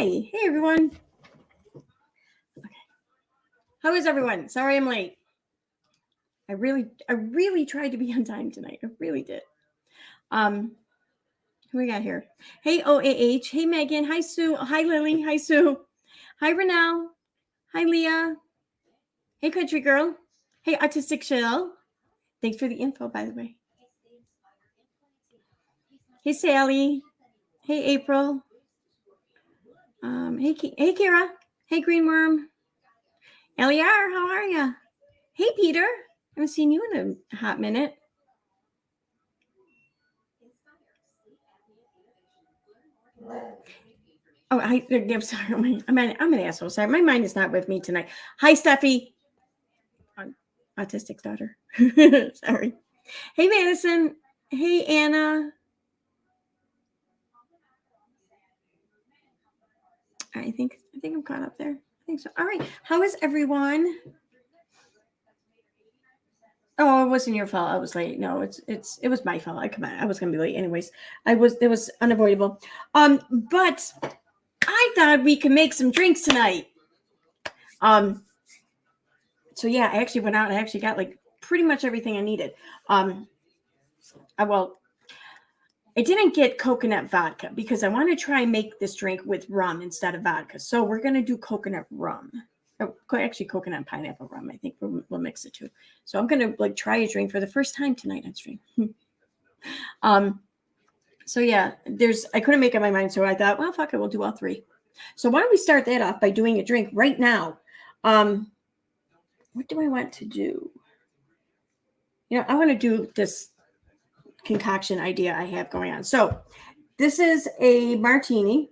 Hi. Hey, everyone. Okay. How is everyone? Sorry I'm late. I really tried to be on time tonight. I really did. Who we got here? Hey, OAH. Hey, Megan. Hi, Sue. Hi, Lily. Hi, Sue. Hi, Renelle. Hi, Leah. Hey, Country Girl. Hey, Autistic Shell. Thanks for the info, by the way. Hey, Sally. Hey, April. Hey, Kira. Hey, Green Worm. Eliar, how are ya? Hey, Peter. I haven't seen you in a hot minute. Oh, I'm sorry. I'm an asshole. Sorry, my mind is not with me tonight. Hi, Steffi. Autistic daughter. Sorry. Hey, Madison. Hey, Anna. I think I'm caught up there. I think so. All right. How is everyone? Oh, it wasn't your fault. I was late. No, it was my fault. I was gonna be late anyways. It was unavoidable. But I thought we could make some drinks tonight. So yeah, I actually went out and I actually got like pretty much everything I needed. I didn't get coconut vodka because I want to try and make this drink with rum instead of vodka. So we're going to do coconut rum. Actually, coconut and pineapple rum. I think we'll mix the two. So I'm going to try a drink for the first time tonight on stream. So yeah, I couldn't make up my mind. So I thought, well, fuck it. We'll do all three. So why don't we start that off by doing a drink right now? What do I want to do? I want to do this concoction idea I have going on. So this is a martini.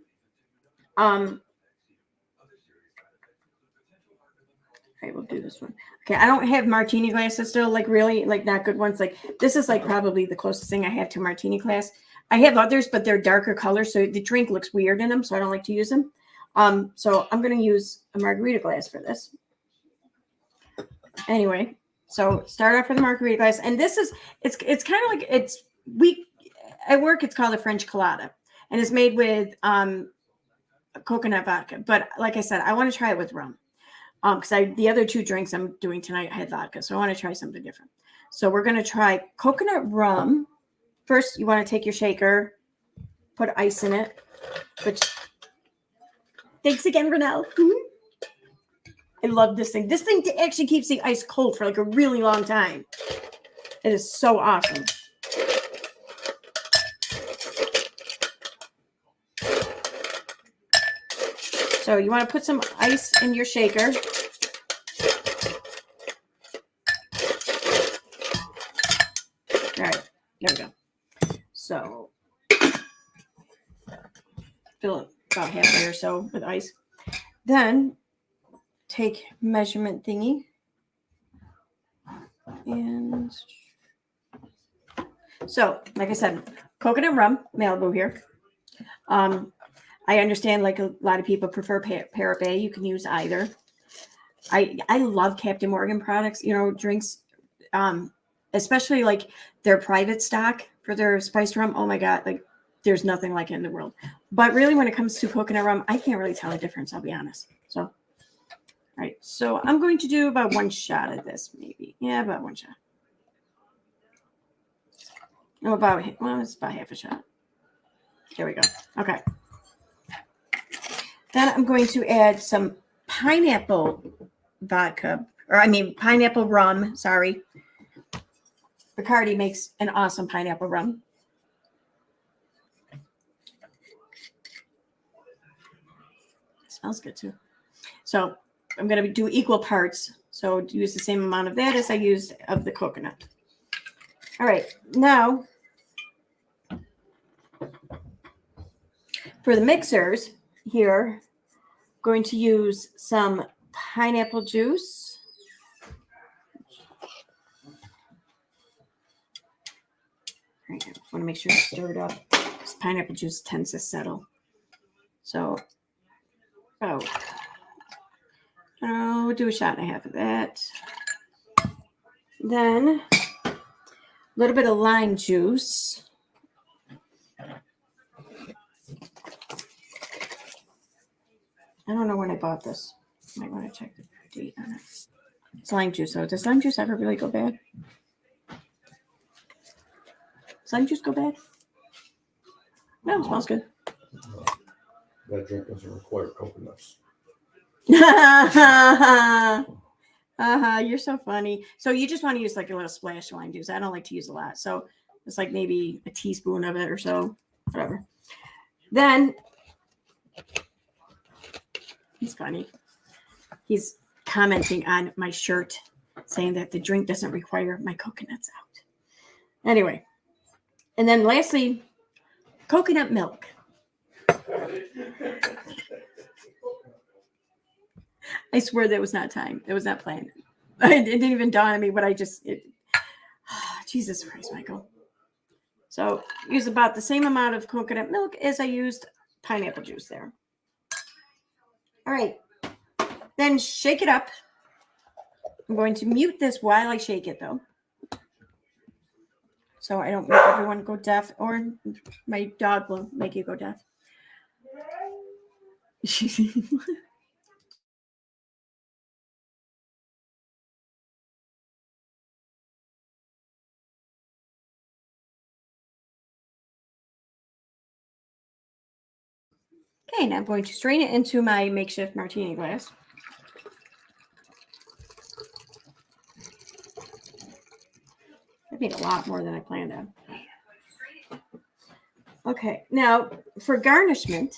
Okay, we'll do this one. Okay, I don't have martini glasses still, really, not good ones. This is probably the closest thing I have to martini glass. I have others, but they're darker colors, so the drink looks weird in them, so I don't like to use them. So I'm going to use a margarita glass for this. Anyway, so start off with a margarita glass, and this is it's kind of like at work it's called a French colada, and it's made with coconut vodka. But like I said, I want to try it with rum. Because the other two drinks I'm doing tonight had vodka, so I want to try something different. So we're going to try coconut rum. First, you want to take your shaker, put ice in it. Thanks again, Renelle. I love this thing. This thing actually keeps the ice cold for a really long time. It is so awesome. So you want to put some ice in your shaker. All right, there we go. So fill it about halfway or so with ice. Then take measurement thingy. And so, like I said, coconut rum, Malibu here. I understand a lot of people prefer Parapet. You can use either. I love Captain Morgan products, drinks, especially their private stock for their spiced rum. Oh my God, there's nothing like it in the world. But really, when it comes to coconut rum, I can't really tell the difference, I'll be honest. So, all right. So I'm going to do about one shot of this, maybe. Yeah, about one shot. Oh, it's about half a shot. There we go. Okay. Then I'm going to add some pineapple pineapple rum. Sorry. Bacardi makes an awesome pineapple rum. It smells good too. So I'm going to do equal parts. So use the same amount of that as I used of the coconut. All right. Now, for the mixers here, I'm going to use some pineapple juice. All right, I want to make sure it's stirred up. This pineapple juice tends to settle. So, we'll do a shot and a half of that. Then a little bit of lime juice. I don't know when I bought this. Might want to check the date on it. It's lime juice. So does lime juice ever really go bad? Does lime juice go bad? No, it smells good. That drink doesn't require coconuts. You're so funny. So you just want to use like a little splash of lime juice. I don't like to use a lot. So it's like maybe a teaspoon of it or so. Whatever. Then he's funny. He's commenting on my shirt saying that the drink doesn't require my coconuts out. Anyway. And then lastly, coconut milk. I swear that was not time. It was not planned. It didn't even dawn on me, but Jesus Christ, Michael. So use about the same amount of coconut milk as I used pineapple juice there. All right. Then shake it up. I'm going to mute this while I shake it, though, so I don't make everyone go deaf, or my dog will make you go deaf. Okay, now I'm going to strain it into my makeshift martini glass. I made a lot more than I planned on. Okay, now for garnishment,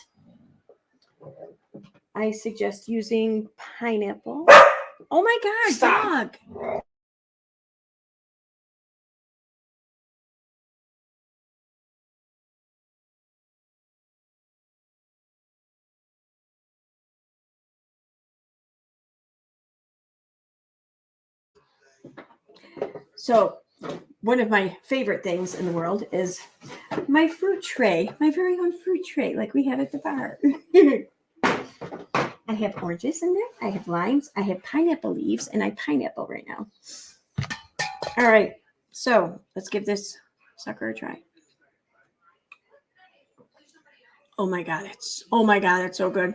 I suggest using pineapple. Oh my God, Stop. dog! So, one of my favorite things in the world is my fruit tray, my very own fruit tray, like we have at the bar. I have oranges in there, I have limes, I have pineapple leaves, and I pineapple right now. All right, so let's give this sucker a try. Oh my God, it's so good.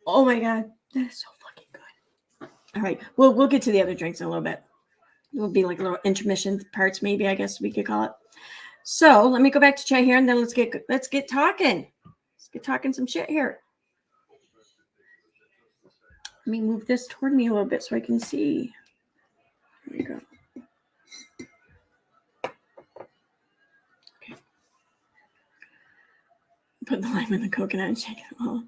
Oh my God, that is so fucking good. All right, we'll get to the other drinks in a little bit. It will be like little intermission parts, maybe, I guess we could call it. So let me go back to chat here, and then let's get talking. Let's get talking some shit here. Let me move this toward me a little bit so I can see. There we go. Okay. Put the lime in the coconut and shake it all.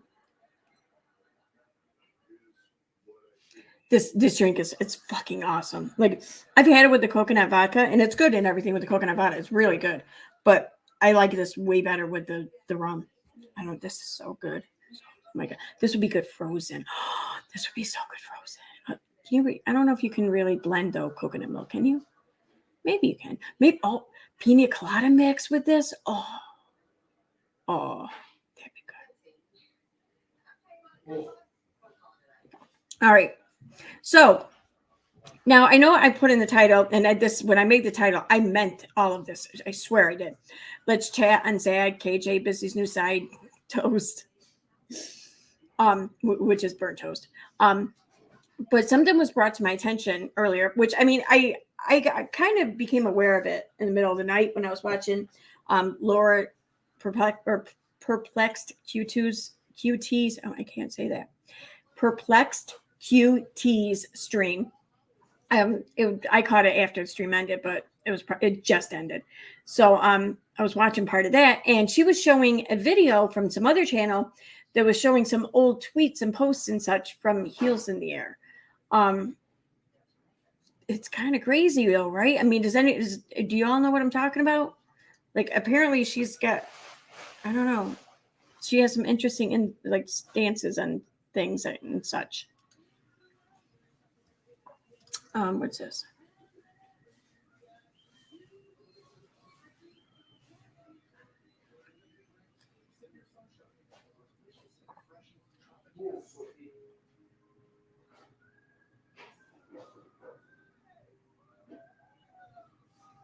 This drink it's fucking awesome. Like, I've had it with the coconut vodka, and it's good and everything with the coconut vodka. It's really good, but I like this way better with the rum. I don't. This is so good. Oh my God, this would be good frozen. This would be so good frozen. I don't know if you can really blend though coconut milk. Can you? Maybe you can. Maybe pina colada mix with this. Oh, that'd be good. All right. So now I know I put in the title, and when I made the title, I meant all of this. I swear I did. Let's chat on Zag, KJ, Bizzy's new side, toast. Which is burnt toast. But something was brought to my attention earlier, which I mean, I kind of became aware of it in the middle of the night when I was watching Laura Perplexed QT's. Oh, I can't say that. Perplexed QT's stream. I caught it after the stream ended, but it just ended. So I was watching part of that, and she was showing a video from some other channel that was showing some old tweets and posts and such from Heels in the Air. It's kind of crazy though, right? I mean, do you all know what I'm talking about? Like, apparently she's got, I don't know, she has some interesting stances and things and such. What's this?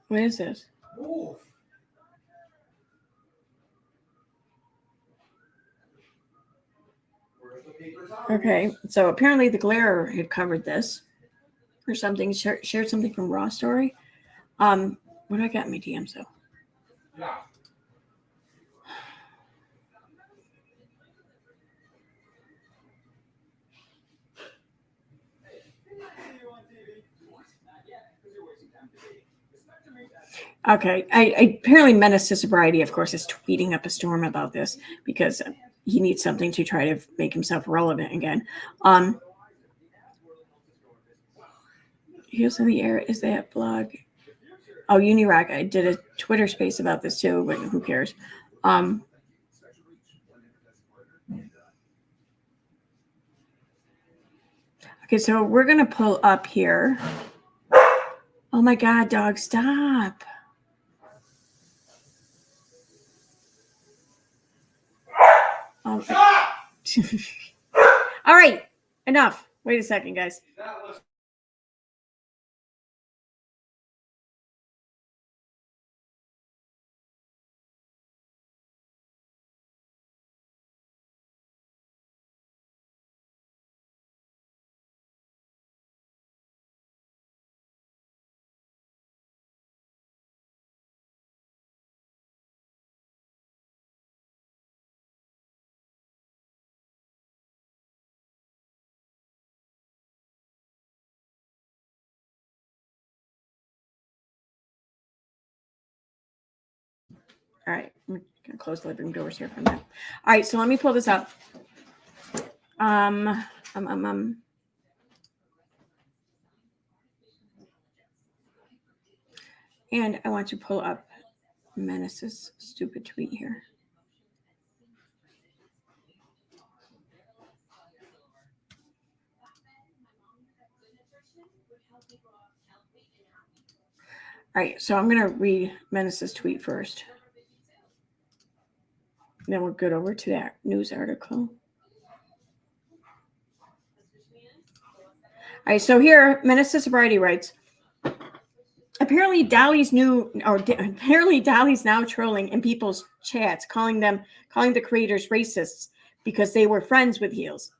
What is this? Okay, so apparently the Glare had covered this or something, shared something from Raw Story. What do I got in my DMs though? Okay, I apparently Menace to Sobriety, of course, is tweeting up a storm about this because he needs something to try to make himself relevant again. Here's in the Air is that blog. Oh, Unirock, I did a Twitter space about this too, but who cares? Okay, so we're gonna pull up here. Oh my God, dog, stop. Oh, all right, enough. Wait a second, guys. All right, I'm gonna close the living room doors here for a minute. All right, so let me pull this up. And I want to pull up Menace's stupid tweet here. All right, so I'm gonna read Menace's tweet first. Then we'll get over to that news article. All right, so here, Menace to Sobriety writes, apparently Dolly's now trolling in people's chats, calling the creators racists because they were friends with Heels.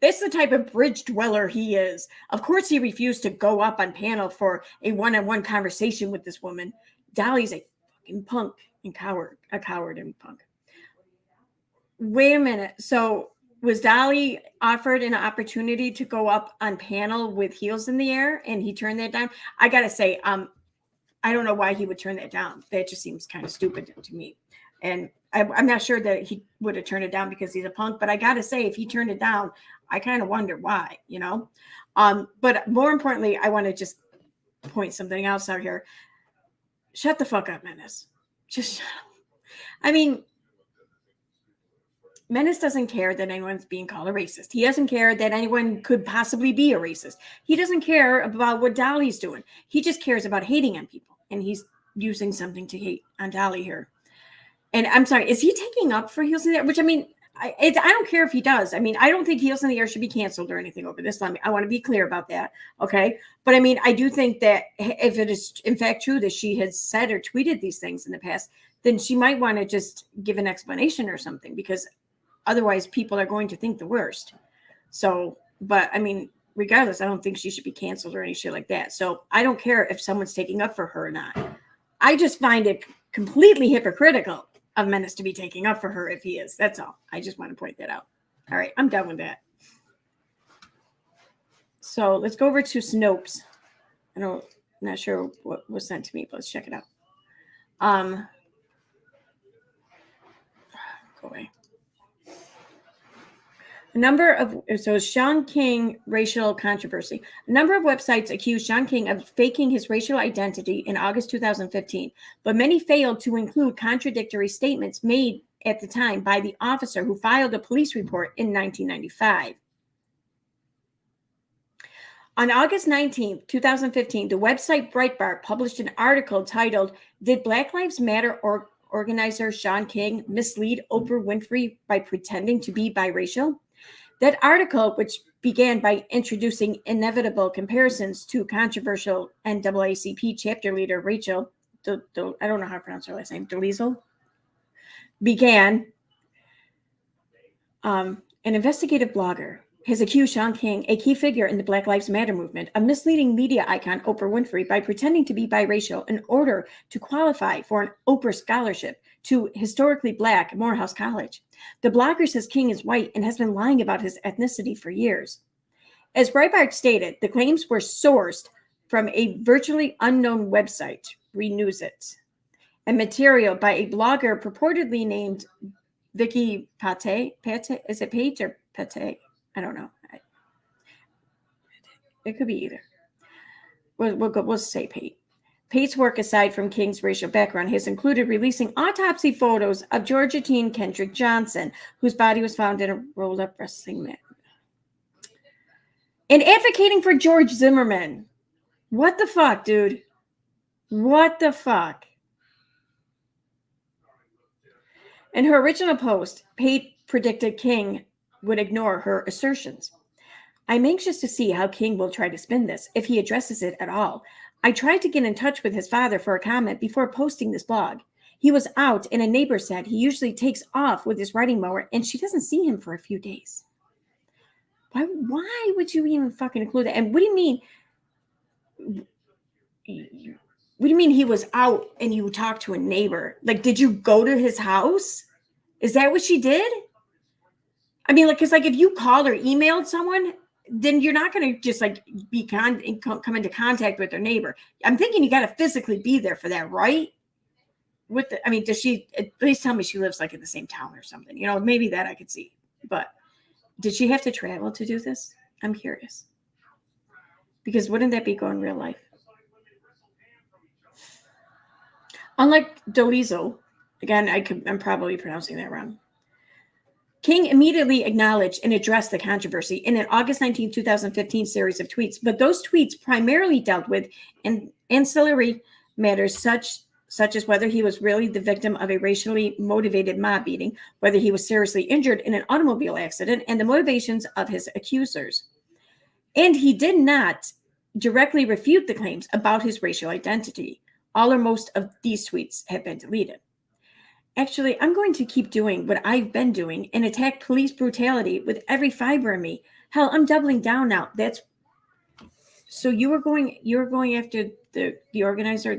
That's the type of bridge dweller he is. Of course, he refused to go up on panel for a one-on-one conversation with this woman. Dolly's a fucking punk and a coward and punk. Wait a minute. So was Dolly offered an opportunity to go up on panel with Heels in the Air and he turned that down? I gotta say, I don't know why he would turn that down. That just seems kind of stupid to me. And I'm not sure that he would have turned it down because he's a punk, but I gotta say, if he turned it down, I kind of wonder why, you know? But more importantly, I want to just point something else out here. Shut the fuck up, Menace. Just shut up. I mean, Menace doesn't care that anyone's being called a racist. He doesn't care that anyone could possibly be a racist. He doesn't care about what Dolly's doing. He just cares about hating on people. And he's using something to hate on Dolly here. And I'm sorry, is he taking up for Heels in the Air? Which, I mean, I don't care if he does. I mean, I don't think Heels in the Air should be canceled or anything over this. I want to be clear about that. Okay. But I mean, I do think that if it is in fact true that she has said or tweeted these things in the past, then she might want to just give an explanation or something, because otherwise people are going to think the worst. So, but I mean, regardless, I don't think she should be canceled or any shit like that. So I don't care if someone's taking up for her or not. I just find it completely hypocritical of Menace to be taking up for her if he is. That's all. I just want to point that out. All right, I'm done with that. So let's go over to Snopes. I'm not sure what was sent to me, but let's check it out. Go away. Shaun King racial controversy. A number of websites accused Shaun King of faking his racial identity in August 2015, but many failed to include contradictory statements made at the time by the officer who filed a police report in 1995. On August 19, 2015, the website Breitbart published an article titled, "Did Black Lives Matter organizer Shaun King mislead Oprah Winfrey by pretending to be biracial?" That article, which began by introducing inevitable comparisons to controversial NAACP chapter leader Rachel, I don't know how to pronounce her last name, Dolezal, began An investigative blogger has accused Sean King, a key figure in the Black Lives Matter movement, of misleading media icon Oprah Winfrey by pretending to be biracial in order to qualify for an Oprah scholarship to historically Black Morehouse College. The blogger says King is white and has been lying about his ethnicity for years. As Breitbart stated, the claims were sourced from a virtually unknown website, Renews It, and material by a blogger purportedly named Vicky Pate. Is it Pate or Pate? I don't know. It could be either. We'll say Pate. Pate's work, aside from King's racial background, has included releasing autopsy photos of Georgia teen Kendrick Johnson, whose body was found in a rolled-up wrestling mat, and advocating for George Zimmerman. What the fuck, dude? What the fuck? In her original post, Pate predicted King would ignore her assertions. I'm anxious to see how King will try to spin this, if he addresses it at all. I tried to get in touch with his father for a comment before posting this blog. He was out, and a neighbor said he usually takes off with his riding mower, and she doesn't see him for a few days. Why would you even fucking include that? And what do you mean? What do you mean he was out and you talked to a neighbor? Like, did you go to his house? Is that what she did? I mean, like, because like if you called or emailed someone, then you're not going to just like come into contact with their neighbor. I'm thinking you got to physically be there for that, right? Does she at least tell me she lives like in the same town or something? You know, maybe that I could see. But did she have to travel to do this? I'm curious. Because wouldn't that be going real life? Unlike Dolizo, again, I'm probably pronouncing that wrong. King immediately acknowledged and addressed the controversy in an August 19, 2015 series of tweets, but those tweets primarily dealt with ancillary matters such as whether he was really the victim of a racially motivated mob beating, whether he was seriously injured in an automobile accident, and the motivations of his accusers. And he did not directly refute the claims about his racial identity. All or most of these tweets have been deleted. Actually, I'm going to keep doing what I've been doing and attack police brutality with every fiber in me. Hell, I'm doubling down now. So you were going after the organizer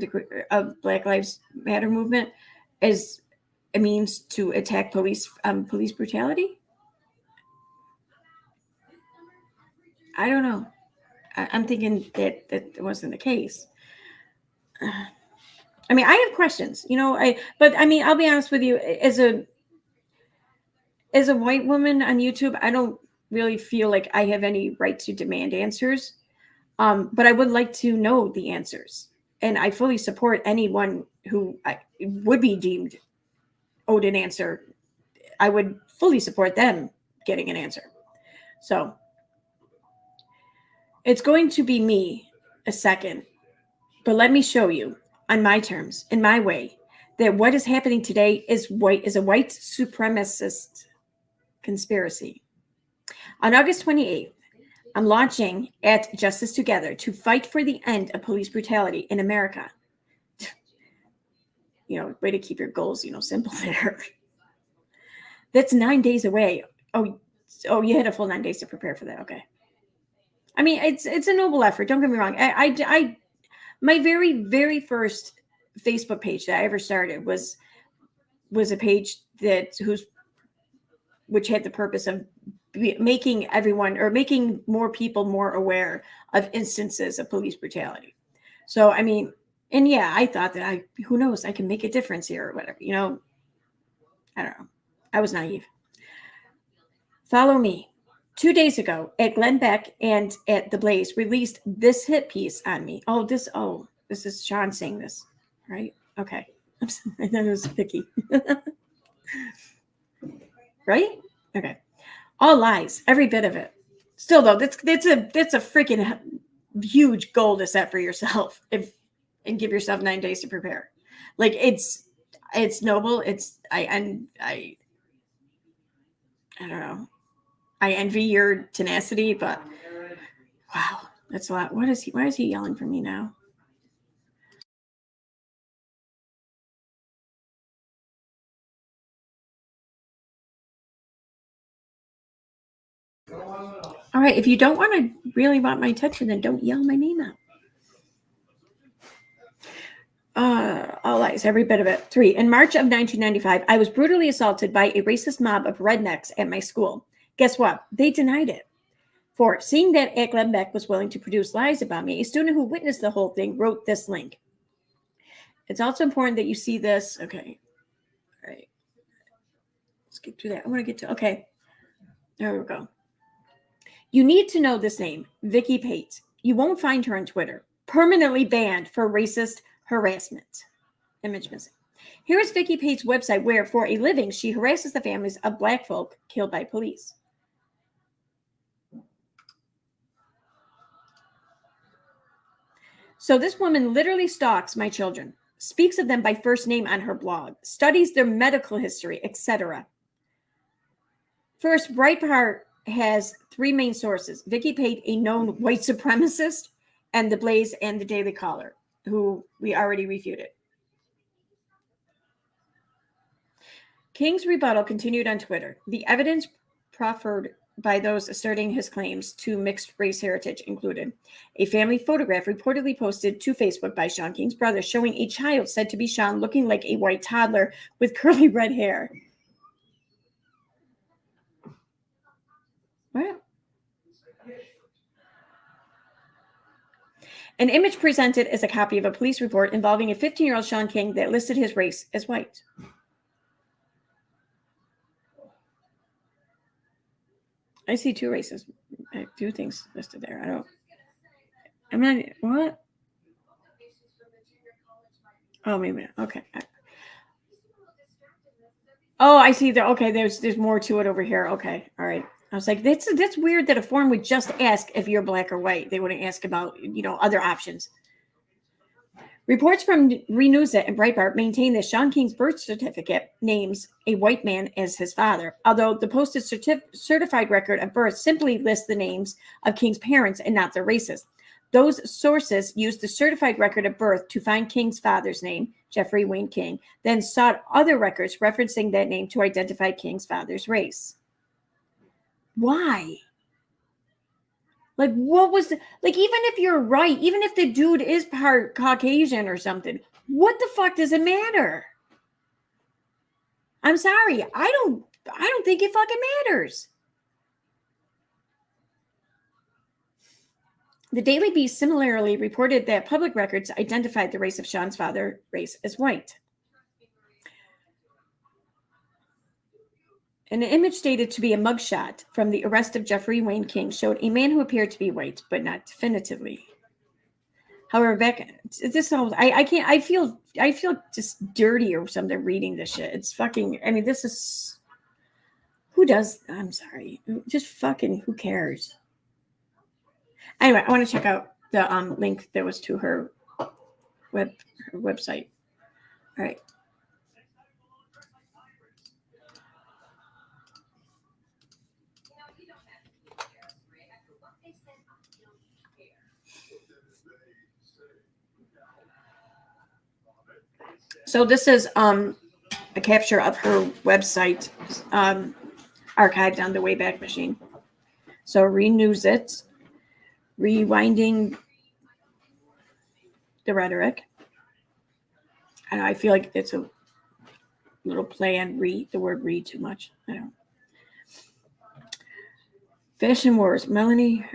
of Black Lives Matter movement as a means to attack police brutality? I don't know. I'm thinking that wasn't the case. I mean, I have questions, but I'll be honest with you, as a white woman on YouTube, I don't really feel like I have any right to demand answers. But I would like to know the answers. And I fully support anyone who would be deemed owed an answer. I would fully support them getting an answer. So it's going to be me a second, but let me show you on my terms, in my way, that what is happening today is a white supremacist conspiracy. On August 28th, I'm launching at Justice Together to fight for the end of police brutality in America. Way to keep your goals, simple there. That's 9 days away. Oh, you had a full 9 days to prepare for that. Okay. I mean, it's a noble effort. Don't get me wrong. I my very, very first Facebook page that I ever started was a page which had the purpose of making more people more aware of instances of police brutality. So, I mean, and yeah, I thought that who knows, I can make a difference here or whatever, I don't know. I was naive. Follow me. 2 days ago at Glenn Beck and at The Blaze released this hit piece on me. This is Sean saying this, right? Okay. I thought it was Vicky. Right? Okay. All lies, every bit of it. Still though, that's a freaking huge goal to set for yourself and give yourself 9 days to prepare. Like it's noble. I don't know. I envy your tenacity, but wow, that's a lot. Why is he yelling for me now? All right, if you don't really want my attention, then don't yell my name out. All lies, every bit of it. 3. In March of 1995, I was brutally assaulted by a racist mob of rednecks at my school. Guess what? They denied it. 4. Seeing that Glenn Beck was willing to produce lies about me, a student who witnessed the whole thing wrote this link. It's also important that you see this. Okay. All right. Let's get through that. I want to get to, okay. There we go. You need to know this name, Vicky Pate. You won't find her on Twitter. Permanently banned for racist harassment. Image missing. Here is Vicky Pate's website where, for a living, she harasses the families of Black folk killed by police. So this woman literally stalks my children, speaks of them by first name on her blog, studies their medical history, etc. First, Breitbart has 3 main sources. Vicky Pate, a known white supremacist, and The Blaze and the Daily Caller, who we already refuted. King's rebuttal continued on Twitter. The evidence proffered by those asserting his claims to mixed race heritage included a family photograph reportedly posted to Facebook by Shaun King's brother showing a child said to be Shaun looking like a white toddler with curly red hair. Wow. An image presented as a copy of a police report involving a 15-year-old Shaun King that listed his race as white. I see 2 races. I do things listed there. I'm not, what? Oh, maybe not. Okay. Oh, I see. Okay, there's more to it over here. Okay, all right. I was like, that's weird that a form would just ask if you're black or white. They wouldn't ask about, other options. Reports from Renews It and Breitbart maintain that Shaun King's birth certificate names a white man as his father, although the posted certified record of birth simply lists the names of King's parents and not their races. Those sources used the certified record of birth to find King's father's name, Jeffrey Wayne King, then sought other records referencing that name to identify King's father's race. Why? Like, what was even if you're right, even if the dude is part Caucasian or something, what the fuck does it matter? I'm sorry. I don't think it fucking matters. The Daily Beast similarly reported that public records identified the race of Shaun's father's race as white. An image stated to be a mugshot from the arrest of Jeffrey Wayne King showed a man who appeared to be white, but not definitively. However, I feel just dirty or something reading this shit. It's fucking, this is, who does, I'm sorry, just fucking, who cares? Anyway, I want to check out the link that was to her website. All right. So this is a capture of her website archived on the Wayback Machine. So Renews It, rewinding the rhetoric. And I feel like it's a little play on the word read too much. I don't. Fashion wars, Melania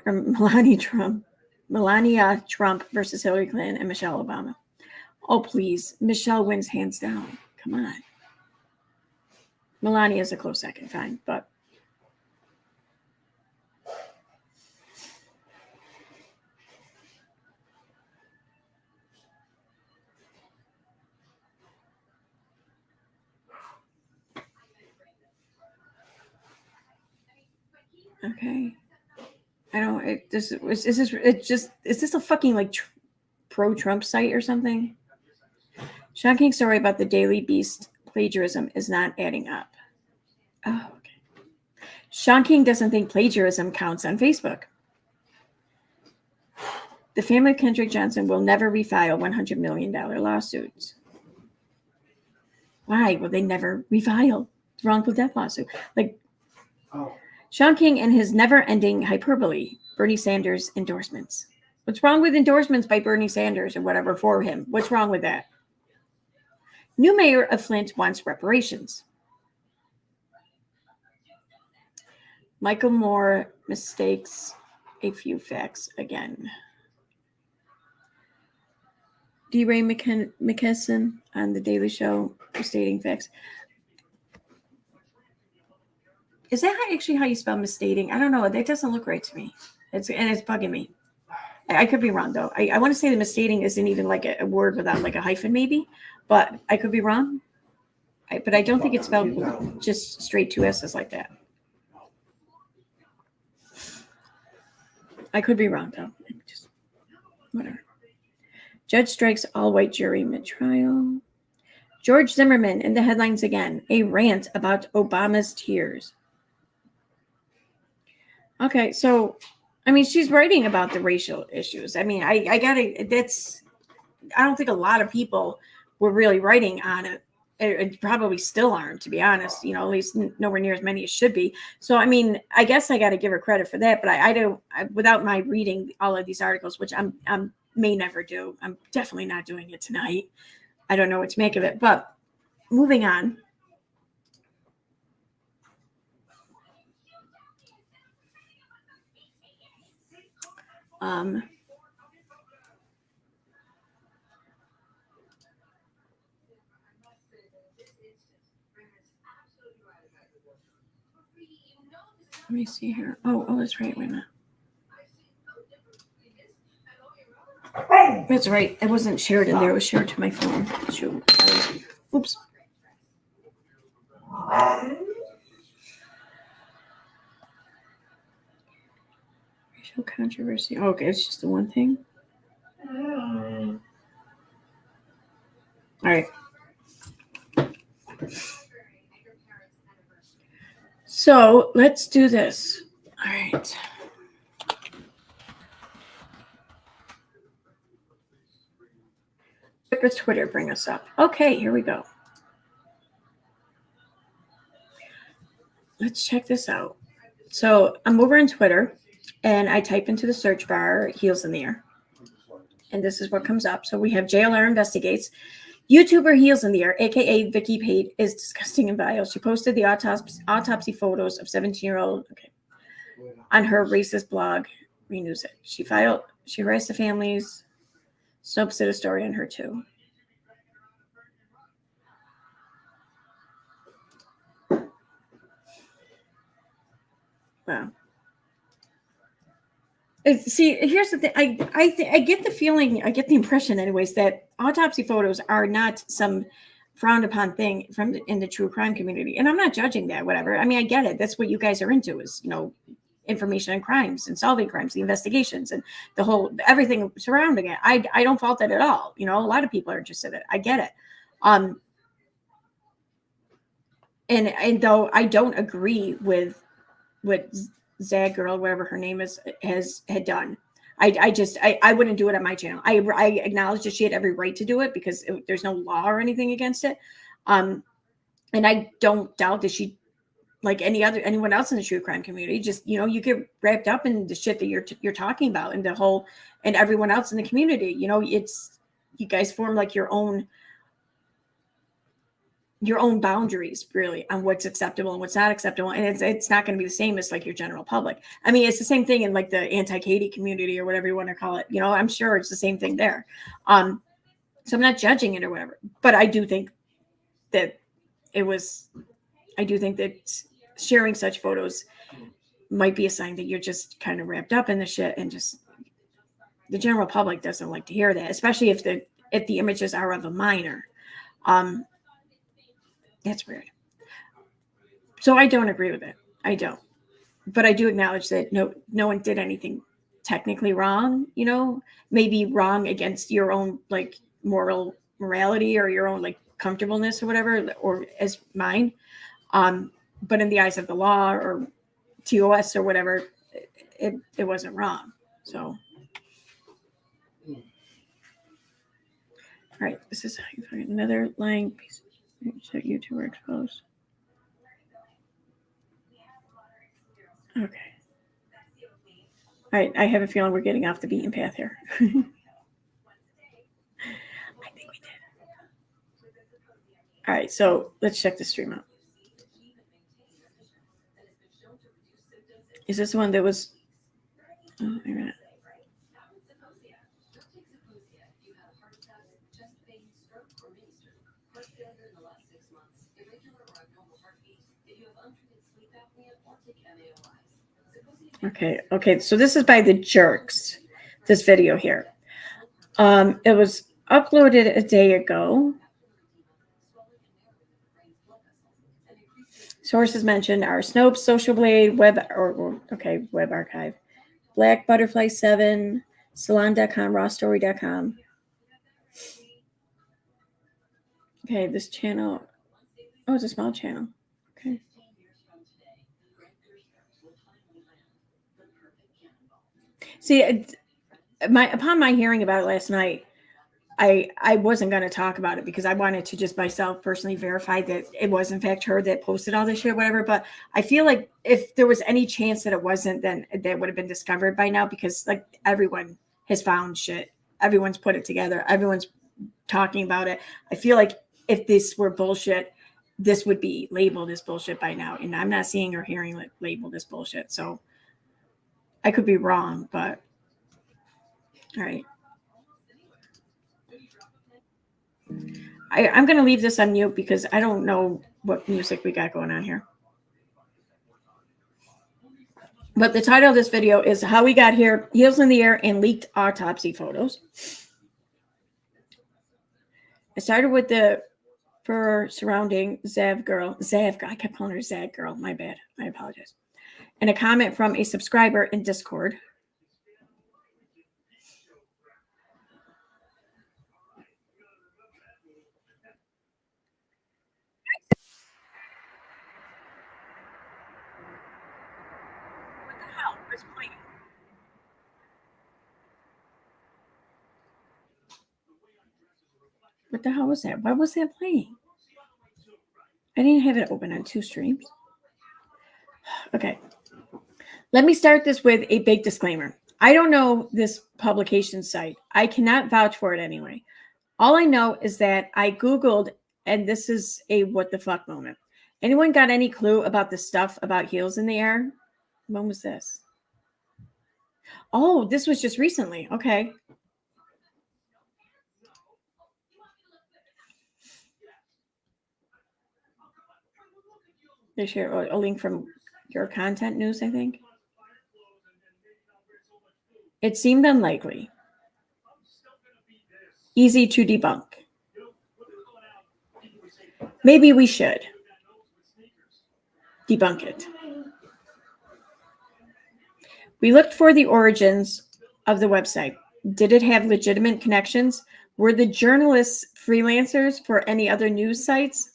Trump versus Hillary Clinton and Michelle Obama. Oh, please. Michelle wins hands down. Come on. Melania is a close second, fine, but. Okay. Is this a fucking pro-Trump site or something? Shaun King's story about the Daily Beast plagiarism is not adding up. Oh, okay. Shaun King doesn't think plagiarism counts on Facebook. The family of Kendrick Johnson will never refile $100 million lawsuits. Why will they never refile the wrongful death lawsuit? Sean King and his never-ending hyperbole. Bernie Sanders endorsements. What's wrong with endorsements by Bernie Sanders or whatever for him? What's wrong with that? New mayor of Flint wants reparations. Michael Moore mistakes a few facts again. D. Ray McKesson on The Daily Show misstating facts. Is that actually how you spell misstating? I don't know. That doesn't look right to me. It's bugging me. I could be wrong though. I want to say the misstating isn't even like a word without like a hyphen maybe, but I could be wrong. But I don't think it's spelled just straight two S's like that. I could be wrong though. Just whatever. Judge strikes all-white jury mid-trial. George Zimmerman in the headlines again. A rant about Obama's tears. Okay, so I mean, she's writing about the racial issues. I mean, I don't think a lot of people were really writing on it. It probably still aren't, to be honest, at least nowhere near as many as should be. So, I mean, I guess I got to give her credit for that, but I don't, without my reading all of these articles, which I may never do. I'm definitely not doing it tonight. I don't know what to make of it, but moving on. Let me see here. Oh, that's right. Wait a minute. That's right. It wasn't shared in there. It was shared to my phone. Shoot. Oops. Racial controversy. Oh, okay, it's just the one thing. All right. So let's do this. All right. What does Twitter bring us up? Okay, here we go. Let's check this out. So I'm over on Twitter, and I type into the search bar "heels in the air," and this is what comes up. So we have JLR investigates. YouTuber Heels in the Air, aka Vicky Pate, is disgusting and vile. She posted the autopsy photos of 17-year-old on her racist blog. Renews it. She harassed the families. Snopes did a story on her too. Wow. See, here's the thing. I get the feeling, I get the impression, anyways, that autopsy photos are not some frowned upon thing in the true crime community. And I'm not judging that, whatever. I mean, I get it. That's what you guys are into, is information on crimes and solving crimes, the investigations, and the whole everything surrounding it. I don't fault it at all. A lot of people are interested in it. I get it. And though I don't agree with what Zag Girl, whatever her name is, had done. I wouldn't do it on my channel. I acknowledge that she had every right to do it because there's no law or anything against it. And I don't doubt that she, like anyone else in the true crime community, just you get wrapped up in the shit that you're talking about, and and everyone else in the community. It's, you guys form like your own boundaries, really, on what's acceptable and what's not acceptable. And it's not going to be the same as like your general public. I mean, it's the same thing in like the anti-Katie community or whatever you want to call it. I'm sure it's the same thing there. So I'm not judging it or whatever, but I do think that sharing such photos might be a sign that you're just kind of wrapped up in the shit, and just the general public doesn't like to hear that, especially if the images are of a minor. That's weird. So I don't agree with it. I don't. But I do acknowledge that no one did anything technically wrong, maybe wrong against your own like morality or your own like comfortableness or whatever, or as mine. But in the eyes of the law or TOS or whatever, it wasn't wrong. So. All right, this is another lying piece of YouTuber exposed. Okay. All right. I have a feeling we're getting off the beaten path here. I think we did. All right. So let's check the stream out. Is this one that was? Oh, wait a minute. Okay. So this is by the Jerks. This video here. It was uploaded a day ago. Sources mentioned are Snopes, Social Blade, Web Archive, Black Butterfly 7, Salon.com, RawStory.com. Okay, this channel. Oh, it's a small channel. Okay. See, upon my hearing about it last night, I wasn't going to talk about it because I wanted to just myself personally verify that it was in fact her that posted all this shit, whatever. But I feel like if there was any chance that it wasn't, then that would have been discovered by now because like everyone has found shit. Everyone's put it together. Everyone's talking about it. I feel like if this were bullshit, this would be labeled as bullshit by now. And I'm not seeing or hearing it labeled as bullshit. So I could be wrong, but all right. I'm going to leave this on mute because I don't know what music we got going on here. But the title of this video is How We Got Here, Heels in the Air, and Leaked Autopsy Photos. I started with the fur surrounding Zav girl. I kept calling her Zag girl. My bad. I apologize. And a comment from a subscriber in Discord. What the hell? Where's playing? What the hell was that? Why was that playing? I didn't have it open on 2 streams. Okay. Let me start this with a big disclaimer. I don't know this publication site. I cannot vouch for it anyway. All I know is that I Googled, and this is a what the fuck moment. Anyone got any clue about the stuff about heels in the air? When was this? Oh, this was just recently. Okay. They share a link from your content news, I think. It seemed unlikely. Easy to debunk. Maybe we should debunk it. We looked for the origins of the website. Did it have legitimate connections? Were the journalists freelancers for any other news sites?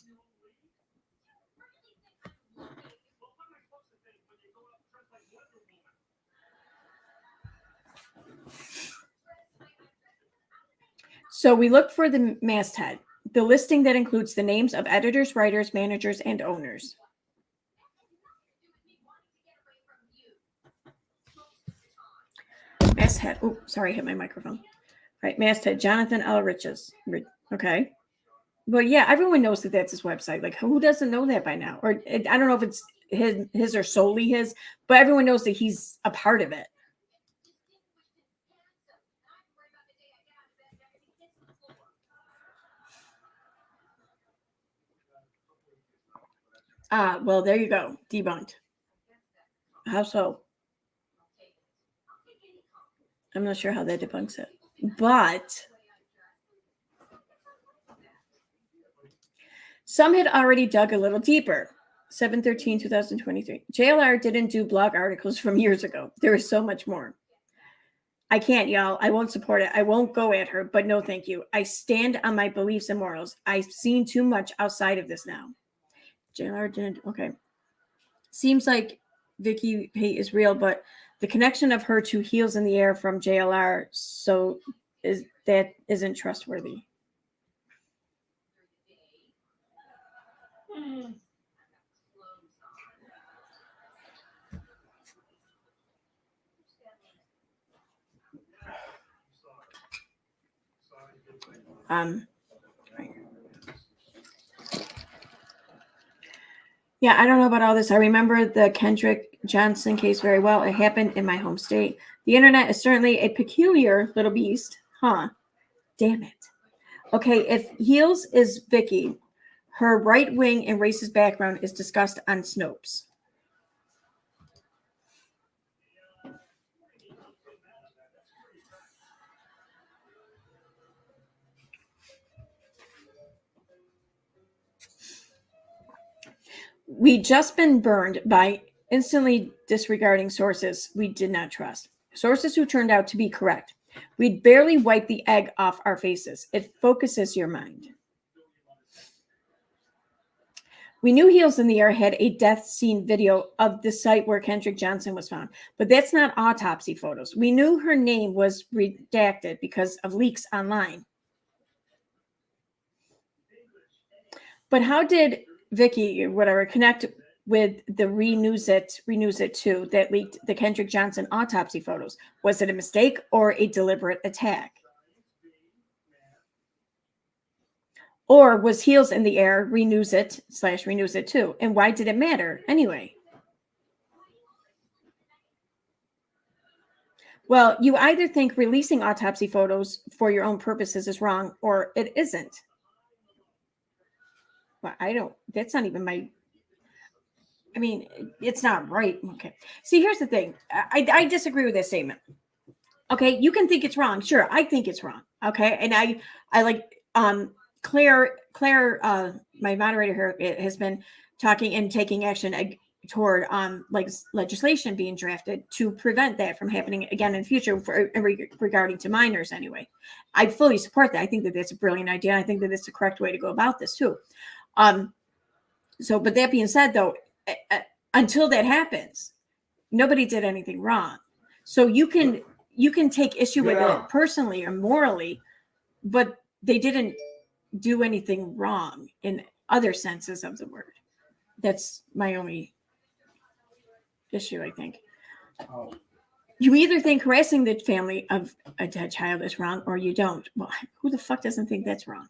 So we looked for the masthead, the listing that includes the names of editors, writers, managers, and owners. Masthead. Oh, sorry, I hit my microphone. All right, masthead, Jonathan L. Riches. Okay. Well, yeah, everyone knows that that's his website. Like, who doesn't know that by now? Or I don't know if it's his or solely his, but everyone knows that he's a part of it. Well, there you go. Debunked. How so? I'm not sure how that debunks it. But some had already dug a little deeper. 7/13/2023. JLR didn't do blog articles from years ago. There is so much more. I can't, y'all. I won't support it. I won't go at her, but no, thank you. I stand on my beliefs and morals. I've seen too much outside of this now. JLR didn't. Okay. Seems like Vicky Pate is real, but the connection of her to heels in the air from JLR, so that isn't trustworthy. Right. Yeah, I don't know about all this. I remember the Kendrick Johnson case very well. It happened in my home state. The internet is certainly a peculiar little beast. Huh. Damn it. Okay, if Heels is Vicky, her right wing and racist background is discussed on Snopes. We just been burned by instantly disregarding sources we did not trust. Sources who turned out to be correct. We'd barely wipe the egg off our faces. It focuses your mind. We knew Heels in the Air had a death scene video of the site where Kendrick Johnson was found, but that's not autopsy photos. We knew her name was redacted because of leaks online. But how did Vicky, whatever, connect with the Renews It 2 that leaked the Kendrick Johnson autopsy photos? Was it a mistake or a deliberate attack? Or was Heels in the Air Renews It / Renews It 2? And why did it matter anyway? Well, you either think releasing autopsy photos for your own purposes is wrong or it isn't. Well, that's not even I mean, it's not right. Okay. See, here's the thing. I disagree with that statement. Okay. You can think it's wrong. Sure. I think it's wrong. Okay. And I like, Claire, my moderator here has been talking and taking action toward like legislation being drafted to prevent that from happening again in the future regarding to minors anyway. I fully support that. I think that that's a brilliant idea. I think that it's the correct way to go about this too. So, but that being said though, until that happens, nobody did anything wrong. So you can take issue with it personally or morally, but they didn't do anything wrong in other senses of the word. That's my only issue, I think. You either think harassing the family of a dead child is wrong or you don't. Well, who the fuck doesn't think that's wrong?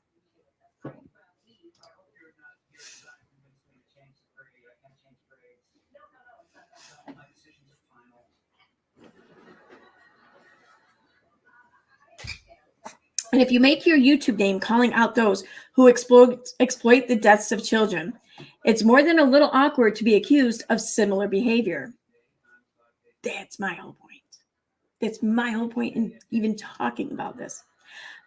And if you make your YouTube name calling out those who exploit the deaths of children, it's more than a little awkward to be accused of similar behavior. That's my whole point. That's my whole point in even talking about this.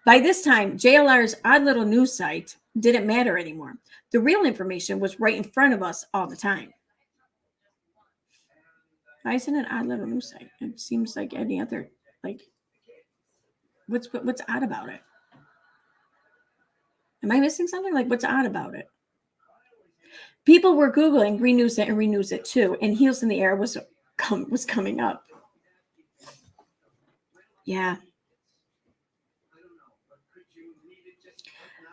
By this time, JLR's odd little news site didn't matter anymore. The real information was right in front of us all the time. Why isn't it an odd little news site? It seems like any other, like, what's odd about it? Am I missing something? Like, what's odd about it? People were Googling Renews It and Renews It 2, and Heels in the Air was coming up. Yeah.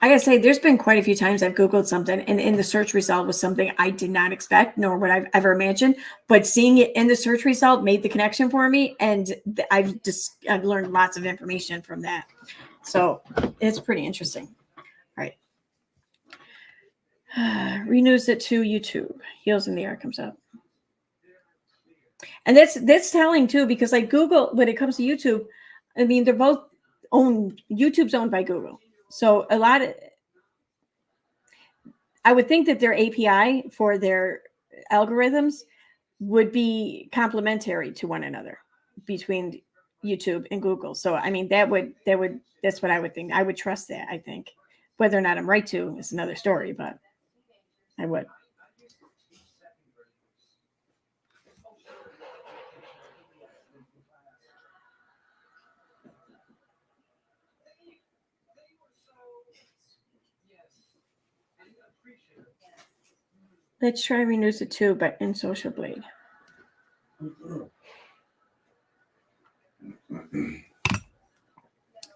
I gotta say, there's been quite a few times I've Googled something, and in the search result was something I did not expect, nor would I've ever imagined. But seeing it in the search result made the connection for me, and I've learned lots of information from that. So it's pretty interesting. All right. Renews It to YouTube. Heels in the Air comes up. And that's telling too, because like Google, when it comes to YouTube, I mean, they're both YouTube's owned by Google. So I would think that their API for their algorithms would be complementary to one another between YouTube and Google. So, I mean, that's what I would think. I would trust that, I think. Whether or not I'm right to is another story, but I would. Let's try Renews It 2, but in Social Blade.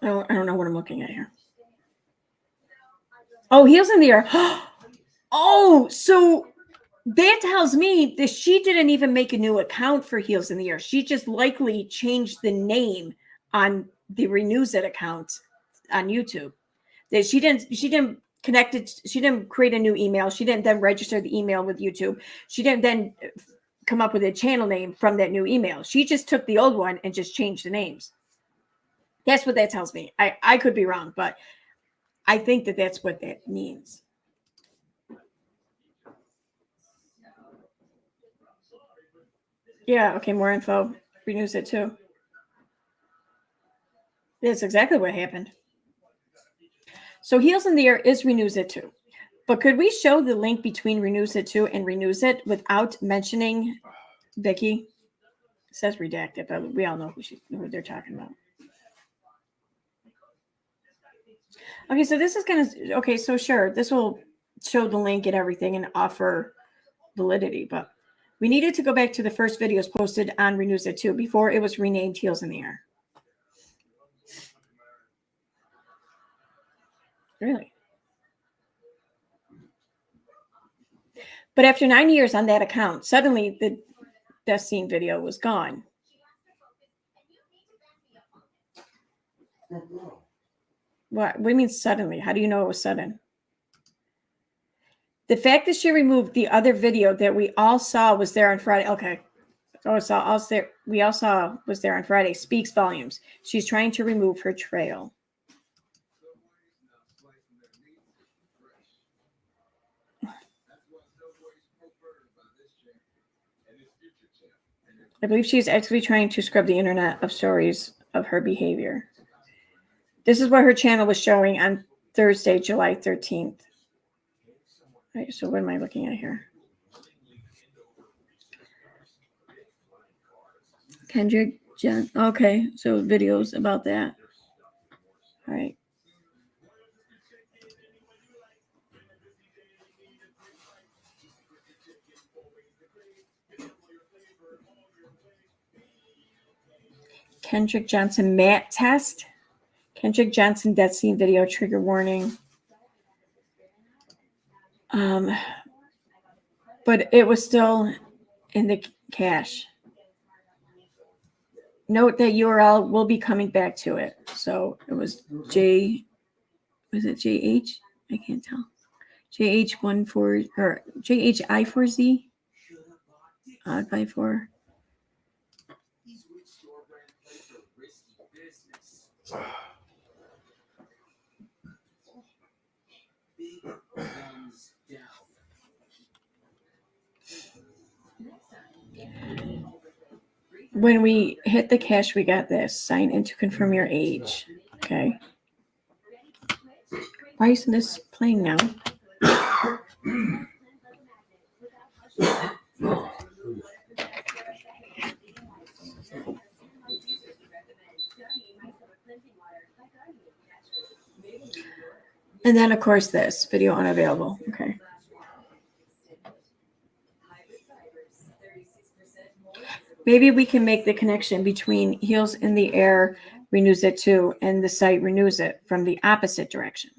I don't know what I'm looking at here. Oh, Heels in the Air. Oh, so that tells me that she didn't even make a new account for Heels in the Air. She just likely changed the name on the Renews It account on YouTube. That she didn't connect it. She didn't create a new email. She didn't then register the email with YouTube. She didn't then come up with a channel name from that new email. She just took the old one and just changed the names. That's what that tells me. I could be wrong, but I think that that's what that means. Yeah, okay, more info. Renews it too. That's exactly what happened. So Heels in the Air is Renews It too. But could we show the link between Renews It too and Renews It without mentioning Vicky? It says redacted, but we all know who they're talking about. Okay, so this is gonna okay, so sure, this will show the link and everything and offer validity, but we needed to go back to the first videos posted on Renews It too before it was renamed Heels in the Air. Really? But after 9 years on that account, suddenly the death scene video was gone. What do you mean suddenly? How do you know it was sudden? The fact that she removed the other video that we all saw was there on Friday. Okay. We all saw was there on Friday speaks volumes. She's trying to remove her trail. I believe she's actively trying to scrub the internet of stories of her behavior. This is what her channel was showing on Thursday, July 13th. All right, so what am I looking at here? Kendrick Jen. Okay, so videos about that. All right. Kendrick Johnson mat test. Kendrick Johnson death scene video trigger warning. But it was still in the cache. Note that URL will be coming back to it. So it was JH? I can't tell. JH14 or JHI4Z. Odd by 4. When we hit the cache, we got this. Sign in to confirm your age. Okay. Why isn't this playing now? And then, of course, this video unavailable. Okay. Maybe we can make the connection between Heels in the Air Renews It too and the site Renews It from the opposite direction.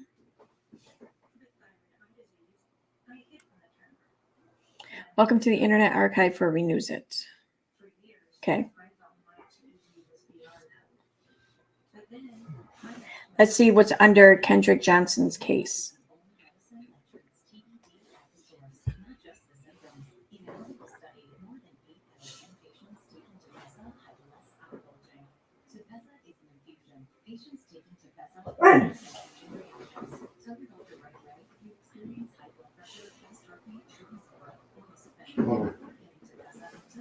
Welcome to the Internet Archive for Renews It. Okay. Let's see what's under Kendrick Johnson's case.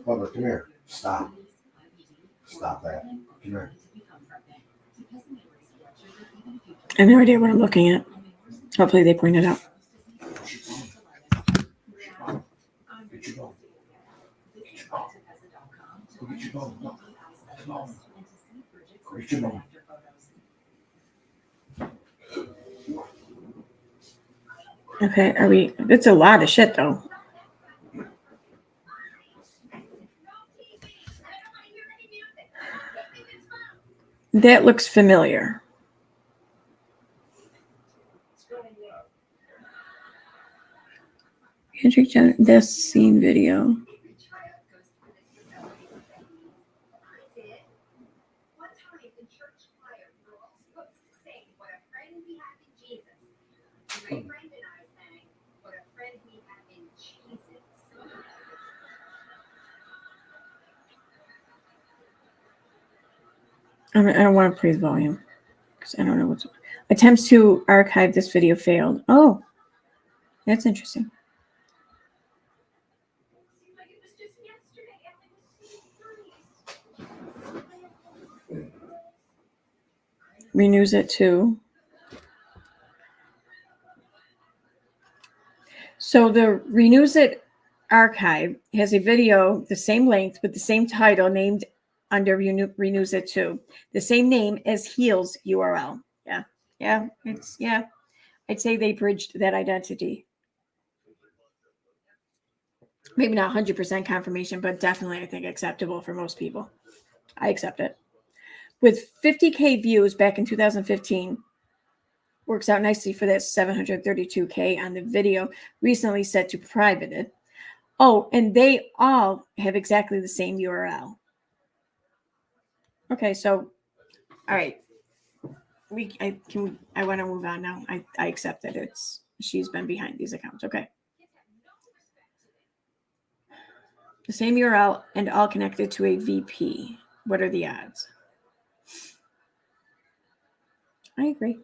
Bubba, come here. Stop. Stop that. Come here. I have no idea what I'm looking at. Hopefully they point it out. Get your phone. Go get your phone. Go. Come on. Go get your phone. Okay, it's a lot of shit though. That looks familiar. Kendrick Johnson, this scene video. I don't want to play the volume because I don't know what's. Attempts to archive this video failed. Oh, that's interesting. Renews it too. So the Renews It archive has a video the same length with the same title named under Renews It too. The same name as Heal's URL. Yeah. I'd say they bridged that identity. Maybe not 100% confirmation, but definitely I think acceptable for most people. I accept it. With 50K views back in 2015, works out nicely for this 732K on the video, recently set to privated. Oh, and they all have exactly the same URL. Okay, so all right. I want to move on now. I accept that she's been behind these accounts. Okay. The same URL and all connected to a VP. What are the odds? I agree.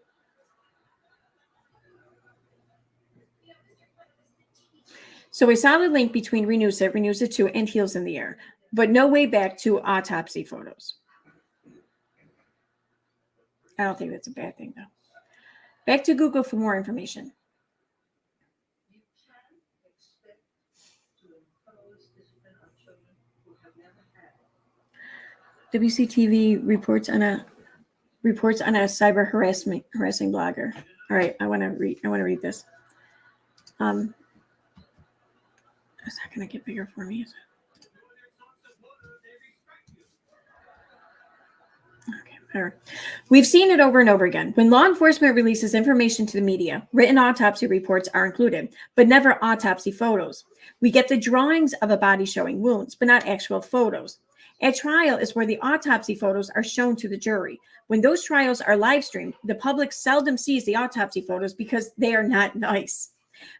So a solid link between Renews It 2, and Heels in the Air, but no way back to autopsy photos. I don't think that's a bad thing, though. Back to Google for more information. WCTV reports on a cyber harassing blogger. All right, I want to read this. Is that going to get bigger for me? Is it? Okay, better. We've seen it over and over again. When law enforcement releases information to the media, written autopsy reports are included, but never autopsy photos. We get the drawings of a body showing wounds, but not actual photos. At trial is where the autopsy photos are shown to the jury. When those trials are live streamed, the public seldom sees the autopsy photos because they are not nice.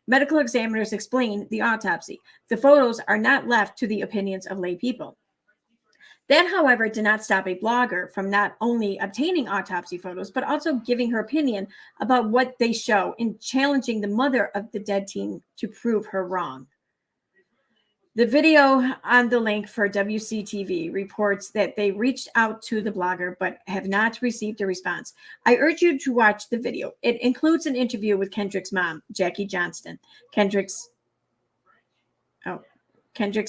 Medical examiners explain the autopsy. The photos are not left to the opinions of lay people. That, however, did not stop a blogger from not only obtaining autopsy photos, but also giving her opinion about what they show and challenging the mother of the dead teen to prove her wrong. The video on the link for WCTV reports that they reached out to the blogger but have not received a response. I urge you to watch the video. It includes an interview with Kendrick's mom, Jackie Johnston. Kendrick's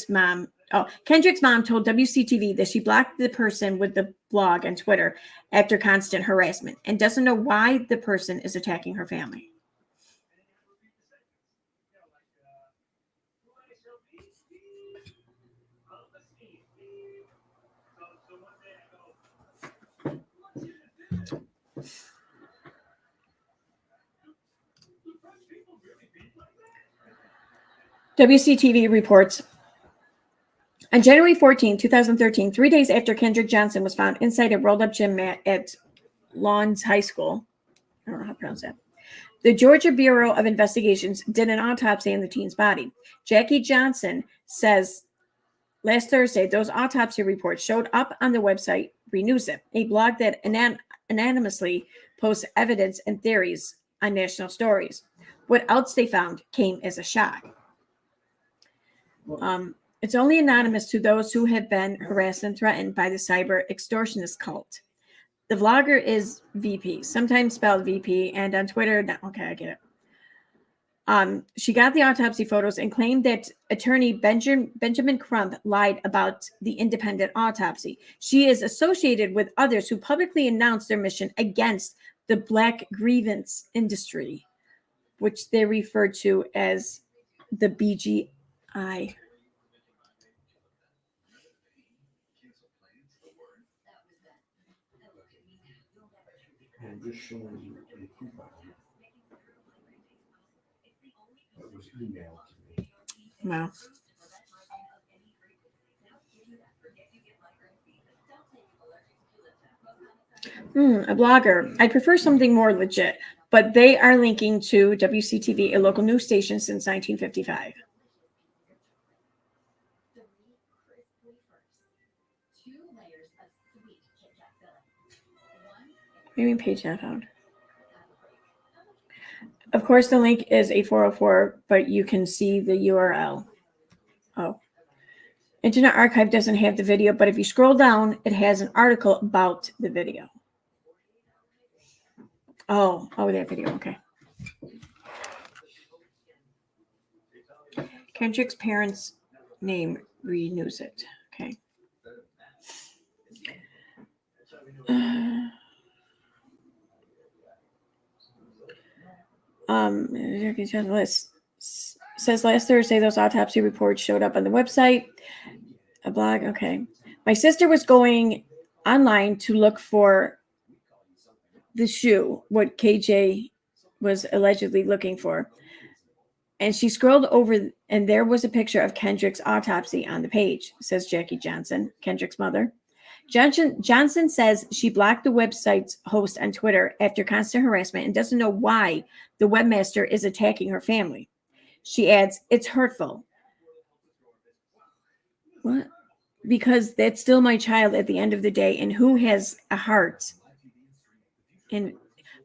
mom told WCTV that she blocked the person with the blog on Twitter after constant harassment and doesn't know why the person is attacking her family. WCTV reports on January 14, 2013, 3 days after Kendrick Johnson was found inside a rolled-up gym mat at Lawns High School. I don't know how to pronounce that. The Georgia Bureau of Investigations did an autopsy on the teen's body. Jackie Johnson says last Thursday, those autopsy reports showed up on the website Renews It, a blog that anonymously posts evidence and theories on national stories. What else they found came as a shock. It's only anonymous to those who have been harassed and threatened by the cyber extortionist cult. The vlogger is VP, sometimes spelled VP, and on Twitter, no, okay, I get it. She got the autopsy photos and claimed that attorney Benjamin Crump lied about the independent autopsy. She is associated with others who publicly announced their mission against the black grievance industry, which they refer to as the BGI. I'm just showing you a coupon that was emailed to me. Wow. A blogger. I prefer something more legit, but they are linking to WCTV, a local news station since 1955. Maybe page not found. Of course, the link is a 404, but you can see the URL. Oh. Internet Archive doesn't have the video, but if you scroll down, it has an article about the video. Oh, that video. Okay. Kendrick's parents' name renews it. Okay. List says last Thursday those autopsy reports showed up on the website. A blog. Okay. My sister was going online to look for the shoe, what KJ was allegedly looking for. And she scrolled over, and there was a picture of Kendrick's autopsy on the page, says Jackie Johnson, Kendrick's mother. Johnson says she blocked the website's host on Twitter after constant harassment and doesn't know why the webmaster is attacking her family. She adds, it's hurtful. What? Because that's still my child at the end of the day, and who has a heart? And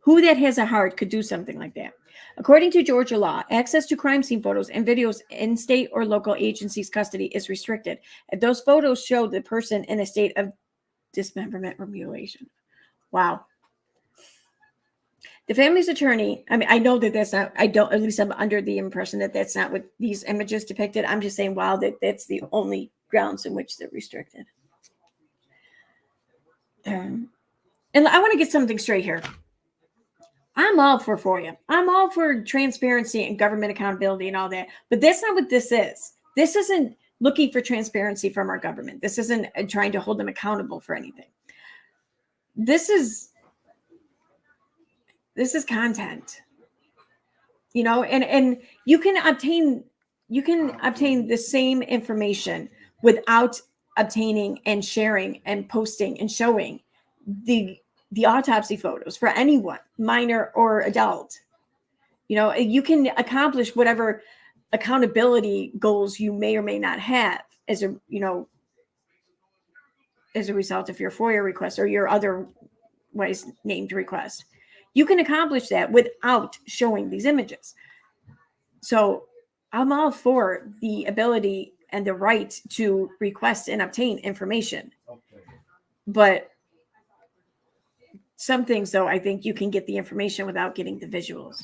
who that has a heart could do something like that? According to Georgia law, access to crime scene photos and videos in state or local agencies' custody is restricted if those photos show the person in a state of dismemberment or mutilation. Wow. The family's attorney, I mean, I know that that's not, at least I'm under the impression that that's not what these images depicted. I'm just saying, wow, that's the only grounds in which they're restricted. And I want to get something straight here. I'm all for FOIA. I'm all for transparency and government accountability and all that. But that's not what this is. This isn't looking for transparency from our government. This isn't trying to hold them accountable for anything. This is content. You know, and you can obtain the same information without obtaining and sharing and posting and showing the autopsy photos for anyone, minor or adult. You know, you can accomplish whatever accountability goals you may or may not have as a result of your FOIA request or your otherwise named request. You can accomplish that without showing these images. So I'm all for the ability and the right to request and obtain information. But some things, though, I think you can get the information without getting the visuals,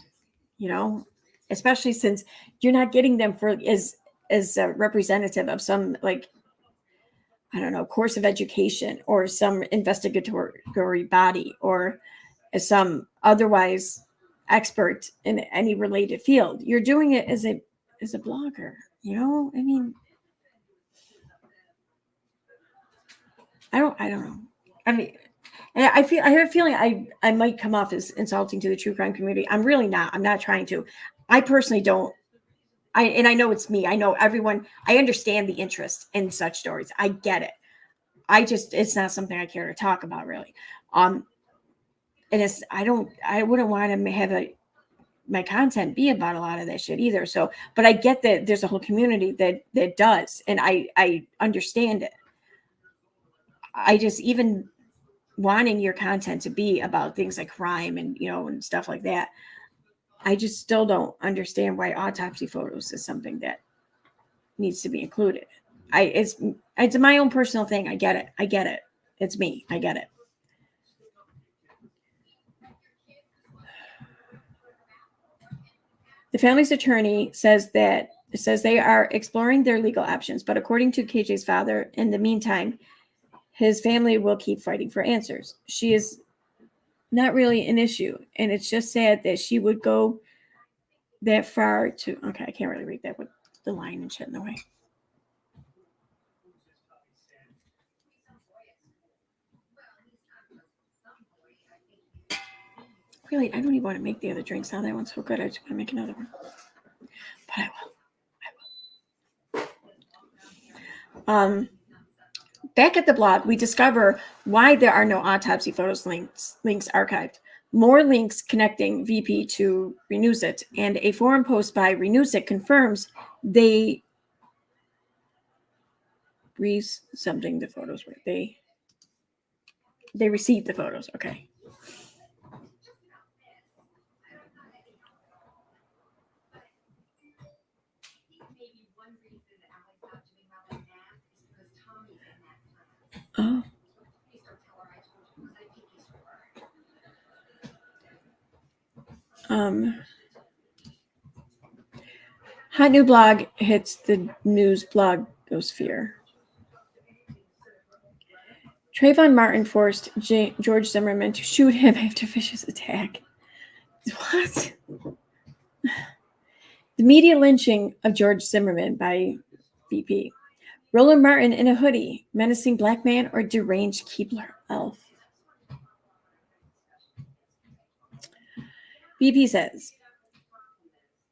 you know, especially since you're not getting them for as a representative of some, like, I don't know, course of education or some investigatory body or as some otherwise expert in any related field. You're doing it as a blogger, you know? I mean, I don't know. I mean, and I have a feeling I might come off as insulting to the true crime community. I'm really not. I'm not trying to. I personally don't. And I know it's me. I know everyone. I understand the interest in such stories. I get it. It's not something I care to talk about really. And I wouldn't want to have my content be about a lot of that shit either. So, but I get that there's a whole community that does, and I understand it. I just, even wanting your content to be about things like crime and, you know, and stuff like that, I just still don't understand why autopsy photos is something that needs to be included. It's my own personal thing. I get it. It's me. I get it. The family's attorney says they are exploring their legal options, but according to KJ's father, in the meantime, his family will keep fighting for answers. She is not really an issue, and it's just sad that she would go that far to. Okay, I can't really read that with the line and shit in the way. Really, I don't even want to make the other drinks now. That one's so good. I just want to make another one. But I will. Back at the blog, we discover why there are no autopsy photos links archived. More links connecting VP to Renews It, and a forum post by Renews It confirms they something the photos were. They received the photos. Okay. Oh. Hot new blog hits the news blogosphere. Trayvon Martin forced George Zimmerman to shoot him after vicious attack. What? The media lynching of George Zimmerman by VP. Roland Martin in a hoodie, menacing black man or deranged Keebler elf. VP says,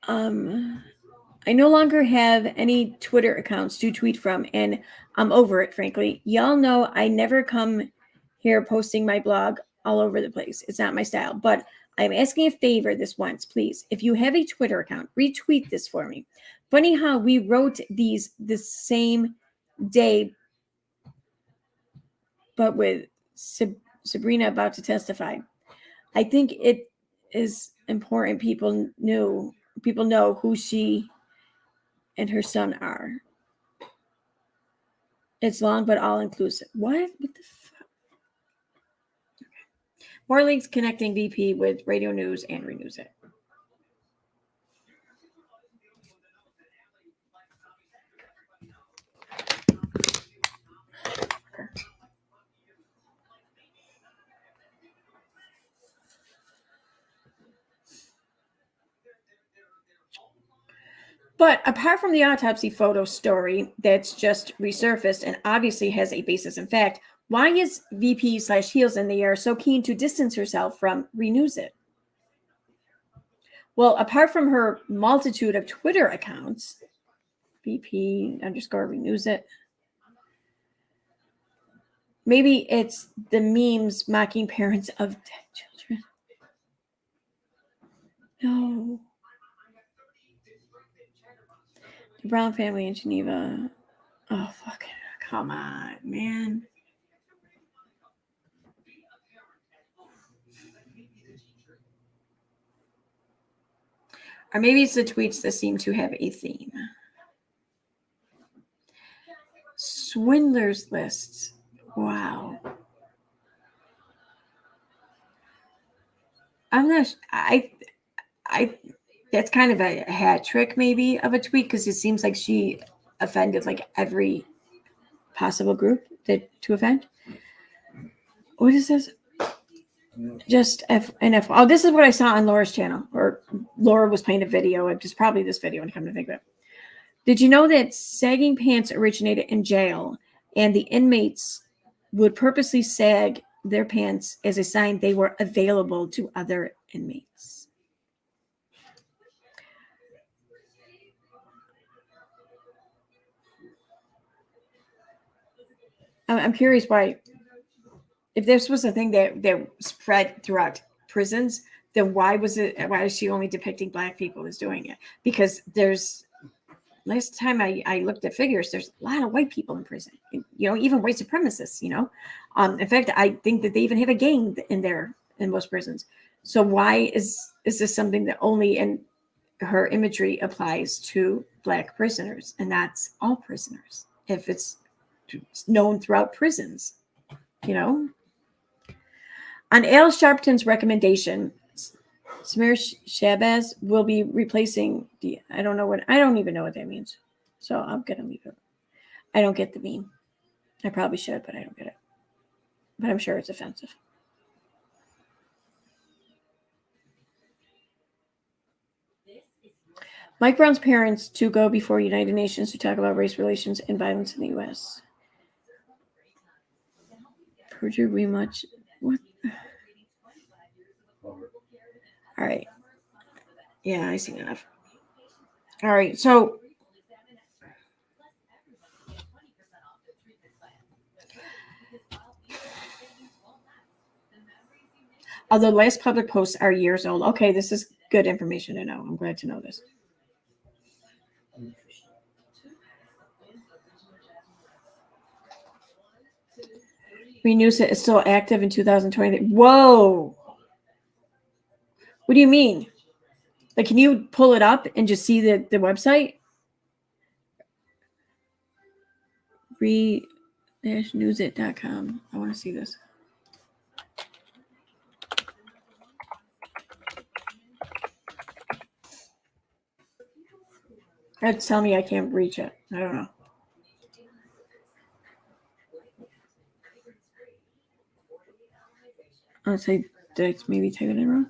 I no longer have any Twitter accounts to tweet from, and I'm over it, frankly. Y'all know I never come here posting my blog all over the place. It's not my style, but I'm asking a favor this once, please. If you have a Twitter account, retweet this for me. Funny how we wrote these the same day, but with Sabrina about to testify. I think it is important people know who she and her son are. It's long but all inclusive. What the fuck? Okay. More links connecting VP with radio news and renews it. But apart from the autopsy photo story that's just resurfaced and obviously has a basis in fact, why is VP/Heels in the air so keen to distance herself from Renews It? Well, apart from her multitude of Twitter accounts, VP_Renews It, maybe it's the memes mocking parents of dead children. No. The Brown family in Geneva. Oh, fucking come on, man. Or maybe it's the tweets that seem to have a theme. Swindlers lists. Wow. I'm not. I. That's kind of a hat trick, maybe, of a tweet because it seems like she offended like every possible group to offend. What is this? Just F. Oh, this is what I saw on Laura's channel, or Laura was playing a video. It was probably this video, when I come to think of it. Did you know that sagging pants originated in jail, and the inmates would purposely sag their pants as a sign they were available to other inmates? I'm curious why, if this was a thing that spread throughout prisons, then why is she only depicting black people as doing it? Because last time I looked at figures, there's a lot of white people in prison, even white supremacists, in fact, I think that they even have a gang in there in most prisons. So why is this something that only in her imagery applies to black prisoners and not all prisoners, if it's known throughout prisons? On Al Sharpton's recommendation, Samir Shabazz will be replacing the. I don't even know what that means. So I'm gonna leave it. I don't get the meme. I probably should, but I don't get it. But I'm sure it's offensive. Mike Brown's parents to go before United Nations to talk about race relations and violence in the U.S. Perjury rematch. What? All right. Yeah, I seen enough. All right, so although last public posts are years old. Okay, this is good information to know. I'm glad to know this. Renews It is still active in 2020. Whoa. What do you mean? Like, can you pull it up and just see the website? re-newsit.com. I want to see this. It's telling me I can't reach it. I don't know. Let's say, did I maybe type it in wrong?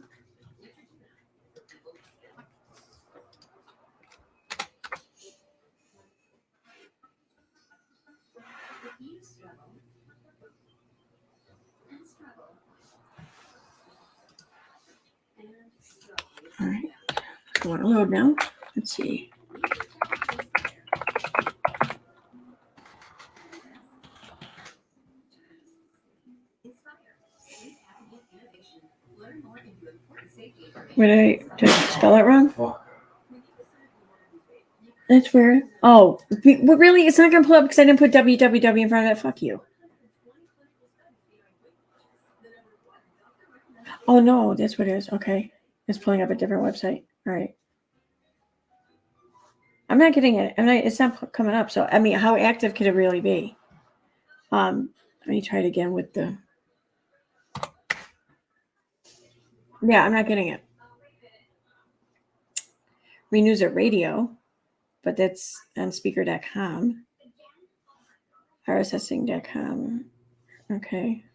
All right. I want to load now. Let's see. Did I spell it wrong? Fuck. That's weird. Oh, well, really? It's not going to pull up because I didn't put www in front of it? Fuck you. Oh, no. That's what it is. Okay. It's pulling up a different website. All right. I'm not getting it. It's not coming up. So, I mean, how active could it really be? Let me try it again with the... Yeah, I'm not getting it. Renews at radio, but that's on speaker.com. RSSing.com. Okay.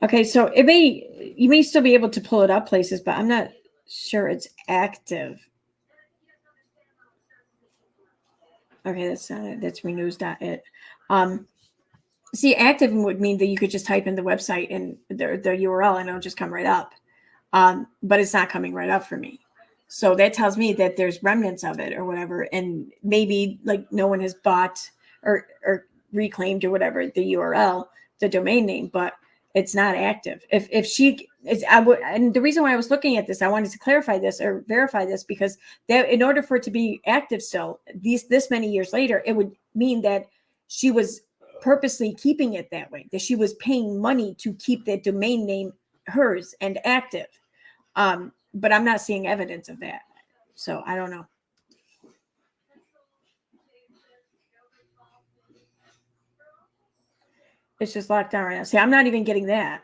Okay, so you may still be able to pull it up places, but I'm not sure it's active. Okay, that's not it. That's renews.it. See, active would mean that you could just type in the website and the URL and it'll just come right up. But it's not coming right up for me. So that tells me that there's remnants of it or whatever. And maybe like no one has bought or reclaimed or whatever the URL, the domain name, but it's not active. If she is, and the reason why I was looking at this, I wanted to clarify this or verify this because that in order for it to be active still, this many years later, it would mean that she was purposely keeping it that way, that she was paying money to keep that domain name hers and active. But I'm not seeing evidence of that. So I don't know. It's just locked down right now. See, I'm not even getting that.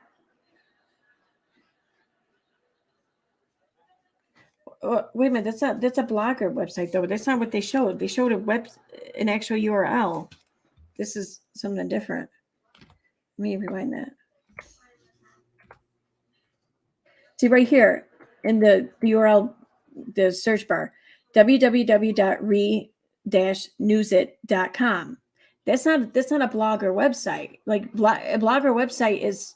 Wait a minute, that's a blogger website though. That's not what they showed. They showed an actual URL. This is something different. Let me rewind that. See right here in the URL, the search bar, www.re-newsit.com. That's not a blogger website. Like a blogger website is,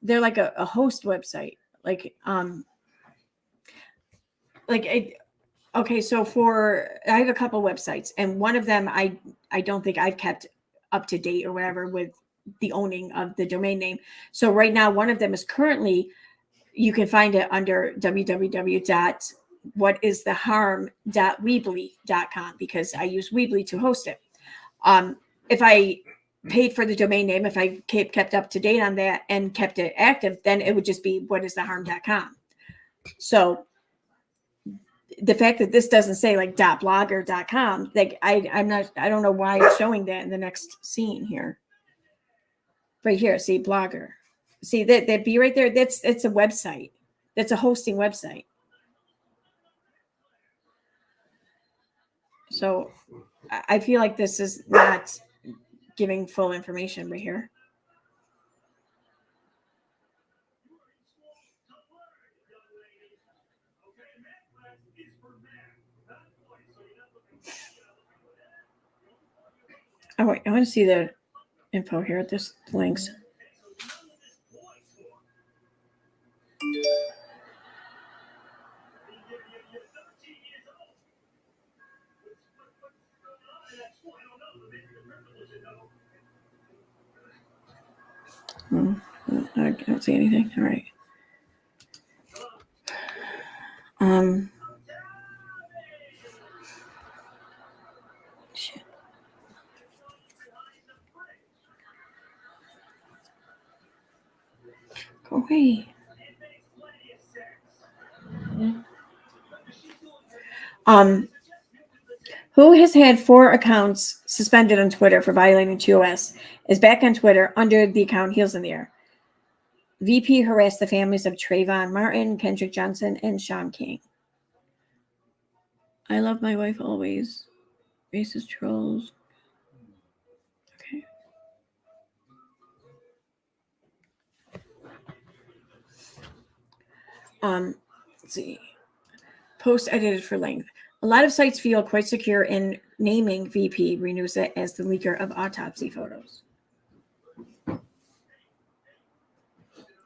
they're like a host website. Okay, so I have a couple websites, and one of them I don't think I've kept up to date or whatever with the owning of the domain name. So right now, one of them is currently, you can find it under www.whatistheharm.weebly.com because I use Weebly to host it. If I paid for the domain name, if I kept up to date on that and kept it active, then it would just be whatistheharm.com. So the fact that this doesn't say like .blogger.com, like I don't know why it's showing that in the next scene here. Right here, see blogger. See that be right there. It's a website. That's a hosting website. So I feel like this is not giving full information right here. Oh wait, I want to see the info here at this links. I don't see anything. All right. Shit. Go away. who has had 4 accounts suspended on Twitter for violating TOS, is back on Twitter under the account Heels in the Air. VP harassed the families of Trayvon Martin, Kendrick Johnson, and Sean King. I love my wife always. Racist trolls. Okay. Let's see. Post edited for length. A lot of sites feel quite secure in naming VP renews it as the leaker of autopsy photos.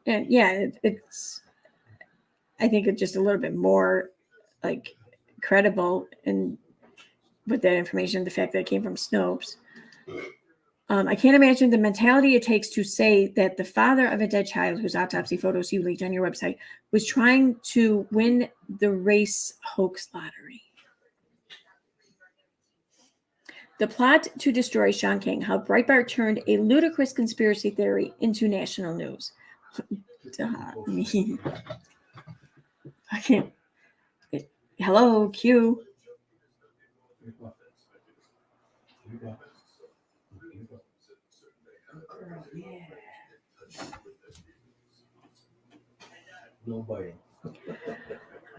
And yeah, it's I think it's just a little bit more like credible and with that information, the fact that it came from Snopes. I can't imagine the mentality it takes to say that the father of a dead child whose autopsy photos you leaked on your website was trying to win the race hoax lottery. The plot to destroy Sean King, how Breitbart turned a ludicrous conspiracy theory into national news. I mean, I can't. Hello, Q.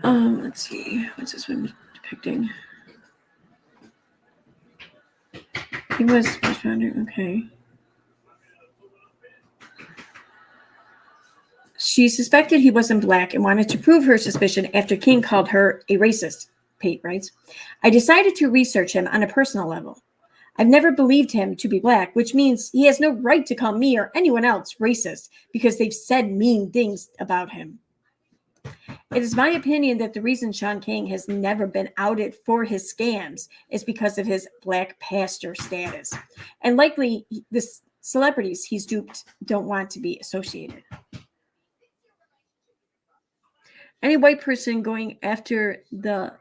Let's see. What's this one depicting? He was responding. Okay. She suspected he wasn't black and wanted to prove her suspicion after King called her a racist, Pate writes. I decided to research him on a personal level. I've never believed him to be black, which means he has no right to call me or anyone else racist because they've said mean things about him. It is my opinion that the reason Sean King has never been outed for his scams is because of his black pastor status. And likely the celebrities he's duped don't want to be associated. Any white person going after the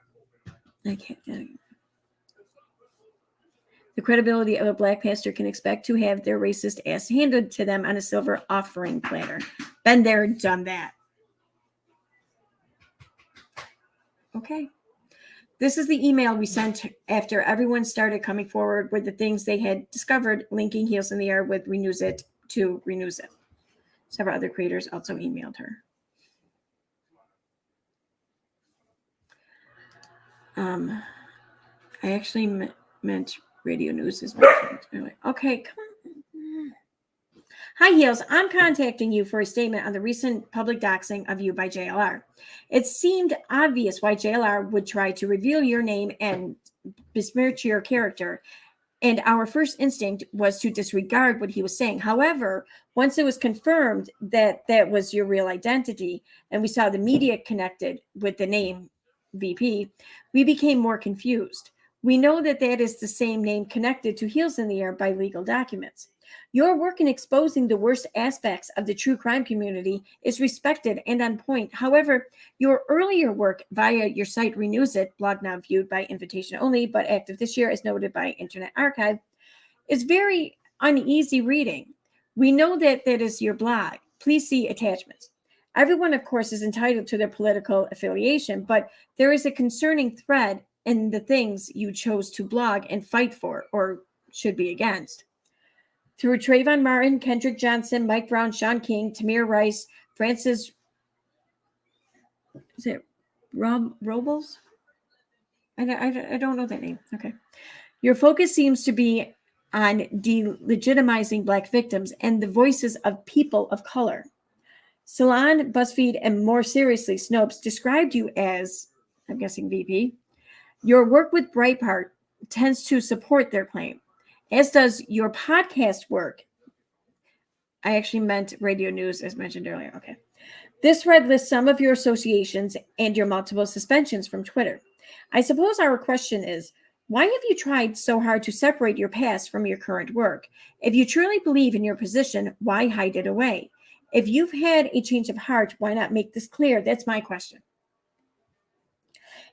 credibility of a black pastor can expect to have their racist ass handed to them on a silver offering platter. Been there, done that. Okay. This is the email we sent after everyone started coming forward with the things they had discovered, linking Heels in the Air with Renews It to Renews It. Several other creators also emailed her. I actually meant radio news is mentioned. Okay, come on. Hi, Heels. I'm contacting you for a statement on the recent public doxing of you by JLR. It seemed obvious why JLR would try to reveal your name and besmirch your character, and our first instinct was to disregard what he was saying. However, once it was confirmed that that was your real identity, and we saw the media connected with the name VP, we became more confused. We know that that is the same name connected to Heels in the Air by legal documents. Your work in exposing the worst aspects of the true crime community is respected and on point. However, your earlier work via your site Renews It, blog now viewed by invitation only, but active this year as noted by Internet Archive, is very uneasy reading. We know that that is your blog. Please see attachments. Everyone, of course, is entitled to their political affiliation, but there is a concerning thread in the things you chose to blog and fight for, or should be against. Through Trayvon Martin, Kendrick Johnson, Mike Brown, Sean King, Tamir Rice, Francis, is it Robles? I don't know that name. Okay. Your focus seems to be on delegitimizing Black victims and the voices of people of color. Salon, BuzzFeed, and more seriously, Snopes described you as, I'm guessing VP. Your work with Breitbart tends to support their claim, as does your podcast work. I actually meant radio news, as mentioned earlier. Okay. This thread lists some of your associations and your multiple suspensions from Twitter. I suppose our question is, why have you tried so hard to separate your past from your current work? If you truly believe in your position, why hide it away? If you've had a change of heart, why not make this clear? That's my question.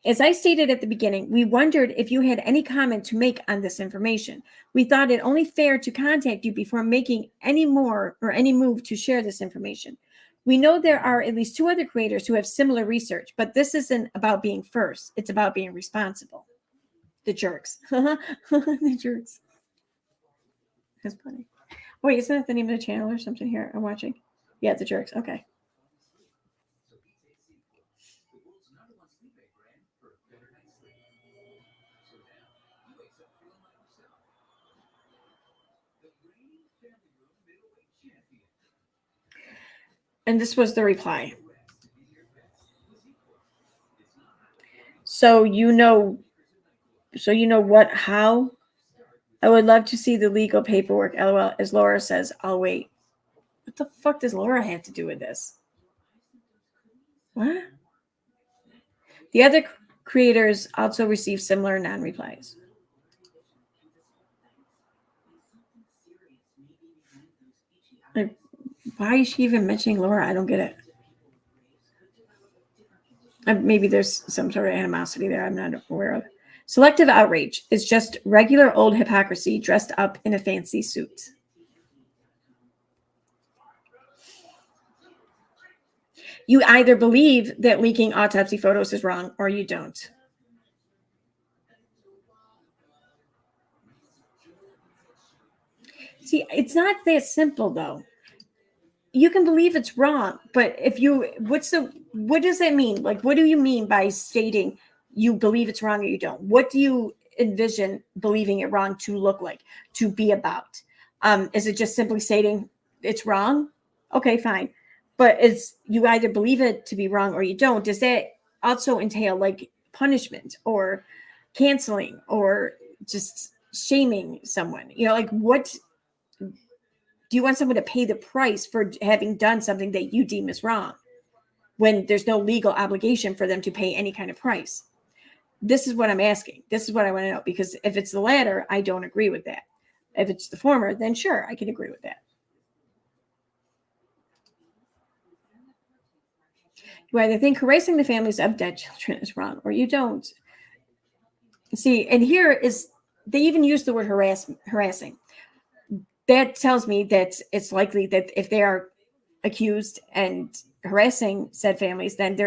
As I stated at the beginning, we wondered if you had any comment to make on this information. We thought it only fair to contact you before making any more or any move to share this information. We know there are at least 2 other creators who have similar research, but this isn't about being first. It's about being responsible. The Jerks. The Jerks. That's funny. Wait, isn't that the name of the channel or something here I'm watching? Yeah, The Jerks. Okay. And this was the reply. So you know what, how? I would love to see the legal paperwork. LOL. As Laura says, I'll wait. What the fuck does Laura have to do with this? What? The other creators also received similar non-replies. Like, why is she even mentioning Laura? I don't get it. Maybe there's some sort of animosity there I'm not aware of. Selective outrage is just regular old hypocrisy dressed up in a fancy suit. You either believe that leaking autopsy photos is wrong or you don't. See, it's not that simple though. You can believe it's wrong, but if you, what does that mean? Like, what do you mean by stating you believe it's wrong or you don't? What do you envision believing it wrong to look like, to be about? Is it just simply stating it's wrong? Okay, fine. But it's, you either believe it to be wrong or you don't. Does that also entail like punishment or canceling or just shaming someone? You know, like what do you want someone to pay the price for having done something that you deem is wrong when there's no legal obligation for them to pay any kind of price? This is what I'm asking. This is what I want to know, because if it's the latter, I don't agree with that. If it's the former, then sure, I can agree with that. You either think harassing the families of dead children is wrong or you don't. See, and here is, they even use the word harassing. That tells me that it's likely that if they are accused and harassing said families, then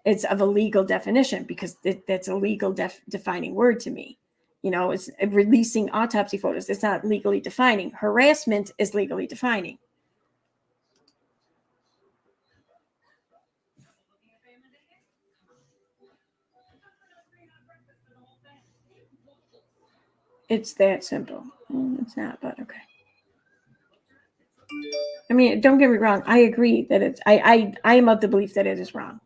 it's of a legal definition, because that's a legal defining word to me. You know, it's releasing autopsy photos. It's not legally defining. Harassment is legally defining. It's that simple. It's not, but okay. I mean, don't get me wrong. I agree that it's, I am of the belief that it is wrong.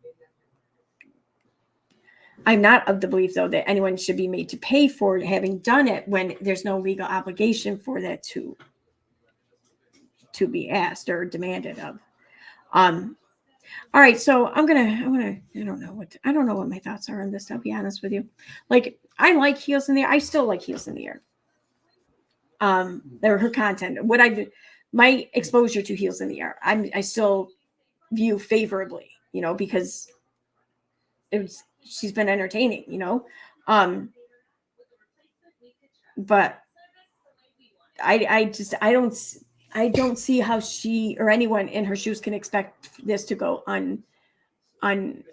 I'm not of the belief, though, that anyone should be made to pay for having done it when there's no legal obligation for that to be asked or demanded of. All right, so I don't know what my thoughts are on this, I'll be honest with you. Like, I like Heels in the Air. I still like Heels in the Air. Her content, my exposure to Heels in the Air, I still view favorably, you know, because she's been entertaining, you know. But I don't see how she or anyone in her shoes can expect this to go unaddressed.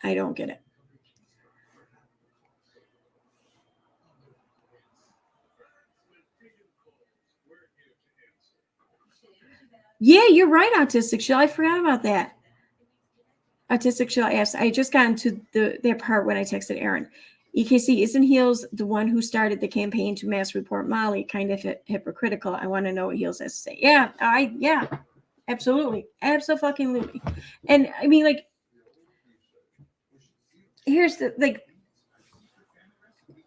I don't get it. Yeah, you're right, Autistic Shell. I forgot about that. Autistic Shell asked, I just got into that part when I texted Aaron. EKC, isn't Heels the one who started the campaign to mass report Molly? Kind of hypocritical. I want to know what Heels has to say. Yeah, absolutely. Absolutely. And I mean, like, here's the, like,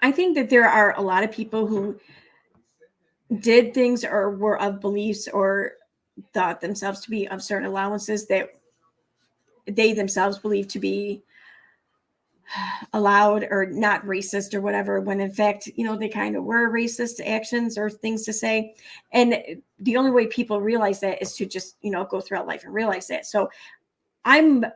I think that there are a lot of people who did things or were of beliefs or thought themselves to be of certain allowances that they themselves believe to be allowed or not racist or whatever, when in fact, you know, they kind of were racist actions or things to say. And the only way people realize that is to just, you know, go throughout life and realize that. So I'm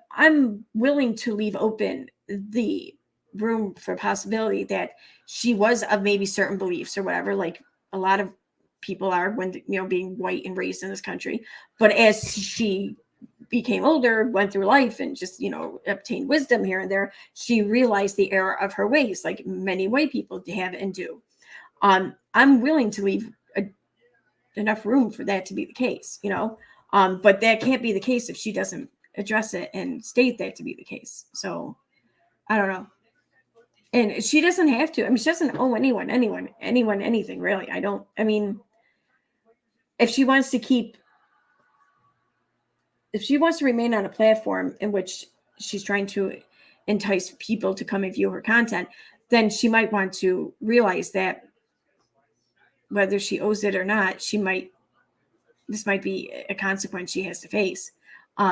willing to leave open the room for possibility that she was of maybe certain beliefs or whatever, like a lot of people are when, you know, being white and raised in this country. But as she became older, went through life, and just, obtained wisdom here and there, she realized the error of her ways, like many white people have and do. I'm willing to leave enough room for that to be the case, but that can't be the case if she doesn't address it and state that to be the case. So I don't know. And she doesn't have to. I mean, she doesn't owe anyone anything, really. I mean, if she wants to remain on a platform in which she's trying to entice people to come and view her content, then she might want to realize that whether she owes it or not, this might be a consequence she has to face. But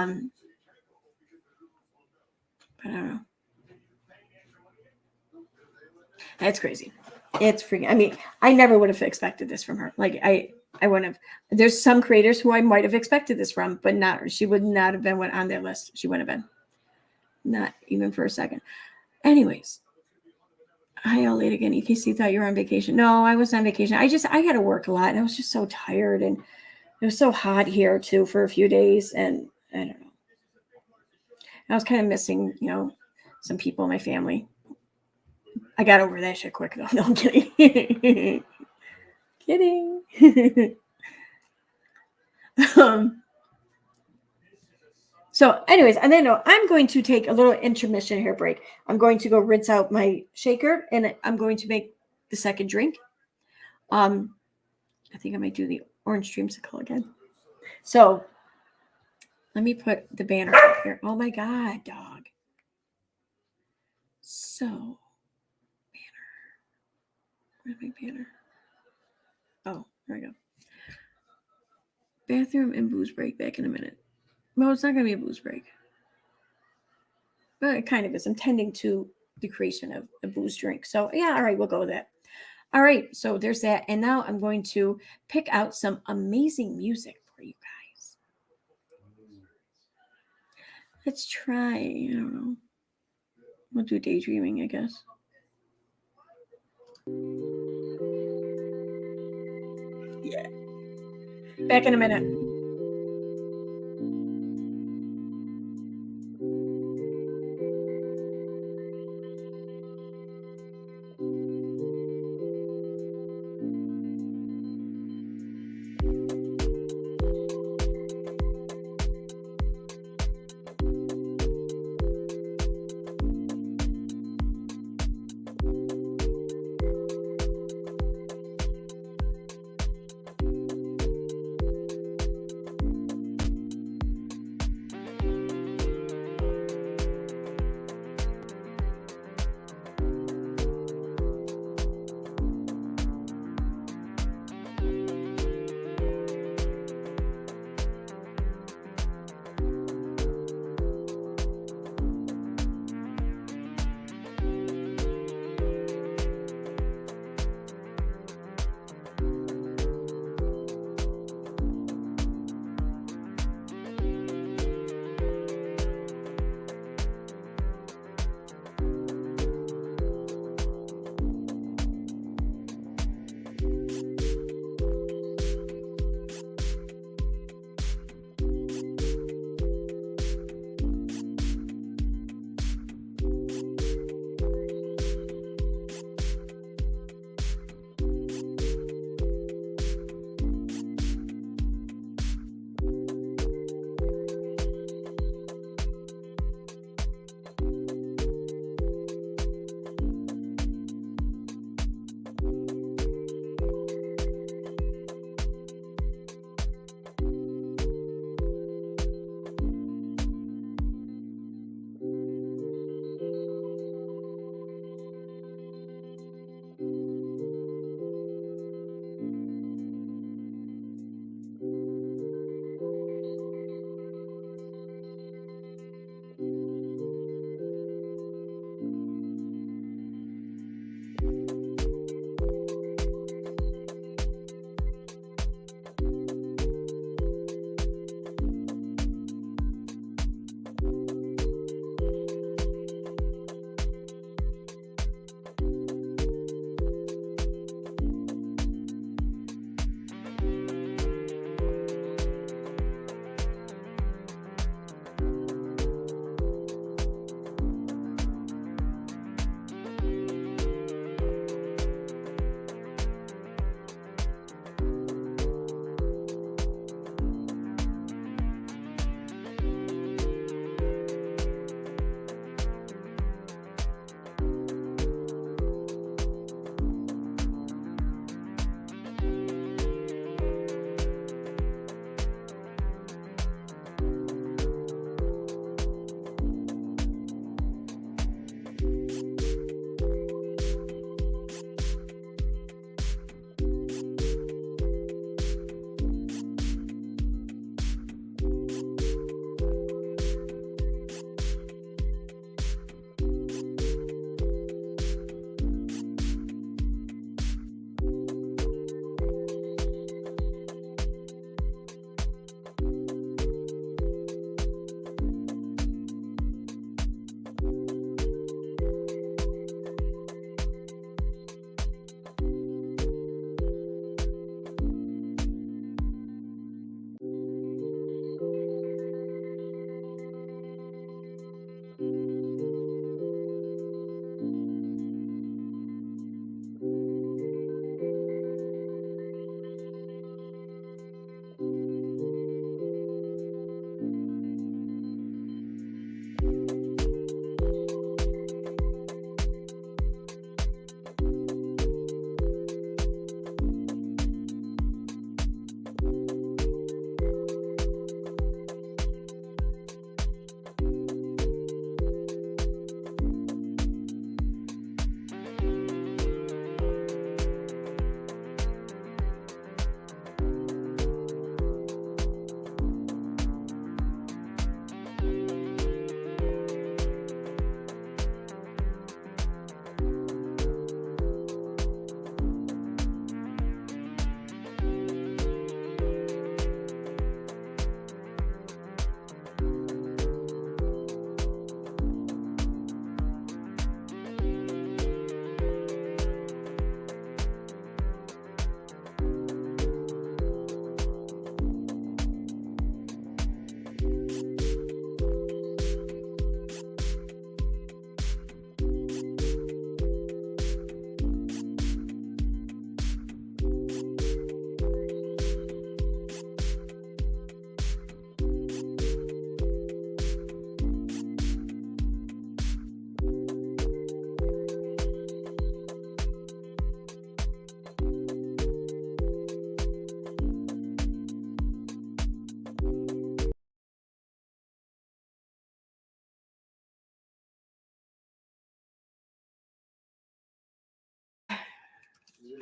I don't know. That's crazy. It's freaking. I mean, I never would have expected this from her. Like I wouldn't have. There's some creators who I might have expected this from, but not. She would not have been on their list. She wouldn't have been. Not even for a second. Anyways, hi, all late again. In case you thought you were on vacation. No, I wasn't on vacation. I had to work a lot, and I was just so tired, and it was so hot here too for a few days, and I don't know. I was kind of missing, some people in my family. I got over that shit quick though. No, I'm kidding. Kidding. So anyways, and then I'm going to take a little intermission here break. I'm going to go rinse out my shaker, and I'm going to make the second drink. I think I might do the orange dreamsicle again. So let me put the banner up here. Oh my God, dog. So banner. Where's my banner? Oh, there we go. Bathroom and booze break back in a minute. Well, it's not going to be a booze break. But it kind of is. I'm tending to the creation of a booze drink. So, yeah, all right, we'll go with that. All right, so there's that. And now I'm going to pick out some amazing music for you guys. Let's try, I don't know. We'll do daydreaming, I guess. Yeah. Back in a minute.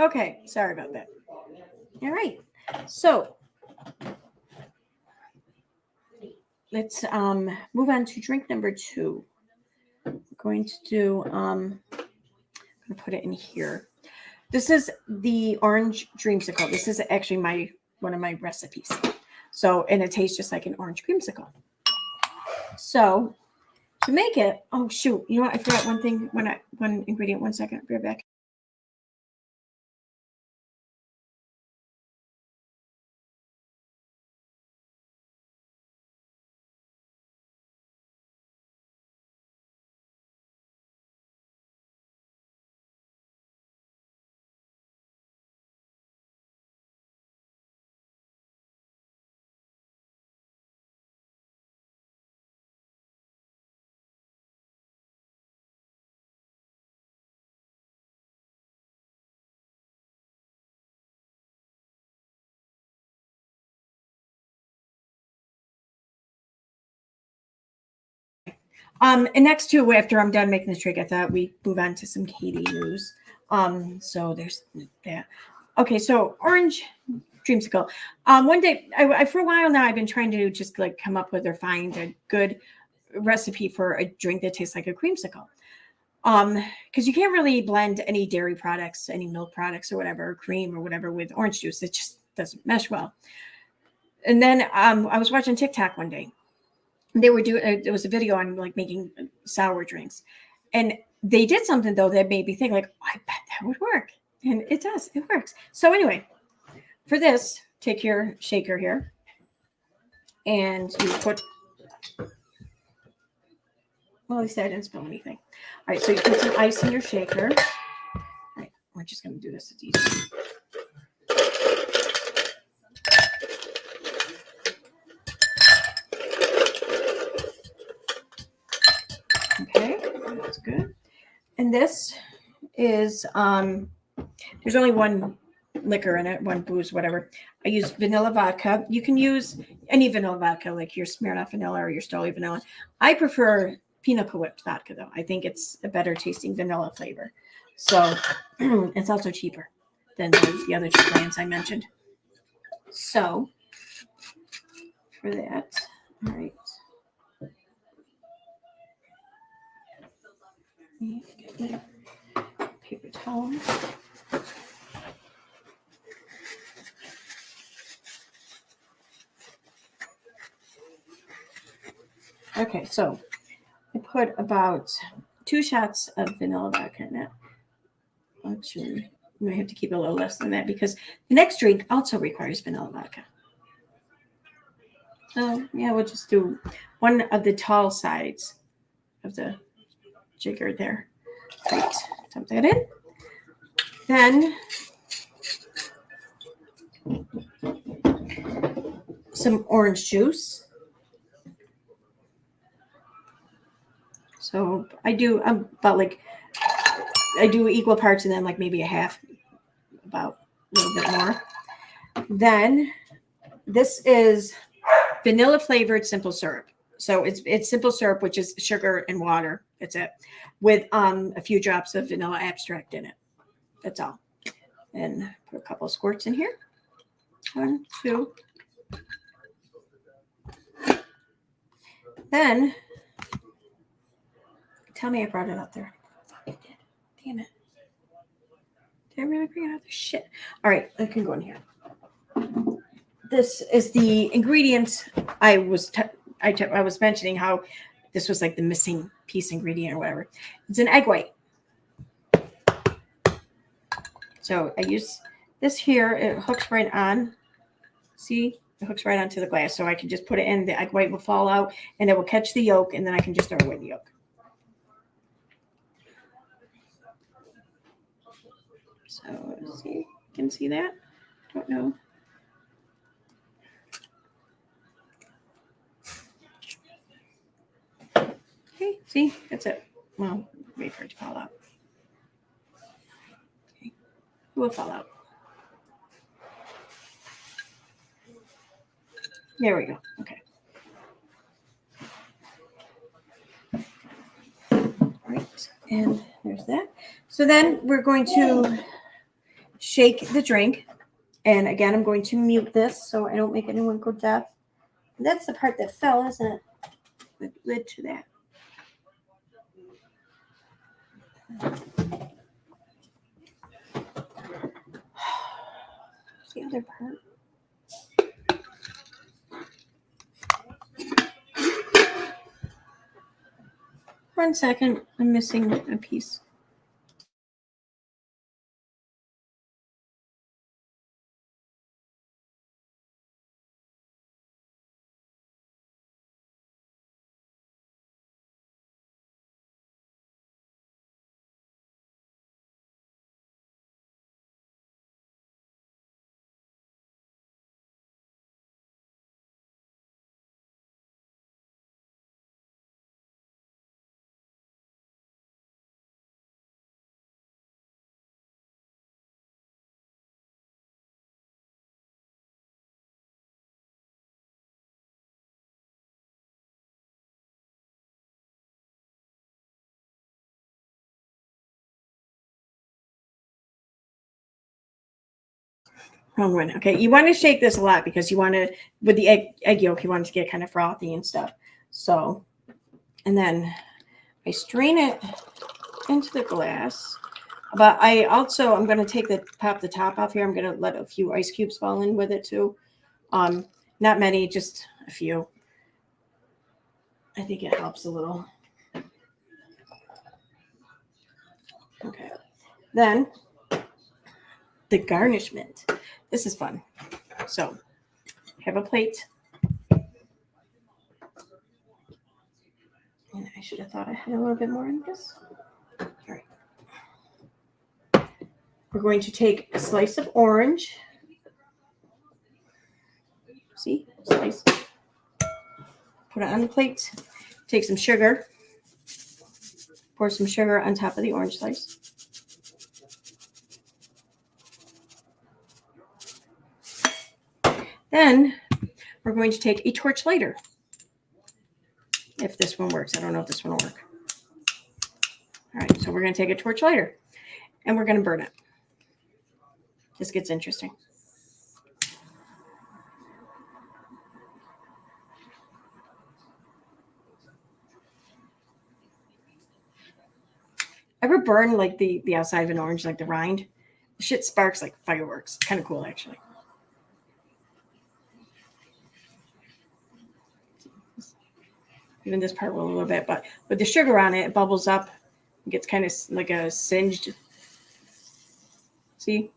Okay, sorry about that. All right, so let's move on to drink number 2. I'm going to do I'm going to put it in here. This is the orange dreamsicle. This is actually one of my recipes. So, and it tastes just like an orange creamsicle. So, to make it, oh shoot, you know what? I forgot one thing. One ingredient. 1 second. I'll be right back. And next to after I'm done making this drink, I thought we move on to some Katie news. So there's that. Okay, so orange dreamsicle. One day, I for a while now, I've been trying to just like come up with or find a good recipe for a drink that tastes like a creamsicle. Because you can't really blend any dairy products, any milk products, or whatever, cream or whatever, with orange juice. It just doesn't mesh well. And then I was watching TikTok one day. They were doing there was a video on like making sour drinks, and they did something though that made me think like, oh, I bet that would work, and it does. It works. So anyway, for this, take your shaker here, and you put. Well, at least I didn't spill anything. All right, so you put some ice in your shaker. All right, we're just going to do this. It's easy. Okay, that's good. And this is there's only one liquor in it, one booze, whatever. I use vanilla vodka. You can use any vanilla vodka, like your Smirnoff vanilla or your Stoli vanilla. I prefer pinnacle whipped vodka, though. I think it's a better tasting vanilla flavor. So it's also cheaper than the other two brands I mentioned. So for that, all right. Get my paper towel. Okay, so I put about 2 shots of vanilla vodka in it. Actually, I might have to keep a little less than that because the next drink also requires vanilla vodka. So yeah, we'll just do one of the tall sides of the jigger there. Right, dump that in. Then some orange juice. So I do about like I do equal parts and then like maybe a half, about a little bit more. Then this is vanilla flavored simple syrup. So it's simple syrup, which is sugar and water. That's it, with a few drops of vanilla extract in it. That's all. And put a couple of squirts in here. 1, 2. Then tell me I brought it up there. Damn it. Did I really bring it up there? Shit. All right, I can go in here. This is the ingredient I was mentioning how this was like the missing piece ingredient or whatever. It's an egg white. So I use this here. It hooks right on. See, it hooks right onto the glass. So I can just put it in. The egg white will fall out and it will catch the yolk, and then I can just throw away the yolk. So see, you can see that. Don't know. Okay, see, that's it. Well, wait for it to fall out. Okay, it will fall out. There we go. Okay. All right, and there's that. So then we're going to shake the drink. And again, I'm going to mute this so I don't make anyone go deaf. And that's the part that fell, isn't it? That led to that. The other part. 1 second, I'm missing a piece. Wrong one. Okay, you want to shake this a lot because you want to, with the egg yolk, you want it to get kind of frothy and stuff. So, and then I strain it into the glass. But I'm going to pop the top off here. I'm going to let a few ice cubes fall in with it too. Not many, just a few. I think it helps a little. Okay. Then the garnishment. This is fun. So have a plate. And I should have thought I had a little bit more in this. All right. We're going to take a slice of orange. See? Slice. Put it on the plate. Take some sugar. Pour some sugar on top of the orange slice. Then we're going to take a torch lighter. If this one works. I don't know if this one will work. All right, so we're going to take a torch lighter and we're going to burn it. This gets interesting. Ever burn like the outside of an orange, like the rind? The shit sparks like fireworks. Kind of cool, actually. Even this part will a little bit, but with the sugar on it, it bubbles up. It gets kind of like a singed. See?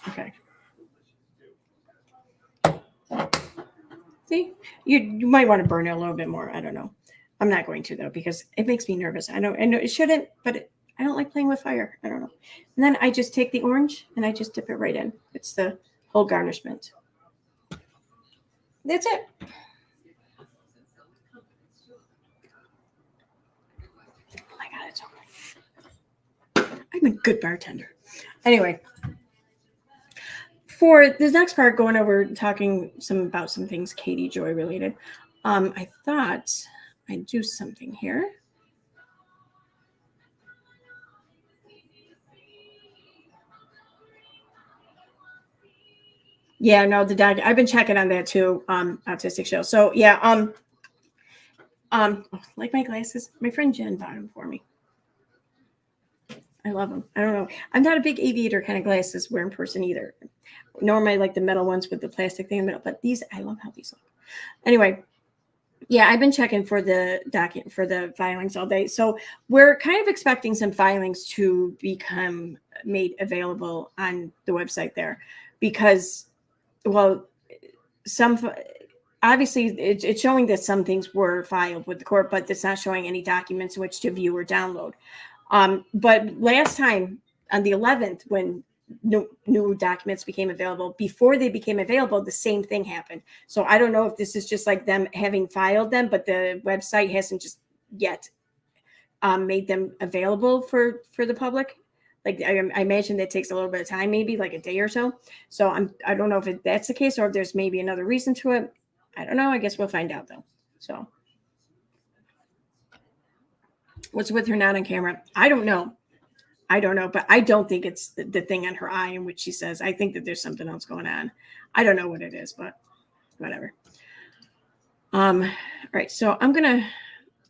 Okay. See? You might want to burn it a little bit more. I don't know. I'm not going to though because it makes me nervous. I know it shouldn't, but I don't like playing with fire. I don't know. And then I just take the orange and I just dip it right in. It's the whole garnishment. That's it. Oh my God, it's so good. I'm a good bartender. Anyway, for this next part, going over talking about some things Katie Joy related, I thought I'd do something here. Yeah, no, the dog. I've been checking on that too. Autistic show. So yeah. Like my glasses. My friend Jen bought them for me. I love them. I don't know. I'm not a big aviator kind of glasses wearing person either. Normally, I like the metal ones with the plastic thing in the middle. But these, I love how these look. Anyway, yeah, I've been checking for the document for the filings all day. So we're kind of expecting some filings to become made available on the website there, because, well, some obviously it's showing that some things were filed with the court, but it's not showing any documents in which to view or download. But last time on the 11th, when new documents became available, before they became available, the same thing happened. So I don't know if this is just like them having filed them, but the website hasn't just yet made them available for the public. Like I imagine that takes a little bit of time, maybe like a day or so. So I don't know if that's the case or if there's maybe another reason to it. I don't know. I guess we'll find out though. So what's with her not on camera? I don't know. But I don't think it's the thing on her eye in which she says. I think that there's something else going on. I don't know what it is, but whatever. All right, so I'm gonna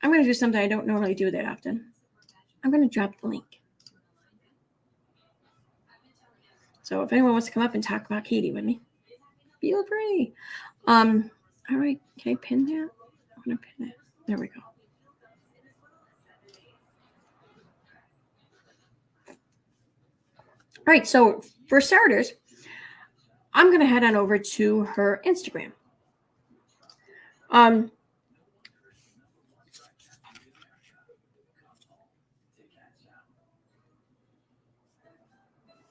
do something I don't normally do that often. I'm gonna drop the link. So if anyone wants to come up and talk about Katie with me, feel free. All right, can I pin that? I'm gonna pin it. There we go. All right, so for starters, I'm gonna head on over to her Instagram.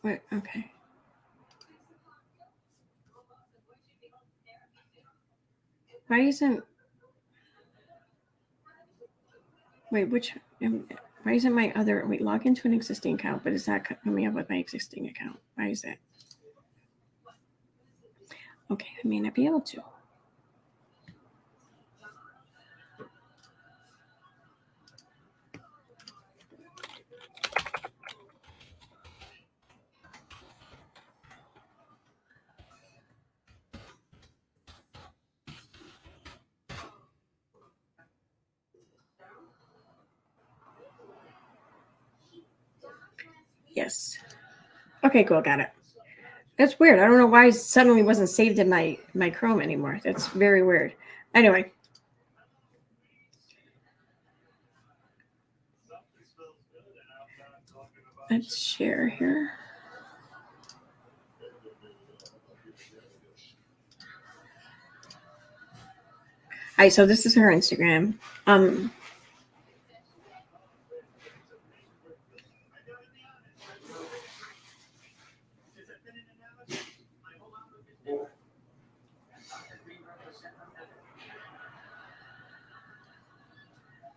Wait, okay. Why isn't why isn't my other log into an existing account, but it's not coming up with my existing account? Why is that? Okay, I may not be able to. Yes. Okay, cool, got it. That's weird. I don't know why it suddenly wasn't saved in my Chrome anymore. That's very weird. Anyway. Let's share here. All right, so this is her Instagram.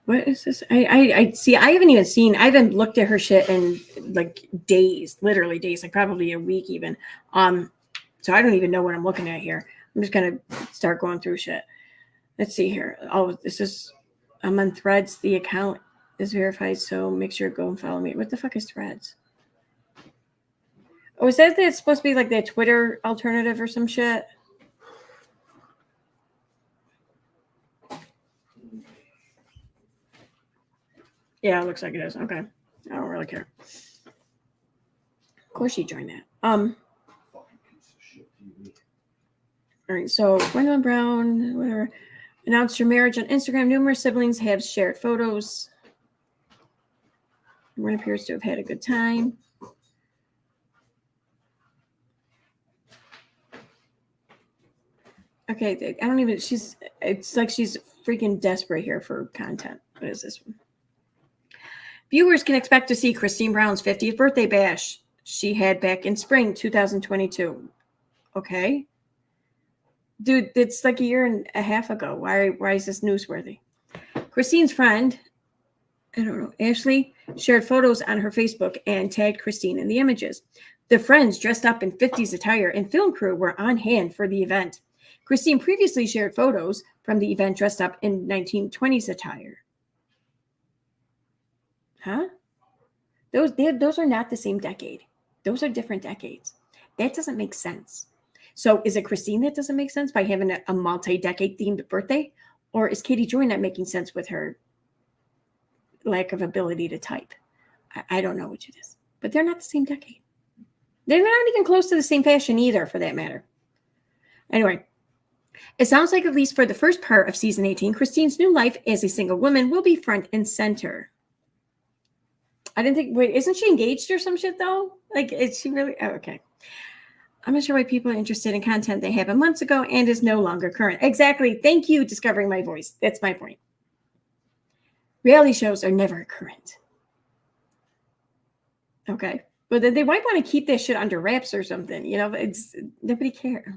What is this? I see. I haven't looked at her shit in like days, literally days, like probably a week even. So I don't even know what I'm looking at here. I'm just gonna start going through shit. Let's see here. Oh, I'm on Threads. The account is verified, so make sure to go and follow me. What the fuck is Threads? Oh, is that it's supposed to be like the Twitter alternative or some shit? Yeah, it looks like it is. Okay. I don't really care. Of course she joined that. All right, so Gwendolyn Brown, whatever, announced her marriage on Instagram. Numerous siblings have shared photos. Everyone appears to have had a good time. Okay, I don't even, it's like she's freaking desperate here for content. What is this one? Viewers can expect to see Christine Brown's 50th birthday bash she had back in spring 2022. Okay. Dude, it's like a year and a half ago. Why is this newsworthy? Christine's friend, I don't know, Ashley, shared photos on her Facebook and tagged Christine in the images. The friends, dressed up in 50s attire, and film crew were on hand for the event. Christine previously shared photos from the event dressed up in 1920s attire. Huh? Those are not the same decade. Those are different decades. That doesn't make sense. So is it Christine that doesn't make sense by having a multi-decade themed birthday? Or is Katie Joy not making sense with her lack of ability to type? I don't know which it is. But they're not the same decade. They're not even close to the same fashion either, for that matter. Anyway, it sounds like at least for the first part of season 18, Christine's new life as a single woman will be front and center. I didn't think, wait, isn't she engaged or some shit though? Like, is she really? Oh, okay. I'm not sure why people are interested in content they happened months ago and is no longer current. Exactly. Thank you, Discovering My Voice. That's my point. Reality shows are never current. Okay. But then they might want to keep that shit under wraps or something. You know, it's nobody cares.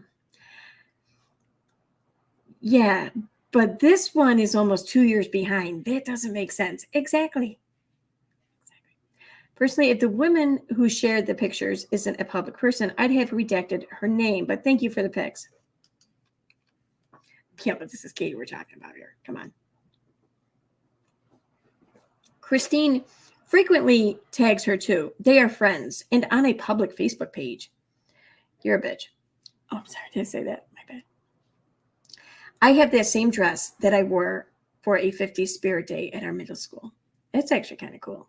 Yeah. But this one is almost 2 years behind. That doesn't make sense. Exactly. Personally, if the woman who shared the pictures isn't a public person, I'd have redacted her name. But thank you for the pics. Can't believe this is Katie we're talking about here. Come on. Christine frequently tags her too. They are friends and on a public Facebook page. You're a bitch. Oh, I'm sorry. Did I say that? My bad. I have that same dress that I wore for a 50th Spirit Day at our middle school. It's actually kind of cool.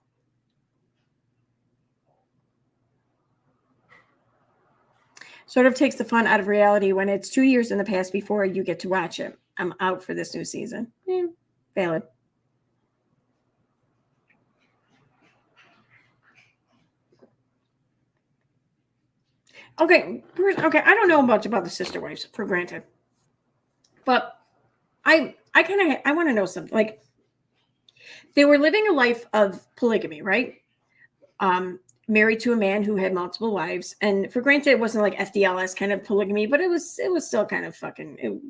Sort of takes the fun out of reality when it's 2 years in the past before you get to watch it. I'm out for this new season. Valid. Okay, I don't know much about the sister wives, for granted. But I want to know something. Like, they were living a life of polygamy, right? Married to a man who had multiple wives, and for granted, it wasn't like FDLS kind of polygamy, but it was still kind of fucking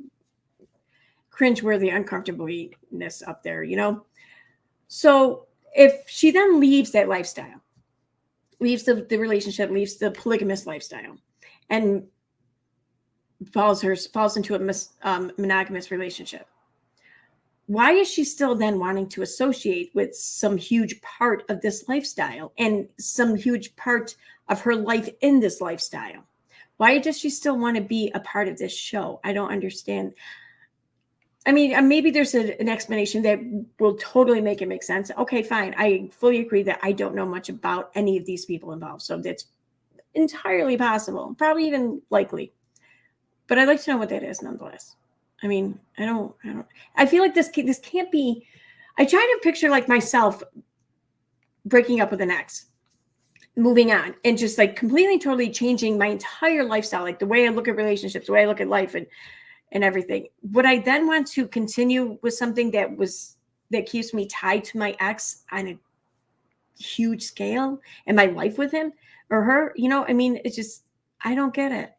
cringeworthy uncomfortableness up there, you know. So if she then leaves that lifestyle, leaves the relationship, leaves the polygamous lifestyle, and falls into a monogamous relationship, why is she still then wanting to associate with some huge part of this lifestyle and some huge part of her life in this lifestyle? Why does she still want to be a part of this show? I don't understand. I mean, maybe there's an explanation that will totally make it make sense. Okay, fine. I fully agree that I don't know much about any of these people involved. So that's entirely possible, probably even likely. But I'd like to know what that is nonetheless. I mean, I feel like this can't be. I try to picture like myself breaking up with an ex, moving on, and just like completely, totally changing my entire lifestyle, like the way I look at relationships, the way I look at life, and everything. Would I then want to continue with something that keeps me tied to my ex on a huge scale and my life with him or her? You know, I mean, it's just, I don't get it.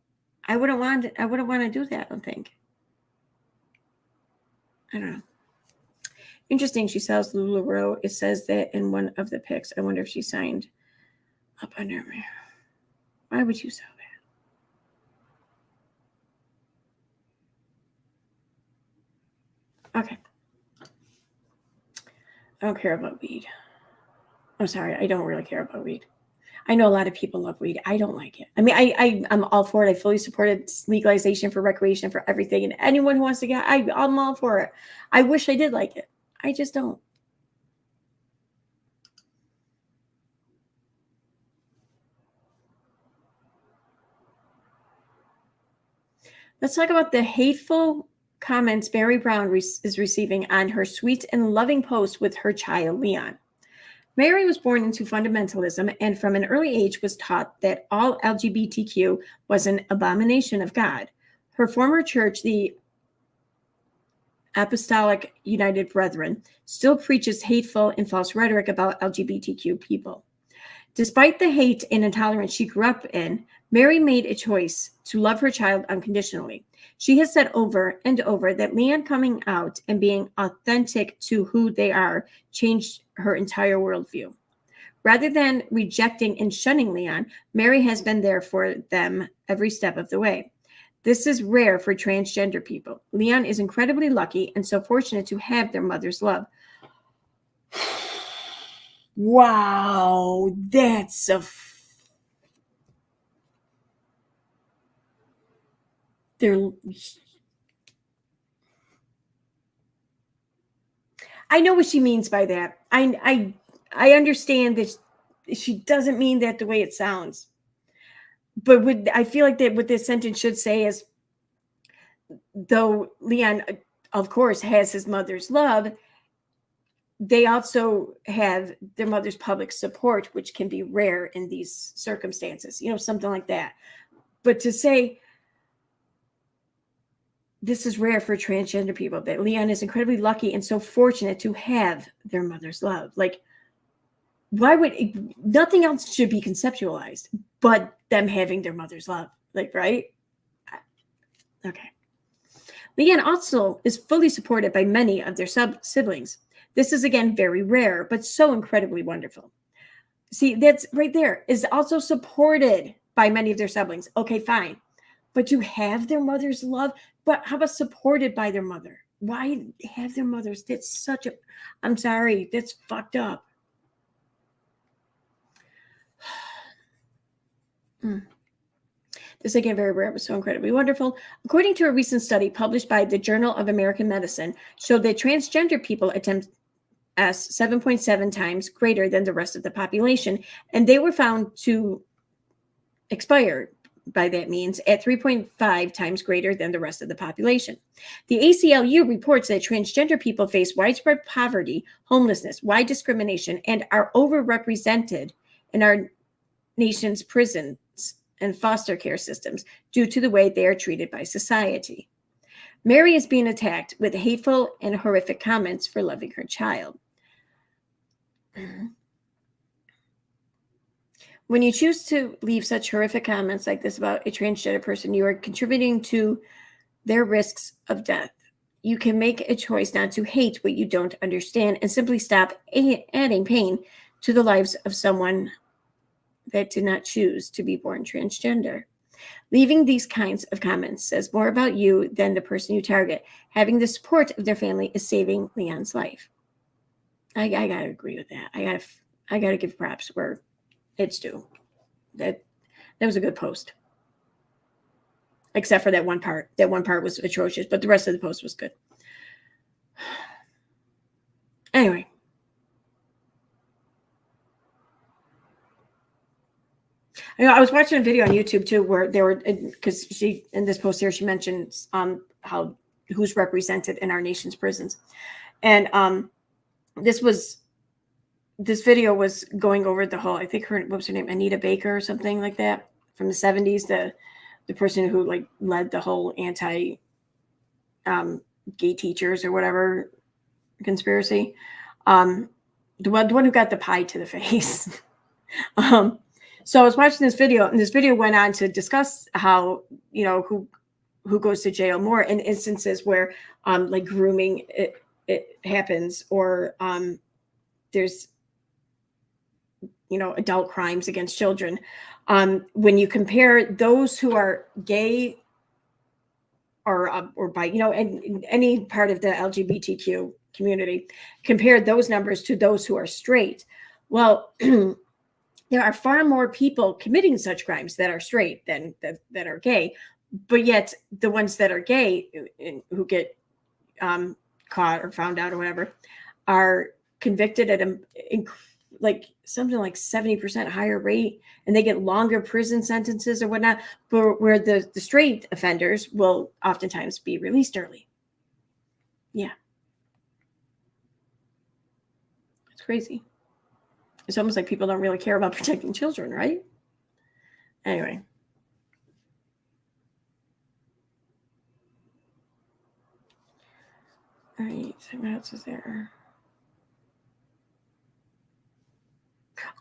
I wouldn't want to do that, I don't think. I don't know. Interesting. She sells LuLaRoe. It says that in one of the pics. I wonder if she signed up under me. Why would you sell that? Okay. I don't care about weed. I'm sorry. I don't really care about weed. I know a lot of people love weed. I don't like it. I mean, I'm all for it. I fully supported legalization for recreation, for everything. And anyone who wants to get, I'm all for it. I wish I did like it. I just don't. Let's talk about the hateful comments Mary Brown is receiving on her sweet and loving post with her child, Leon. Mary was born into fundamentalism and from an early age was taught that all LGBTQ was an abomination of God. Her former church, the Apostolic United Brethren, still preaches hateful and false rhetoric about LGBTQ people. Despite the hate and intolerance she grew up in, Mary made a choice to love her child unconditionally. She has said over and over that Leon coming out and being authentic to who they are changed her entire worldview. Rather than rejecting and shunning Leon, Mary has been there for them every step of the way. This is rare for transgender people. Leon is incredibly lucky and so fortunate to have their mother's love. Wow, that's I know what she means by that. I understand that she doesn't mean that the way it sounds. But I feel like that what this sentence should say is, though Leon, of course, has his mother's love, they also have their mother's public support, which can be rare in these circumstances, you know, something like that. But to say this is rare for transgender people, that Leon is incredibly lucky and so fortunate to have their mother's love. Like, why would nothing else should be conceptualized but them having their mother's love? Like, right? Okay. Leon also is fully supported by many of their siblings. This is again very rare, but so incredibly wonderful. See, that's right there, is also supported by many of their siblings. Okay, fine. But to have their mother's love, but how about supported by their mother? Why have their mothers? That's such a, I'm sorry, that's fucked up. This again very rare, but so incredibly wonderful. According to a recent study published by the Journal of American Medicine, showed that transgender people attempt S 7.7 times greater than the rest of the population, and they were found to expire by that means at 3.5 times greater than the rest of the population. The ACLU reports that transgender people face widespread poverty, homelessness, wide discrimination, and are overrepresented in our nation's prisons and foster care systems due to the way they are treated by society. Mary is being attacked with hateful and horrific comments for loving her child. When you choose to leave such horrific comments like this about a transgender person, you are contributing to their risks of death. You can make a choice not to hate what you don't understand and simply stop adding pain to the lives of someone that did not choose to be born transgender. Leaving these kinds of comments says more about you than the person you target. Having the support of their family is saving Leon's life. I gotta agree with that. I gotta give props where it's due. That was a good post. Except for that one part. That one part was atrocious, but the rest of the post was good. Anyway. I was watching a video on YouTube too, where they were, because she, in this post here, she mentions how who's represented in our nation's prisons. And this video was going over the whole, I think what was her name? Anita Baker or something like that from the 70s, the person who like led the whole anti gay teachers or whatever conspiracy. The one who got the pie to the face. So I was watching this video, and this video went on to discuss how, who goes to jail more in instances where like grooming it happens, or there's adult crimes against children. When you compare those who are gay or by in any part of the LGBTQ community, compare those numbers to those who are straight. Well, there are far more people committing such crimes that are straight than that are gay, but yet the ones that are gay who get caught or found out or whatever are convicted at like something like 70% higher rate, and they get longer prison sentences or whatnot, but where the straight offenders will oftentimes be released early. Yeah. It's crazy. It's almost like people don't really care about protecting children, right? Anyway. All right, so what else is there?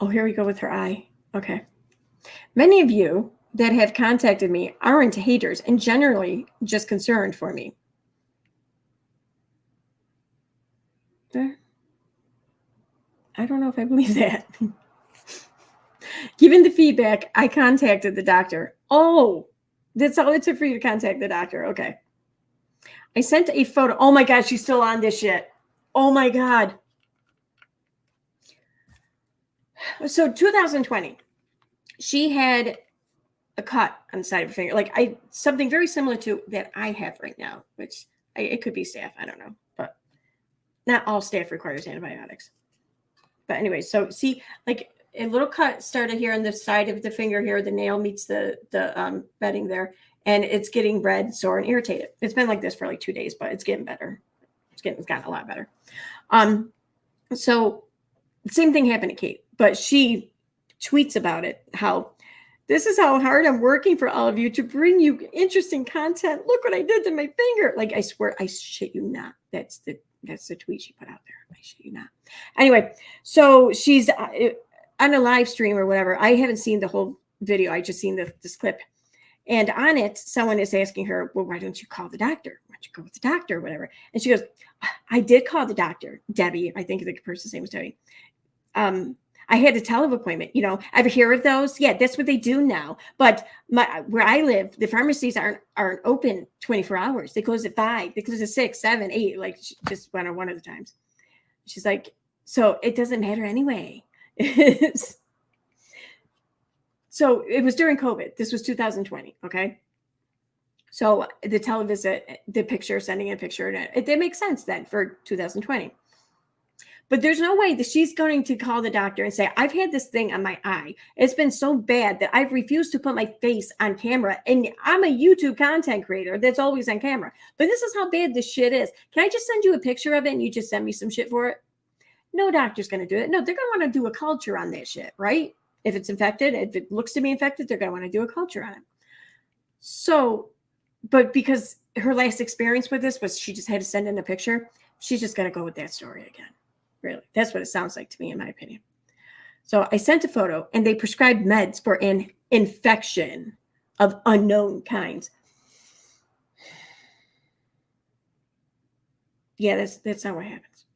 Oh, here we go with her eye. Okay. Many of you that have contacted me aren't haters and generally just concerned for me. I don't know if I believe that. Given the feedback, I contacted the doctor. Oh, that's all it took for you to contact the doctor. Okay. I sent a photo. Oh my God, she's still on this shit. Oh my God. So 2020, she had a cut on the side of her finger, like something very similar to that I have right now, which it could be staph. I don't know, but not all staph requires antibiotics. But anyway, so see, like a little cut started here on the side of the finger here. The nail meets the bedding there, and it's getting red, sore, and irritated. It's been like this for like 2 days, but it's getting better. It's gotten a lot better. So same thing happened to Kate, but she tweets about it, how this is how hard I'm working for all of you to bring you interesting content. Look what I did to my finger. Like, I swear, I shit you not. That's the tweet she put out there. I shit you not. Anyway, so she's on a live stream or whatever. I haven't seen the whole video. I just seen this clip. And on it, someone is asking her, well, why don't you call the doctor? Why don't you go with the doctor or whatever? And she goes, I did call the doctor. Debbie, I think the person's name was Debbie. I had a teleappointment. Ever hear of those? Yeah, that's what they do now. But where I live, the pharmacies aren't open 24 hours. They close at 5. They close at 6, 7, 8. Like, she just went on one of the times. She's like, so it doesn't matter anyway. So it was during COVID. This was 2020. Okay. So the televisit, the picture, sending a picture, it makes sense then for 2020. But there's no way that she's going to call the doctor and say, I've had this thing on my eye. It's been so bad that I've refused to put my face on camera. And I'm a YouTube content creator that's always on camera. But this is how bad this shit is. Can I just send you a picture of it and you just send me some shit for it? No doctor's going to do it. No, they're going to want to do a culture on that shit, right? If it's infected, if it looks to be infected, they're going to want to do a culture on it. So, but because her last experience with this was she just had to send in a picture, she's just going to go with that story again. Really, that's what it sounds like to me, in my opinion. So I sent a photo, and they prescribed meds for an infection of unknown kinds. Yeah, that's not what happens.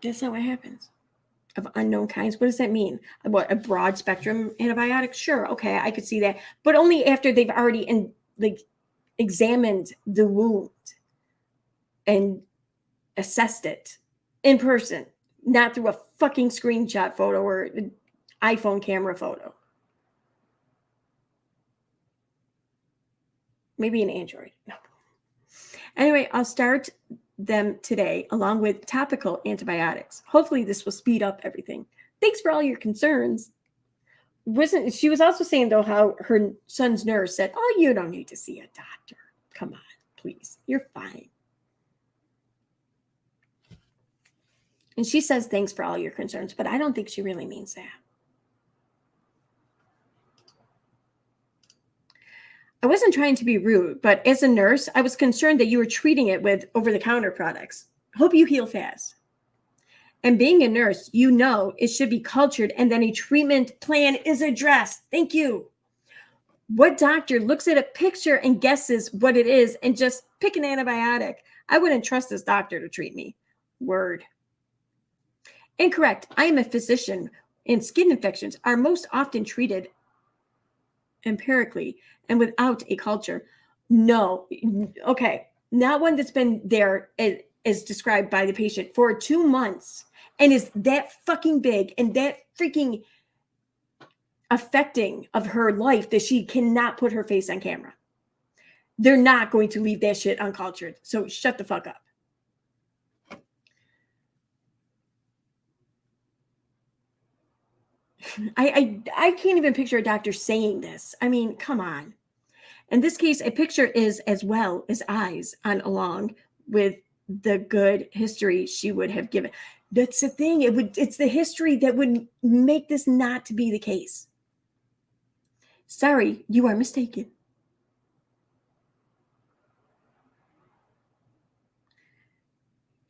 That's not what happens. Of unknown kinds. What does that mean? What, a broad spectrum antibiotic? Sure, okay, I could see that, but only after they've already examined the wound and assessed it in person, not through a fucking screenshot photo or an iPhone camera photo. Maybe an Android. No. Anyway, I'll start them today along with topical antibiotics. Hopefully this will speed up everything. Thanks for all your concerns. She was also saying, though, how her son's nurse said, oh, you don't need to see a doctor. Come on, please. You're fine. And she says, thanks for all your concerns, but I don't think she really means that. I wasn't trying to be rude, but as a nurse, I was concerned that you were treating it with over-the-counter products. Hope you heal fast. And being a nurse, it should be cultured and then a treatment plan is addressed. Thank you. What doctor looks at a picture and guesses what it is and just pick an antibiotic? I wouldn't trust this doctor to treat me. Word. Incorrect. I am a physician, and skin infections are most often treated empirically and without a culture. No. Okay. Not one that's been there as described by the patient for 2 months and is that fucking big and that freaking affecting of her life that she cannot put her face on camera. They're not going to leave that shit uncultured. So shut the fuck up. I can't even picture a doctor saying this. I mean, come on. In this case, a picture is as well as eyes on along with the good history she would have given. That's the thing. It's the history that would make this not to be the case. Sorry, you are mistaken.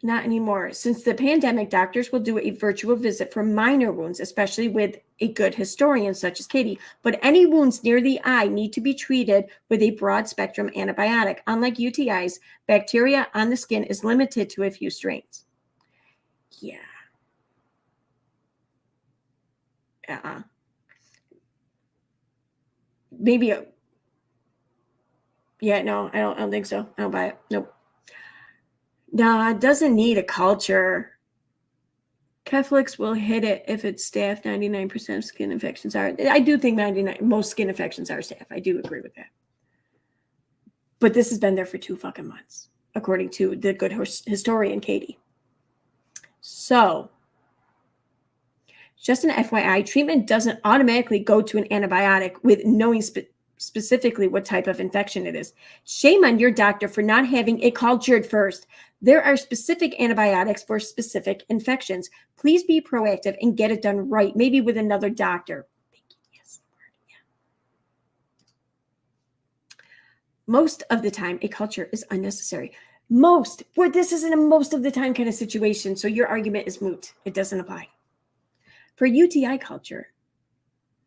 Not anymore. Since the pandemic, doctors will do a virtual visit for minor wounds, especially with a good historian such as Katie. But any wounds near the eye need to be treated with a broad spectrum antibiotic. Unlike UTIs, bacteria on the skin is limited to a few strains. Yeah. Maybe. Yeah, no, I don't think so. I don't buy it. Nope. Nah, it doesn't need a culture. Catholics will hit it if it's staph. 99% of skin infections are. I do think most skin infections are staph. I do agree with that. But this has been there for 2 fucking months, according to the good historian, Katie. So, just an FYI, treatment doesn't automatically go to an antibiotic with knowing specifically what type of infection it is. Shame on your doctor for not having it cultured first. There are specific antibiotics for specific infections. Please be proactive and get it done right, maybe with another doctor. Thank you. Yes. Yeah. Most of the time, a culture is unnecessary. This isn't a most of the time kind of situation, so your argument is moot. It doesn't apply. For UTI culture,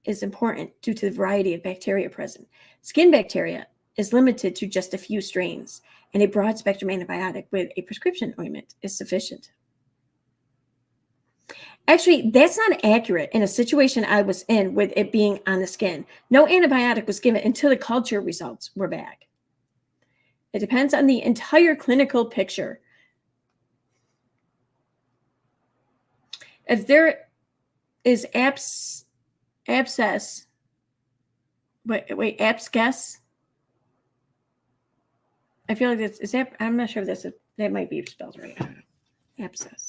is important due to the variety of bacteria present. Skin bacteria is limited to just a few strains, and a broad spectrum antibiotic with a prescription ointment is sufficient. Actually, that's not accurate in a situation I was in with it being on the skin. No antibiotic was given until the culture results were back. It depends on the entire clinical picture. If there is abscess, abscess. I feel like is that, I'm not sure if that might be spelled right. I don't know. Abscess.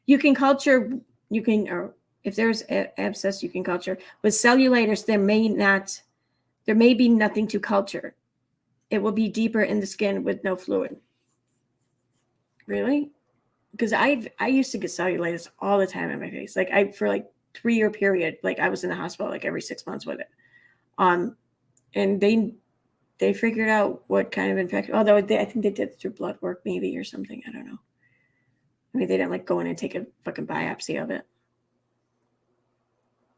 You can culture, or if there's abscess, you can culture. With cellulitis, there may be nothing to culture. It will be deeper in the skin with no fluid. Really? Because I used to get cellulitis all the time on my face. Like for like 3-year period, like I was in the hospital like every 6 months with it. And they figured out what kind of infection, although I think they did through blood work maybe or something. I don't know. I mean, they didn't like go in and take a fucking biopsy of it.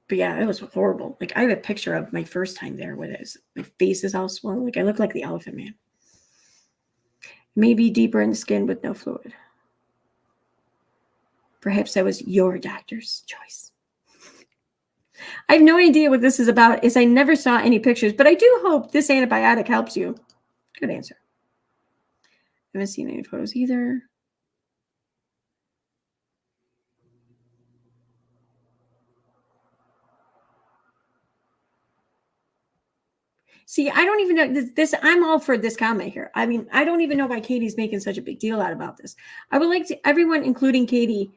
But yeah, it was horrible. Like I have a picture of my first time there with it. My face is all swollen. Like I look like the Elephant Man. Maybe deeper in the skin with no fluid. Perhaps that was your doctor's choice. I have no idea what this is about, as I never saw any pictures, but I do hope this antibiotic helps you. Good answer. I haven't seen any photos either. See, I don't even know this. I'm all for this comment here. I mean, I don't even know why Katie's making such a big deal out about this. I would like everyone, including Katie,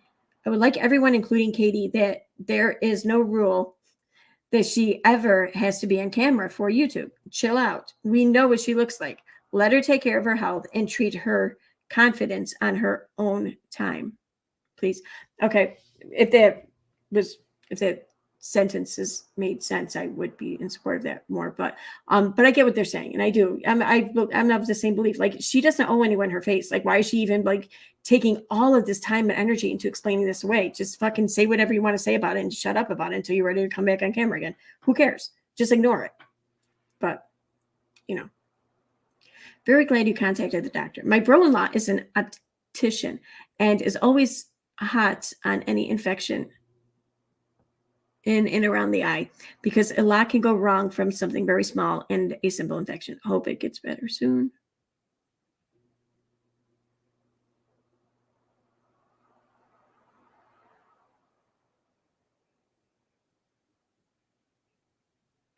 that there is no rule that she ever has to be on camera for YouTube. Chill out. We know what she looks like. Let her take care of her health and treat her confidence on her own time. Please. Okay. If that sentences made sense, I would be in support of that more. But I get what they're saying, and I do. I'm of the same belief. Like she doesn't owe anyone her face. Like why is she even like taking all of this time and energy into explaining this away? Just fucking say whatever you want to say about it and shut up about it until you're ready to come back on camera again. Who cares? Just ignore it. But very glad you contacted the doctor. My bro-in-law is an optician and is always hot on any infection in and around the eye, because a lot can go wrong from something very small and a simple infection. Hope it gets better soon.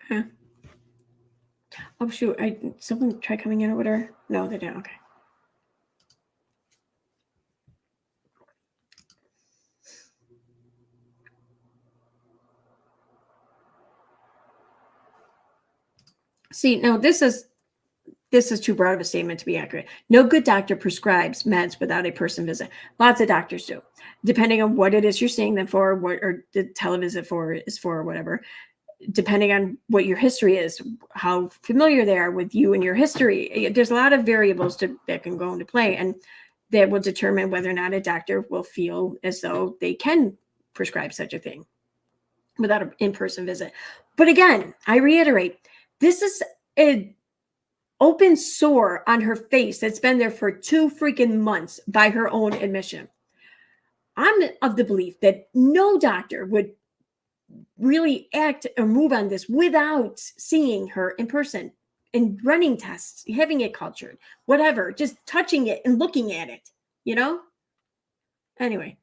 Huh. Oh shoot! Someone tried coming in over there. No, they didn't. Okay. See, now this is too broad of a statement to be accurate. No good doctor prescribes meds without a person visit. Lots of doctors do, depending on what it is you're seeing them for, or the televisit is for, or whatever. Depending on what your history is, how familiar they are with you and your history. There's a lot of variables that can go into play, and that will determine whether or not a doctor will feel as though they can prescribe such a thing without an in-person visit. But again, I reiterate, this is an open sore on her face that's been there for 2 freaking months by her own admission. I'm of the belief that no doctor would really act or move on this without seeing her in person and running tests, having it cultured, whatever, just touching it and looking at it, Anyway.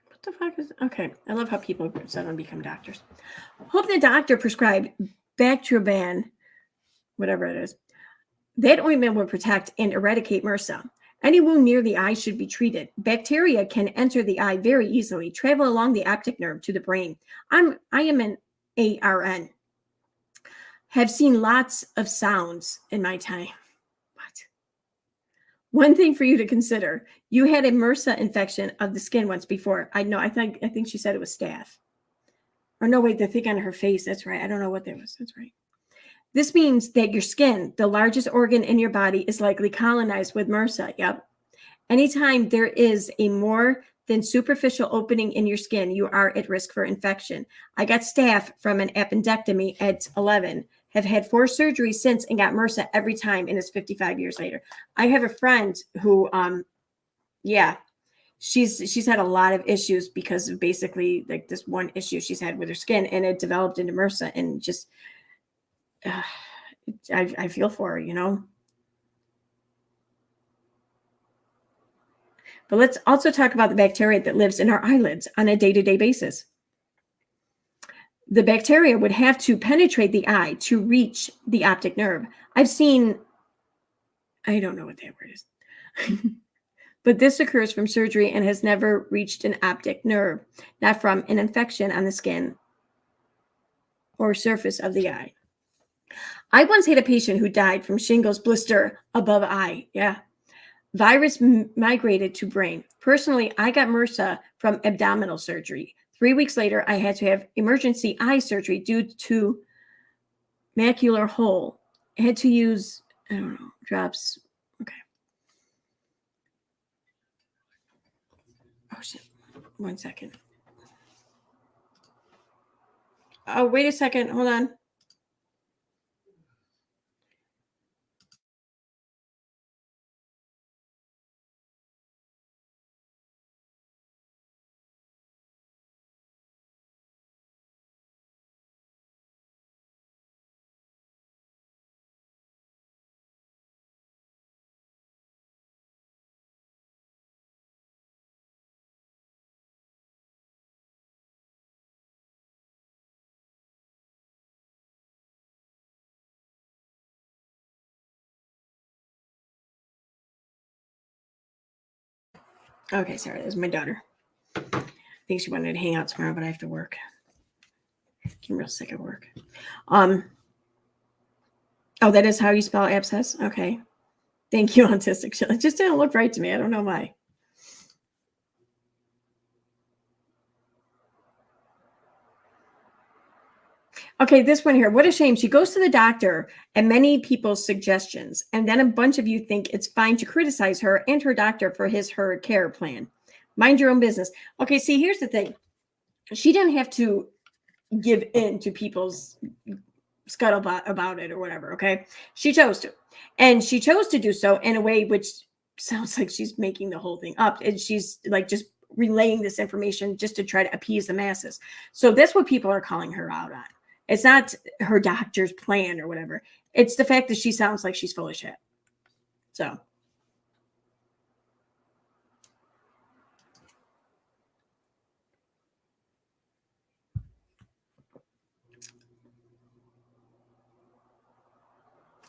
What the fuck is okay? I love how people suddenly become doctors. Hope the doctor prescribed Bactroban, whatever it is. That ointment will protect and eradicate MRSA. Any wound near the eye should be treated. Bacteria can enter the eye very easily, travel along the optic nerve to the brain. I am an ARN. Have seen lots of sounds in my time. What? One thing for you to consider: you had a MRSA infection of the skin once before. I know. I think she said it was staph. Or no, wait, the thing on her face. That's right. I don't know what that was. That's right. This means that your skin, the largest organ in your body, is likely colonized with MRSA. Yep. Anytime there is a more than superficial opening in your skin, you are at risk for infection. I got staph from an appendectomy at 11, have had 4 surgeries since, and got MRSA every time, and it's 55 years later. I have a friend who, yeah, she's had a lot of issues because of basically like this one issue she's had with her skin, and it developed into MRSA, and just, I feel for her, you know. But let's also talk about the bacteria that lives in our eyelids on a day-to-day basis. The bacteria would have to penetrate the eye to reach the optic nerve. I've seen, I don't know what that word is, but this occurs from surgery and has never reached an optic nerve, not from an infection on the skin or surface of the eye. I once had a patient who died from shingles blister above eye. Yeah. Virus migrated to brain. Personally, I got MRSA from abdominal surgery. 3 weeks later, I had to have emergency eye surgery due to macular hole. I had to use, I don't know, drops. Okay. Oh, shit. 1 second. Oh, wait a second. Hold on. Okay, sorry. That was my daughter. I think she wanted to hang out tomorrow, but I have to work. I'm real sick of work. Oh, that is how you spell abscess? Okay. Thank you, autistic. It just didn't look right to me. I don't know why. Okay, this one here. What a shame. She goes to the doctor and many people's suggestions, and then a bunch of you think it's fine to criticize her and her doctor for her care plan. Mind your own business. Okay, see, here's the thing. She didn't have to give in to people's scuttlebutt about it or whatever, okay? She chose to. And she chose to do so in a way which sounds like she's making the whole thing up. And she's like just relaying this information just to try to appease the masses. So that's what people are calling her out on. It's not her doctor's plan or whatever. It's the fact that she sounds like she's full of shit. So.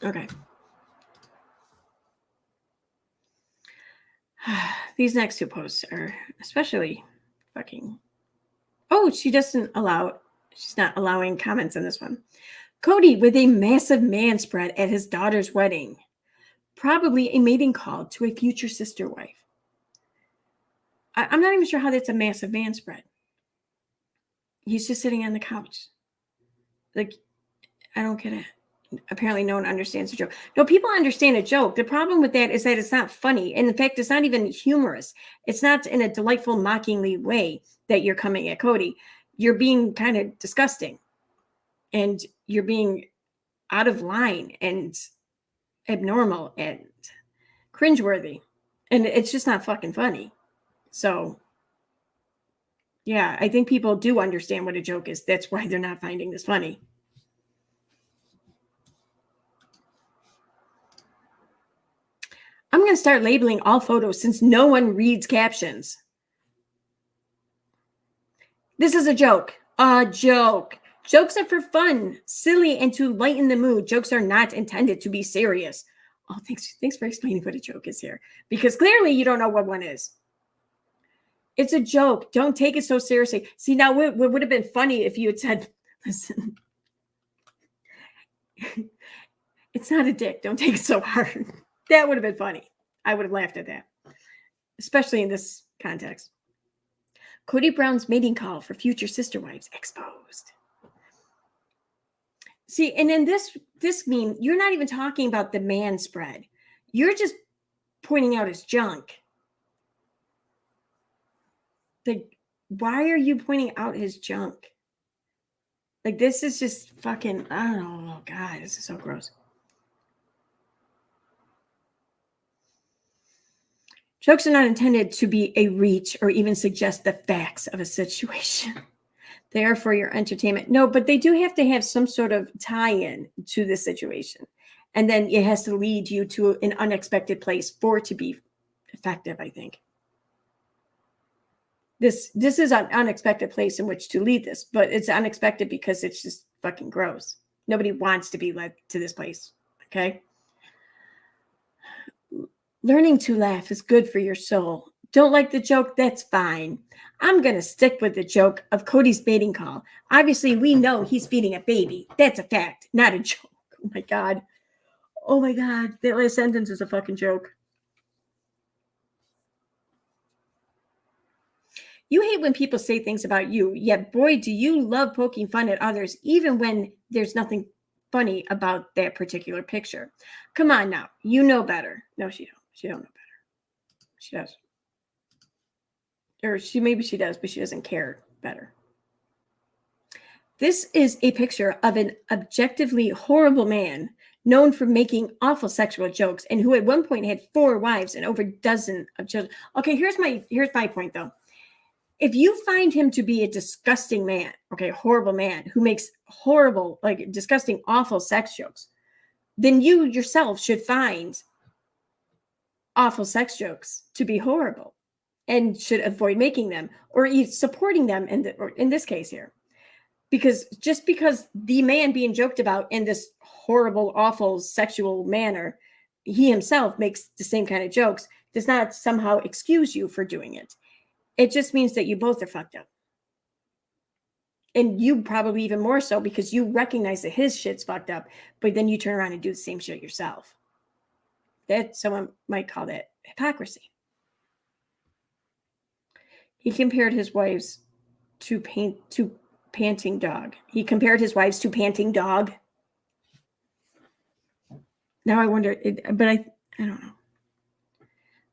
Okay. These next 2 posts are especially fucking. Oh, she's not allowing comments on this one. Cody with a massive man spread at his daughter's wedding. Probably a mating call to a future sister wife. I'm not even sure how that's a massive man spread. He's just sitting on the couch. Like, I don't get it. Apparently no one understands the joke. No, people understand a joke. The problem with that is that it's not funny. And in fact, it's not even humorous. It's not in a delightful, mockingly way that you're coming at Cody. You're being kind of disgusting. And you're being out of line and abnormal and cringeworthy. And it's just not fucking funny. So, yeah, I think people do understand what a joke is. That's why they're not finding this funny. I'm going to start labeling all photos since no one reads captions. This is a joke. A joke. Jokes are for fun, silly, and to lighten the mood. Jokes are not intended to be serious. Oh, thanks for explaining what a joke is here. Because clearly you don't know what one is. It's a joke. Don't take it so seriously. See, now what would have been funny if you had said, listen, it's not a dick. Don't take it so hard. That would have been funny. I would have laughed at that, especially in this context. Cody Brown's mating call for future sister wives exposed. See, and in this meme, you're not even talking about the man spread. You're just pointing out his junk. Like, why are you pointing out his junk? Like, this is just fucking, I don't know. Oh, God, this is so gross. Jokes are not intended to be a reach or even suggest the facts of a situation. They are for your entertainment. No, but they do have to have some sort of tie-in to the situation. And then it has to lead you to an unexpected place for it to be effective, I think. This is an unexpected place in which to lead this, but it's unexpected because it's just fucking gross. Nobody wants to be led to this place, okay? Learning to laugh is good for your soul. Don't like the joke? That's fine. I'm going to stick with the joke of Cody's mating call. Obviously, we know he's feeding a baby. That's a fact, not a joke. Oh, my God. Oh, my God. That last sentence is a fucking joke. You hate when people say things about you, yet boy, do you love poking fun at others, even when there's nothing funny about that particular picture. Come on now. You know better. No, she don't. She don't know better. She does. Or maybe she does, but she doesn't care better. This is a picture of an objectively horrible man known for making awful sexual jokes and who at one point had 4 wives and over a dozen of children. Okay, here's my point though. If you find him to be a disgusting man, okay, horrible man who makes horrible, like disgusting, awful sex jokes, then you yourself should find awful sex jokes to be horrible and should avoid making them or supporting them in this case here. Because just because the man being joked about in this horrible, awful sexual manner, he himself makes the same kind of jokes, does not somehow excuse you for doing it. It just means that you both are fucked up. And you probably even more so because you recognize that his shit's fucked up, but then you turn around and do the same shit yourself. That someone might call that hypocrisy. He compared his wives to panting dog. He compared his wives to panting dog. Now I wonder, but I don't know.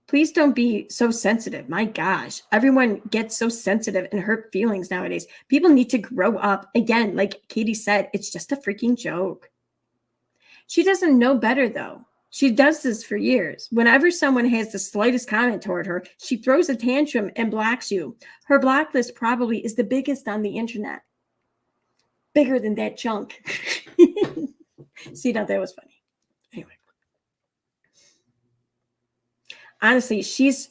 Please don't be so sensitive. My gosh, everyone gets so sensitive and hurt feelings nowadays. People need to grow up. Again, like Katie said, it's just a freaking joke. She doesn't know better though. She does this for years. Whenever someone has the slightest comment toward her, she throws a tantrum and blocks you. Her block list probably is the biggest on the internet. Bigger than that junk. See, now that was funny. Anyway. Honestly, she's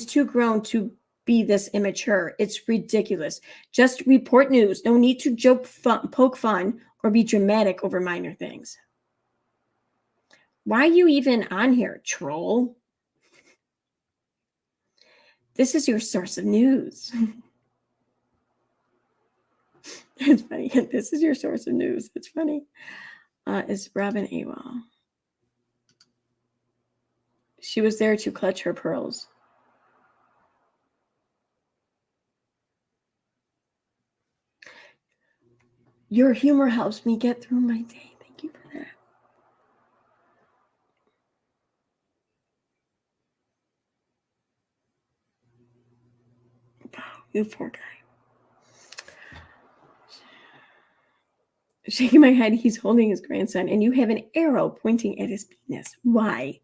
too grown to be this immature. It's ridiculous. Just report news. No need to poke fun, or be dramatic over minor things. Why are you even on here, troll? This is your source of news. It's funny. This is your source of news. It's funny. Is Robin AWOL? She was there to clutch her pearls. Your humor helps me get through my day. Thank you for that. Wow, you poor guy. Shaking my head, he's holding his grandson, and you have an arrow pointing at his penis. Why?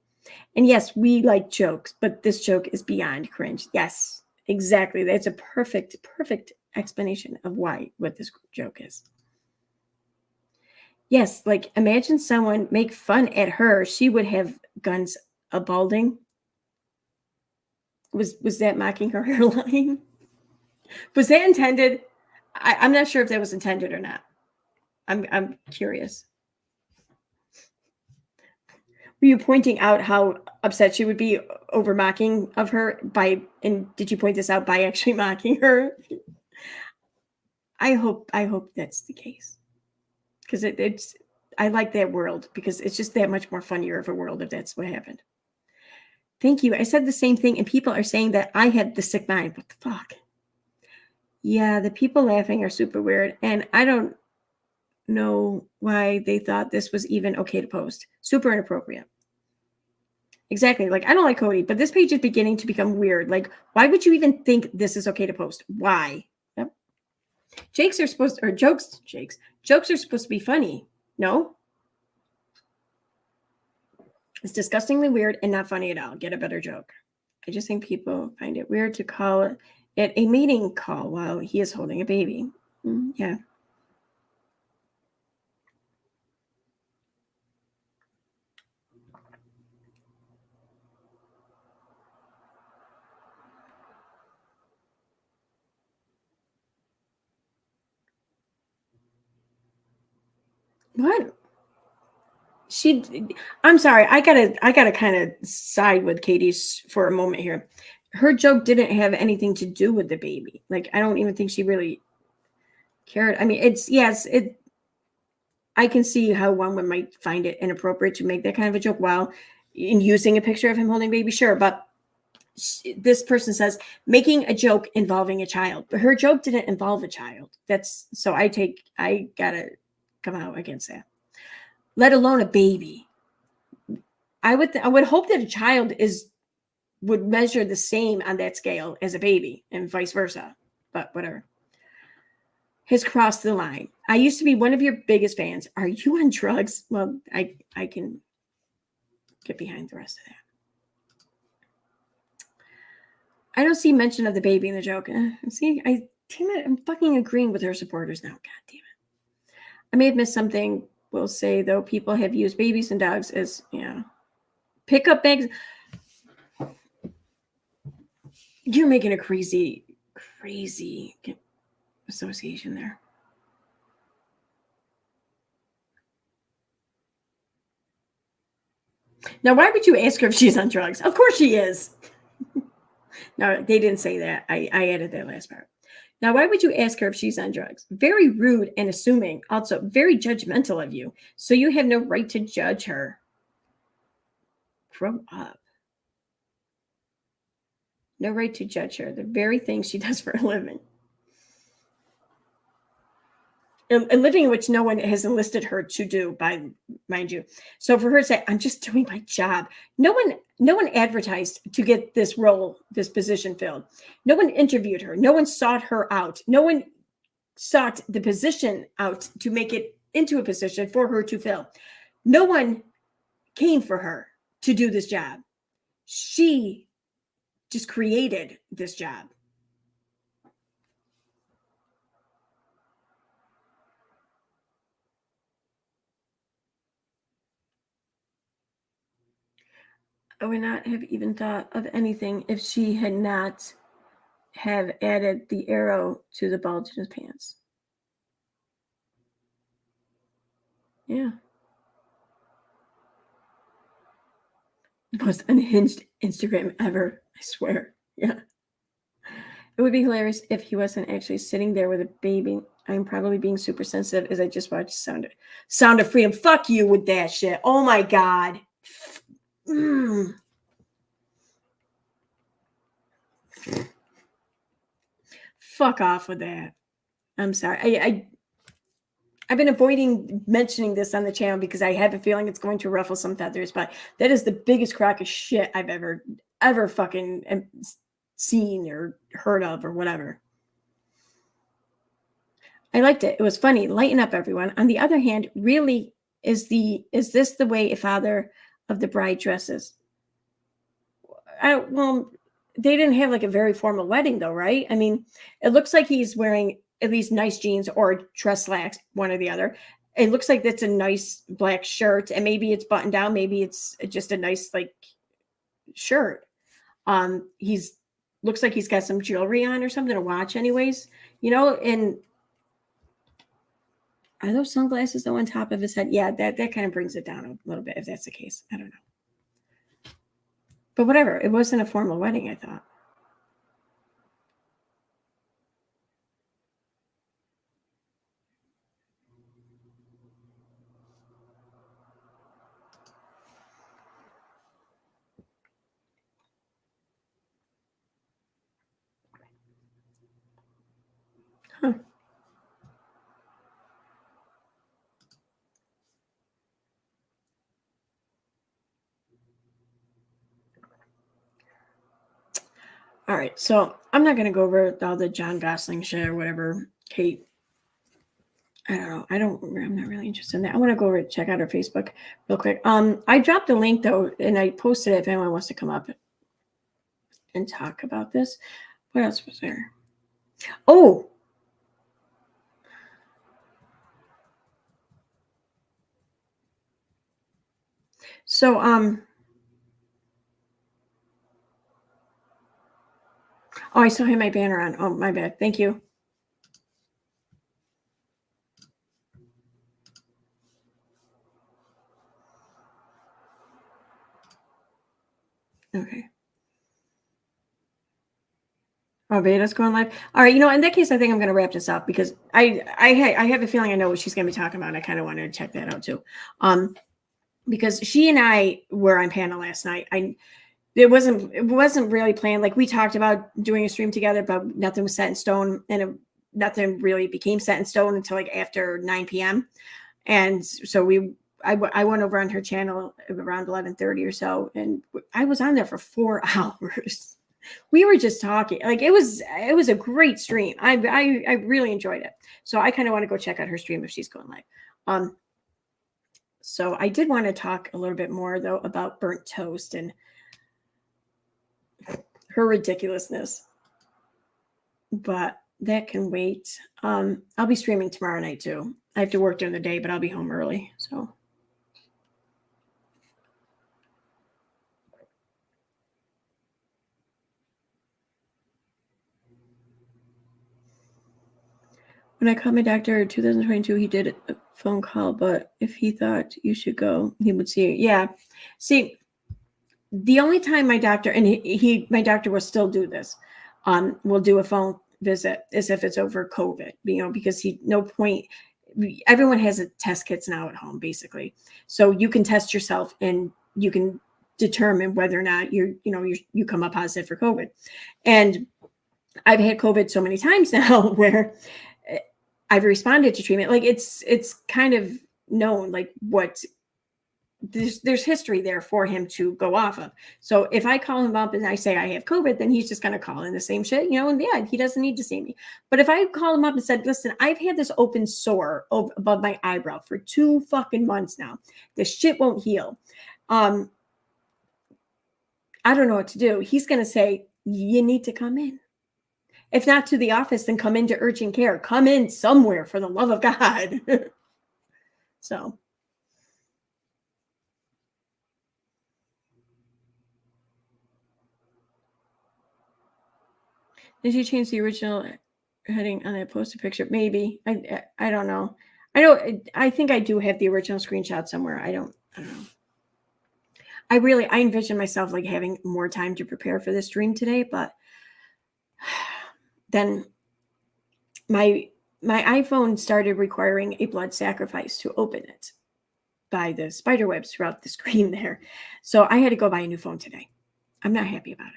And yes, we like jokes, but this joke is beyond cringe. Yes, exactly. That's a perfect explanation of what this joke is. Yes, like imagine someone make fun at her. She would have guns a balding. Was that mocking her hairline? Was that intended? I'm not sure if that was intended or not. I'm curious. Were you pointing out how upset she would be over mocking of her and did you point this out by actually mocking her? I hope that's the case. Because I like that world because it's just that much more funnier of a world if that's what happened. Thank you. I said the same thing, and people are saying that I had the sick mind. What the fuck? Yeah, the people laughing are super weird, and I don't know why they thought this was even okay to post. Super inappropriate. Exactly. Like, I don't like Cody, but this page is beginning to become weird. Like, why would you even think this is okay to post? Why? Yep. Jokes are supposed to, or jokes, Jakes. Jokes are supposed to be funny. No? It's disgustingly weird and not funny at all. Get a better joke. I just think people find it weird to call it a meeting call while he is holding a baby. Yeah. What? I'm sorry. I gotta kind of side with Katie's for a moment here. Her joke didn't have anything to do with the baby. Like, I don't even think she really cared. I mean, I can see how one might find it inappropriate to make that kind of a joke while in using a picture of him holding a baby, sure. But this person says making a joke involving a child, but her joke didn't involve a child. That's so I gotta come out against that. Let alone a baby. I would hope that a child would measure the same on that scale as a baby and vice versa. But whatever. Has crossed the line. I used to be one of your biggest fans. Are you on drugs? Well, I can get behind the rest of that. I don't see mention of the baby in the joke. See, damn it, I'm fucking agreeing with her supporters now. God damn it. I may have missed something. We'll say though, people have used babies and dogs as pickup bags. You're making a crazy association there. Now, why would you ask her if she's on drugs? Of course she is. No, they didn't say that. I added that last part. Now, why would you ask her if she's on drugs? Very rude and assuming. Also, very judgmental of you. So you have no right to judge her. Grow up. No right to judge her. The very thing she does for a living. A living which no one has enlisted her to do, by mind you. So for her to say, I'm just doing my job. No one advertised to get this role, this position filled. No one interviewed her. No one sought her out. No one sought the position out to make it into a position for her to fill. No one came for her to do this job. She just created this job. I would not have even thought of anything if she had not have added the arrow to the bulge in his pants. Yeah. The most unhinged Instagram ever, I swear. Yeah. It would be hilarious if he wasn't actually sitting there with a baby. I'm probably being super sensitive as I just watched Sound of Freedom. Fuck you with that shit. Oh my God. Fuck off with that. I'm sorry. I've been avoiding mentioning this on the channel because I have a feeling it's going to ruffle some feathers, but that is the biggest crock of shit I've ever fucking seen or heard of or whatever. I liked it. It was funny. Lighten up, everyone. On the other hand, really, is this the way a father of the bride dresses? Well, they didn't have like a very formal wedding though, right? I mean, it looks like he's wearing at least nice jeans or dress slacks, one or the other. It looks like that's a nice black shirt, and maybe it's buttoned down, maybe it's just a nice like shirt. He's looks like he's got some jewelry on or something, a watch, anyways. And are those sunglasses though on top of his head? Yeah, that kind of brings it down a little bit if that's the case. I don't know. But whatever. It wasn't a formal wedding, I thought. Huh. All right, so I'm not gonna go over all the John Gosling shit or whatever. Kate, I don't know. I'm not really interested in that. I want to go over check out her Facebook real quick. I dropped a link though, and I posted it if anyone wants to come up and talk about this. What else was there? Oh, so oh, I still have my banner on. Oh, my bad. Thank you. Okay. Oh, Beta's going live. All right, in that case, I think I'm going to wrap this up because I have a feeling I know what she's going to be talking about. I kind of wanted to check that out too, because she and I were on panel last night. It wasn't really planned. Like we talked about doing a stream together, but nothing was set in stone, and nothing really became set in stone until like after 9 p.m. And so I went over on her channel around 11:30 or so, and I was on there for 4 hours. We were just talking. Like it was a great stream. I really enjoyed it. So I kind of want to go check out her stream if she's going live. So I did want to talk a little bit more though about burnt toast and her ridiculousness. But that can wait. I'll be streaming tomorrow night too. I have to work during the day, but I'll be home early. So when I called my doctor in 2022, he did a phone call, but if he thought you should go, he would see you. Yeah. See, the only time my doctor, and my doctor will still do this, will do a phone visit is if it's over COVID, because no point, everyone has a test kits now at home, basically. So you can test yourself and you can determine whether or not you come up positive for COVID. And I've had COVID so many times now where I've responded to treatment. Like it's kind of known, like what there's history there for him to go off of. So if I call him up and I say I have COVID, then he's just going to call in the same shit, and yeah, he doesn't need to see me. But if I call him up and said, listen, I've had this open sore above my eyebrow for 2 fucking months now. This shit won't heal. I don't know what to do. He's going to say, you need to come in. If not to the office, then come into urgent care. Come in somewhere for the love of God. So. Did you change the original heading on that posted picture? Maybe. I don't know. I think I do have the original screenshot somewhere. I don't know. I envision myself like having more time to prepare for this stream today, but then my iPhone started requiring a blood sacrifice to open it by the spider webs throughout the screen there. So I had to go buy a new phone today. I'm not happy about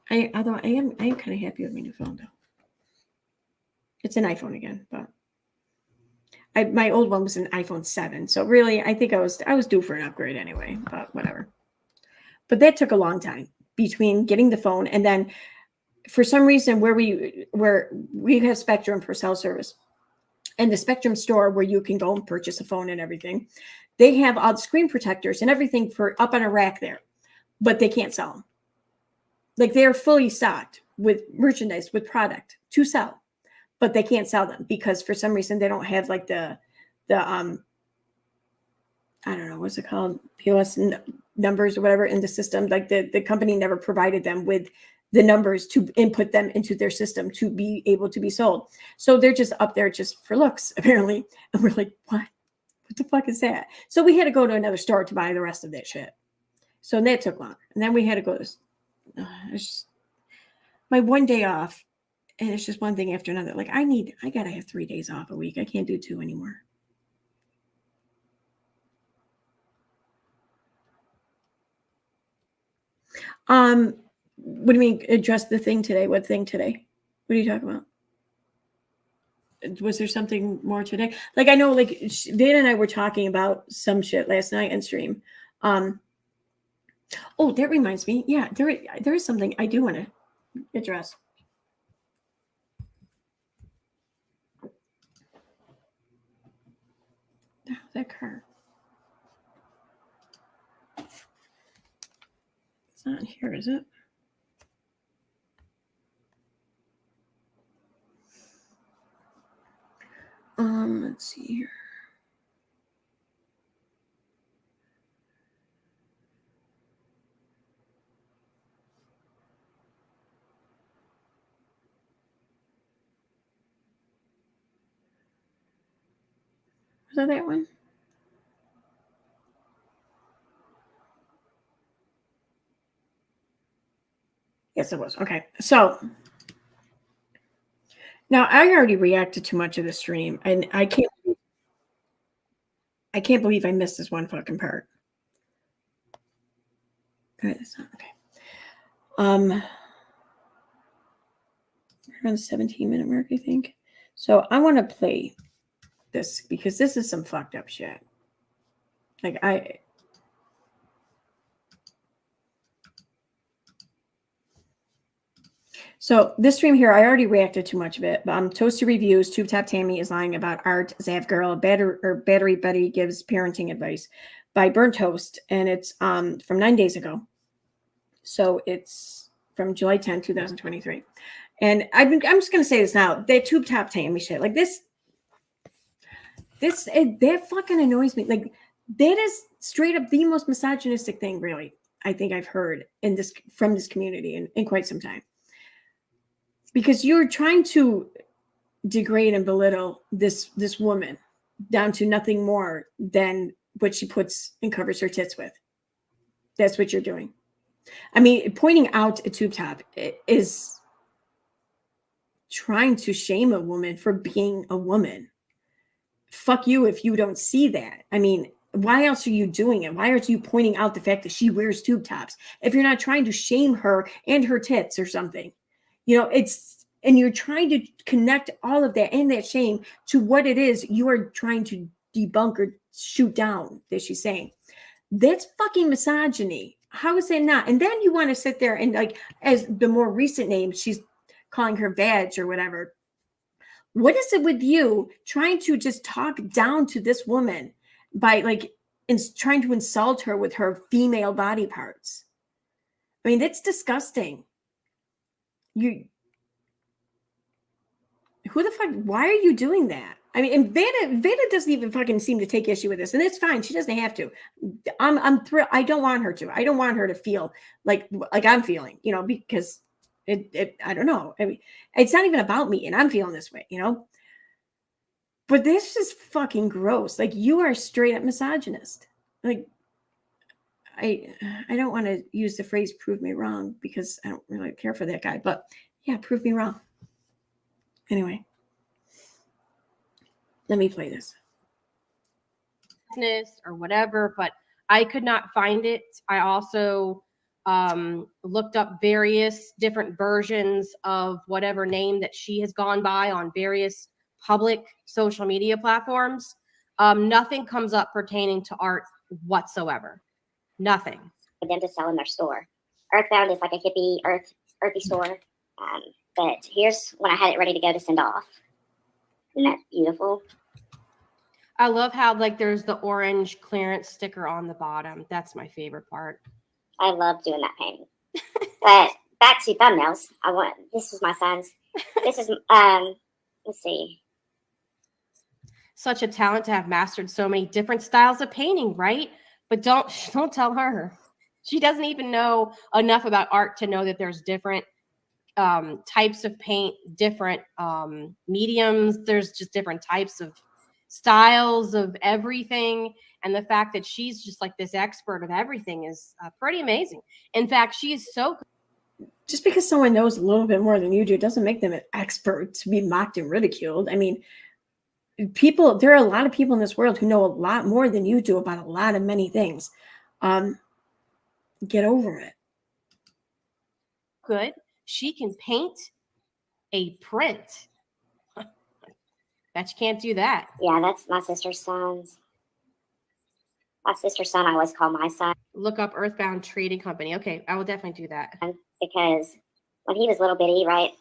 it. Although I am kind of happy with my new phone though. It's an iPhone again, but my old one was an iPhone 7. So really, I think I was due for an upgrade anyway, but whatever. But that took a long time between getting the phone and then for some reason where we have Spectrum for cell service and the Spectrum store where you can go and purchase a phone and everything, they have all the screen protectors and everything for up on a rack there, but they can't sell them. Like they're fully stocked with merchandise, with product to sell, but they can't sell them because for some reason they don't have like the I don't know, what's it called? POS numbers or whatever in the system. Like the company never provided them with the numbers to input them into their system to be able to be sold. So they're just up there just for looks, apparently. And we're like, what? What the fuck is that? So we had to go to another store to buy the rest of that shit. So that took longer. And then we had to go to it's just my one day off. And it's just one thing after another. Like I gotta have 3 days off a week. I can't do 2 anymore. What do you mean address the thing today? What thing today? What are you talking about? Was there something more today? Like I know, like Van and I were talking about some shit last night on stream. Oh, that reminds me. Yeah, there is something I do want to address. That car. It's not here, is it? Let's see here. Was that one? Yes, it was. Okay. So now I already reacted to much of the stream, and I can't believe I missed this one fucking part. That's not okay. Around the 17-minute mark, I think. So I want to play this because this is some fucked up shit. Like So this stream here, I already reacted to much of it. Toasty Reviews, Tube Top Tammy is lying about art. Zav Girl, Battery Buddy gives parenting advice by Burnt Toast, and it's from 9 days ago. So it's from July 10, 2023. And I'm just gonna say this now. That Tube Top Tammy shit, like that fucking annoys me. Like that is straight up the most misogynistic thing, really, I think I've heard from this community in quite some time. Because you're trying to degrade and belittle this woman down to nothing more than what she puts and covers her tits with. That's what you're doing. I mean, pointing out a tube top is trying to shame a woman for being a woman. Fuck you if you don't see that. I mean, why else are you doing it? Why aren't you pointing out the fact that she wears tube tops if you're not trying to shame her and her tits or something? You know, and you're trying to connect all of that and that shame to what it is you are trying to debunk or shoot down that she's saying. That's fucking misogyny. How is that not? And then you want to sit there and, like, as the more recent name, she's calling her vag or whatever. What is it with you trying to just talk down to this woman by, like, trying to insult her with her female body parts? I mean, that's disgusting. Who the fuck? Why are you doing that? I mean, and Veda doesn't even fucking seem to take issue with this, and it's fine. She doesn't have to. I'm thrilled. I don't want her to. I don't want her to feel like I'm feeling, you know, because I don't know. I mean, it's not even about me, and I'm feeling this way, you know. But this is fucking gross. Like, you are straight up misogynist. Like, I don't want to use the phrase "prove me wrong" because I don't really care for that guy. But yeah, prove me wrong. Anyway. Let me play this. Or whatever, but I could not find it. I also looked up various different versions of whatever name that she has gone by on various public social media platforms. Nothing comes up pertaining to art whatsoever. Nothing. For them to sell in their store. Earthbound is like a hippie, earthy store. But here's when I had it ready to go to send off. Isn't that beautiful? I love how, like, there's the orange clearance sticker on the bottom. That's my favorite part. I love doing that painting. But back to thumbnails. This was my son's. This is let's see. Such a talent to have mastered so many different styles of painting, right? But don't tell her. She doesn't even know enough about art to know that there's different types of paint, different mediums. There's just different types of styles of everything. And the fact that she's just like this expert of everything is pretty amazing. In fact, she's so. Just because someone knows a little bit more than you do doesn't make them an expert to be mocked and ridiculed. I mean, there are a lot of people in this world who know a lot more than you do about a lot of many things. Get over it. Good. She can paint a print. Bet you can't do that. Yeah, that's my sister's son's. My sister's son I always call my son Look up Earthbound Trading Company. Okay, I will definitely do that. because when he was little bitty, right?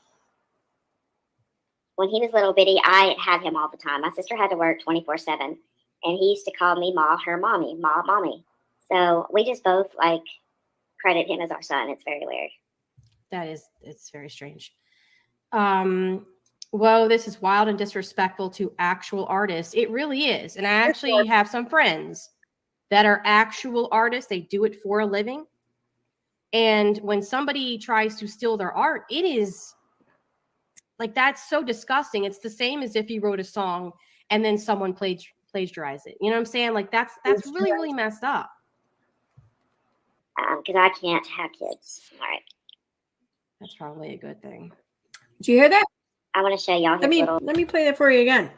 When he was little bitty, I had him all the time. My sister had to work 24/7, and he used to call me Ma, her mommy, Ma, mommy. So we just both like credit him as our son. It's very weird. It's very strange. Whoa, this is wild and disrespectful to actual artists. It really is. And I actually have some friends that are actual artists. They do it for a living. And when somebody tries to steal their art, it is like, that's so disgusting. It's the same as if you wrote a song and then someone plagiarized it. You know what I'm saying? Like that's really, really messed up. Because I can't have kids. All right. That's probably a good thing. Did you hear that? I want to show y'all his little. Let me play that for you again.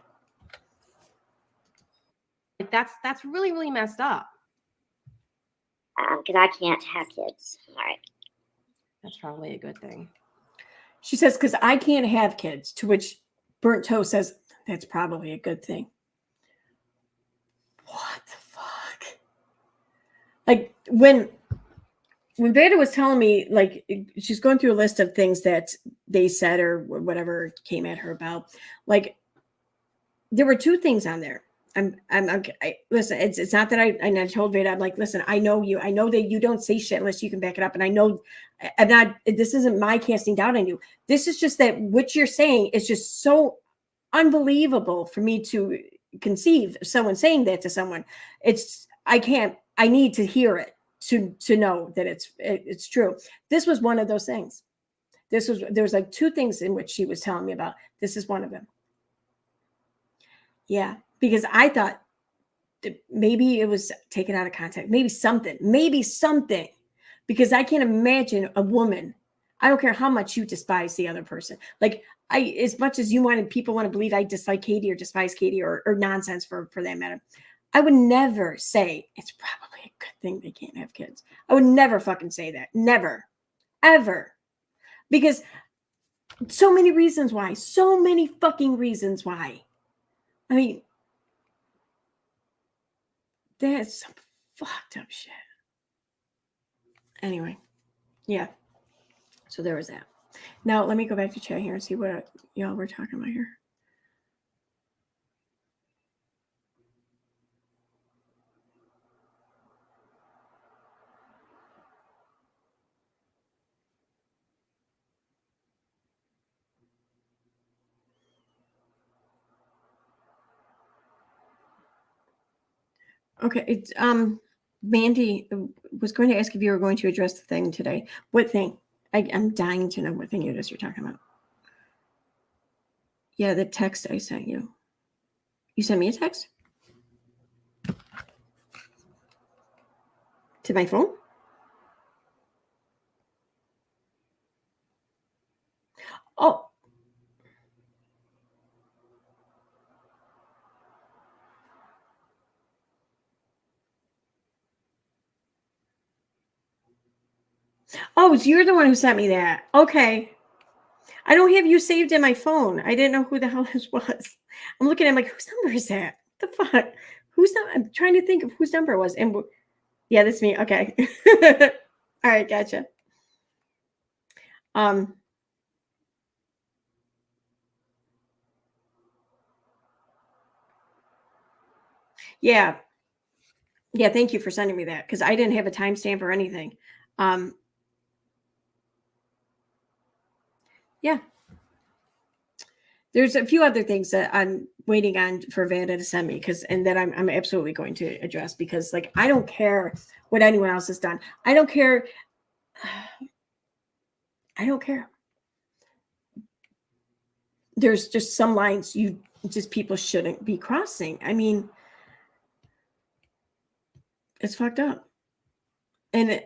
Like that's really, really messed up. Because I can't have kids. All right. That's probably a good thing. She says, because I can't have kids, to which Burnt Toast says, that's probably a good thing. What the fuck? Like, when Veda was telling me, like, she's going through a list of things that they said or whatever came at her about, like, there were two things on there. Listen, it's not that I told Veda, I'm like, listen, I know you. I know that you don't say shit unless you can back it up. And I know this isn't my casting doubt on you. This is just that what you're saying is just so unbelievable for me to conceive of someone saying that to someone. I need to hear it to know that it's true. This was one of those things. There was like two things in which she was telling me about. This is one of them. Yeah, because I thought that maybe it was taken out of context, maybe something, because I can't imagine a woman. I don't care how much you despise the other person. Like as much as people want to believe I dislike Katie or despise Katie or nonsense for that matter, I would never say it's probably a good thing they can't have kids. I would never fucking say that. Never, ever. Because so many reasons why, so many fucking reasons why. I mean, that's some fucked up shit. Anyway, yeah. So there was that. Now let me go back to chat here and see what y'all were talking about here. Okay, it's Mandy was going to ask if you were going to address the thing today. What thing? I'm dying to know what thing it is you're talking about. Yeah, the text I sent you. You sent me a text? To my phone? Oh. Oh, it's you're the one who sent me that. Okay. I don't have you saved in my phone. I didn't know who the hell this was. I'm looking at him like, whose number is that? What the fuck? I'm trying to think of whose number it was. And yeah, that's me. Okay. All right, gotcha. Yeah. Yeah, thank you for sending me that because I didn't have a timestamp or anything. Yeah. There's a few other things that I'm waiting on for Vanda to send me and that I'm absolutely going to address because like I don't care what anyone else has done. I don't care. I don't care. There's just some lines people shouldn't be crossing. I mean, it's fucked up. And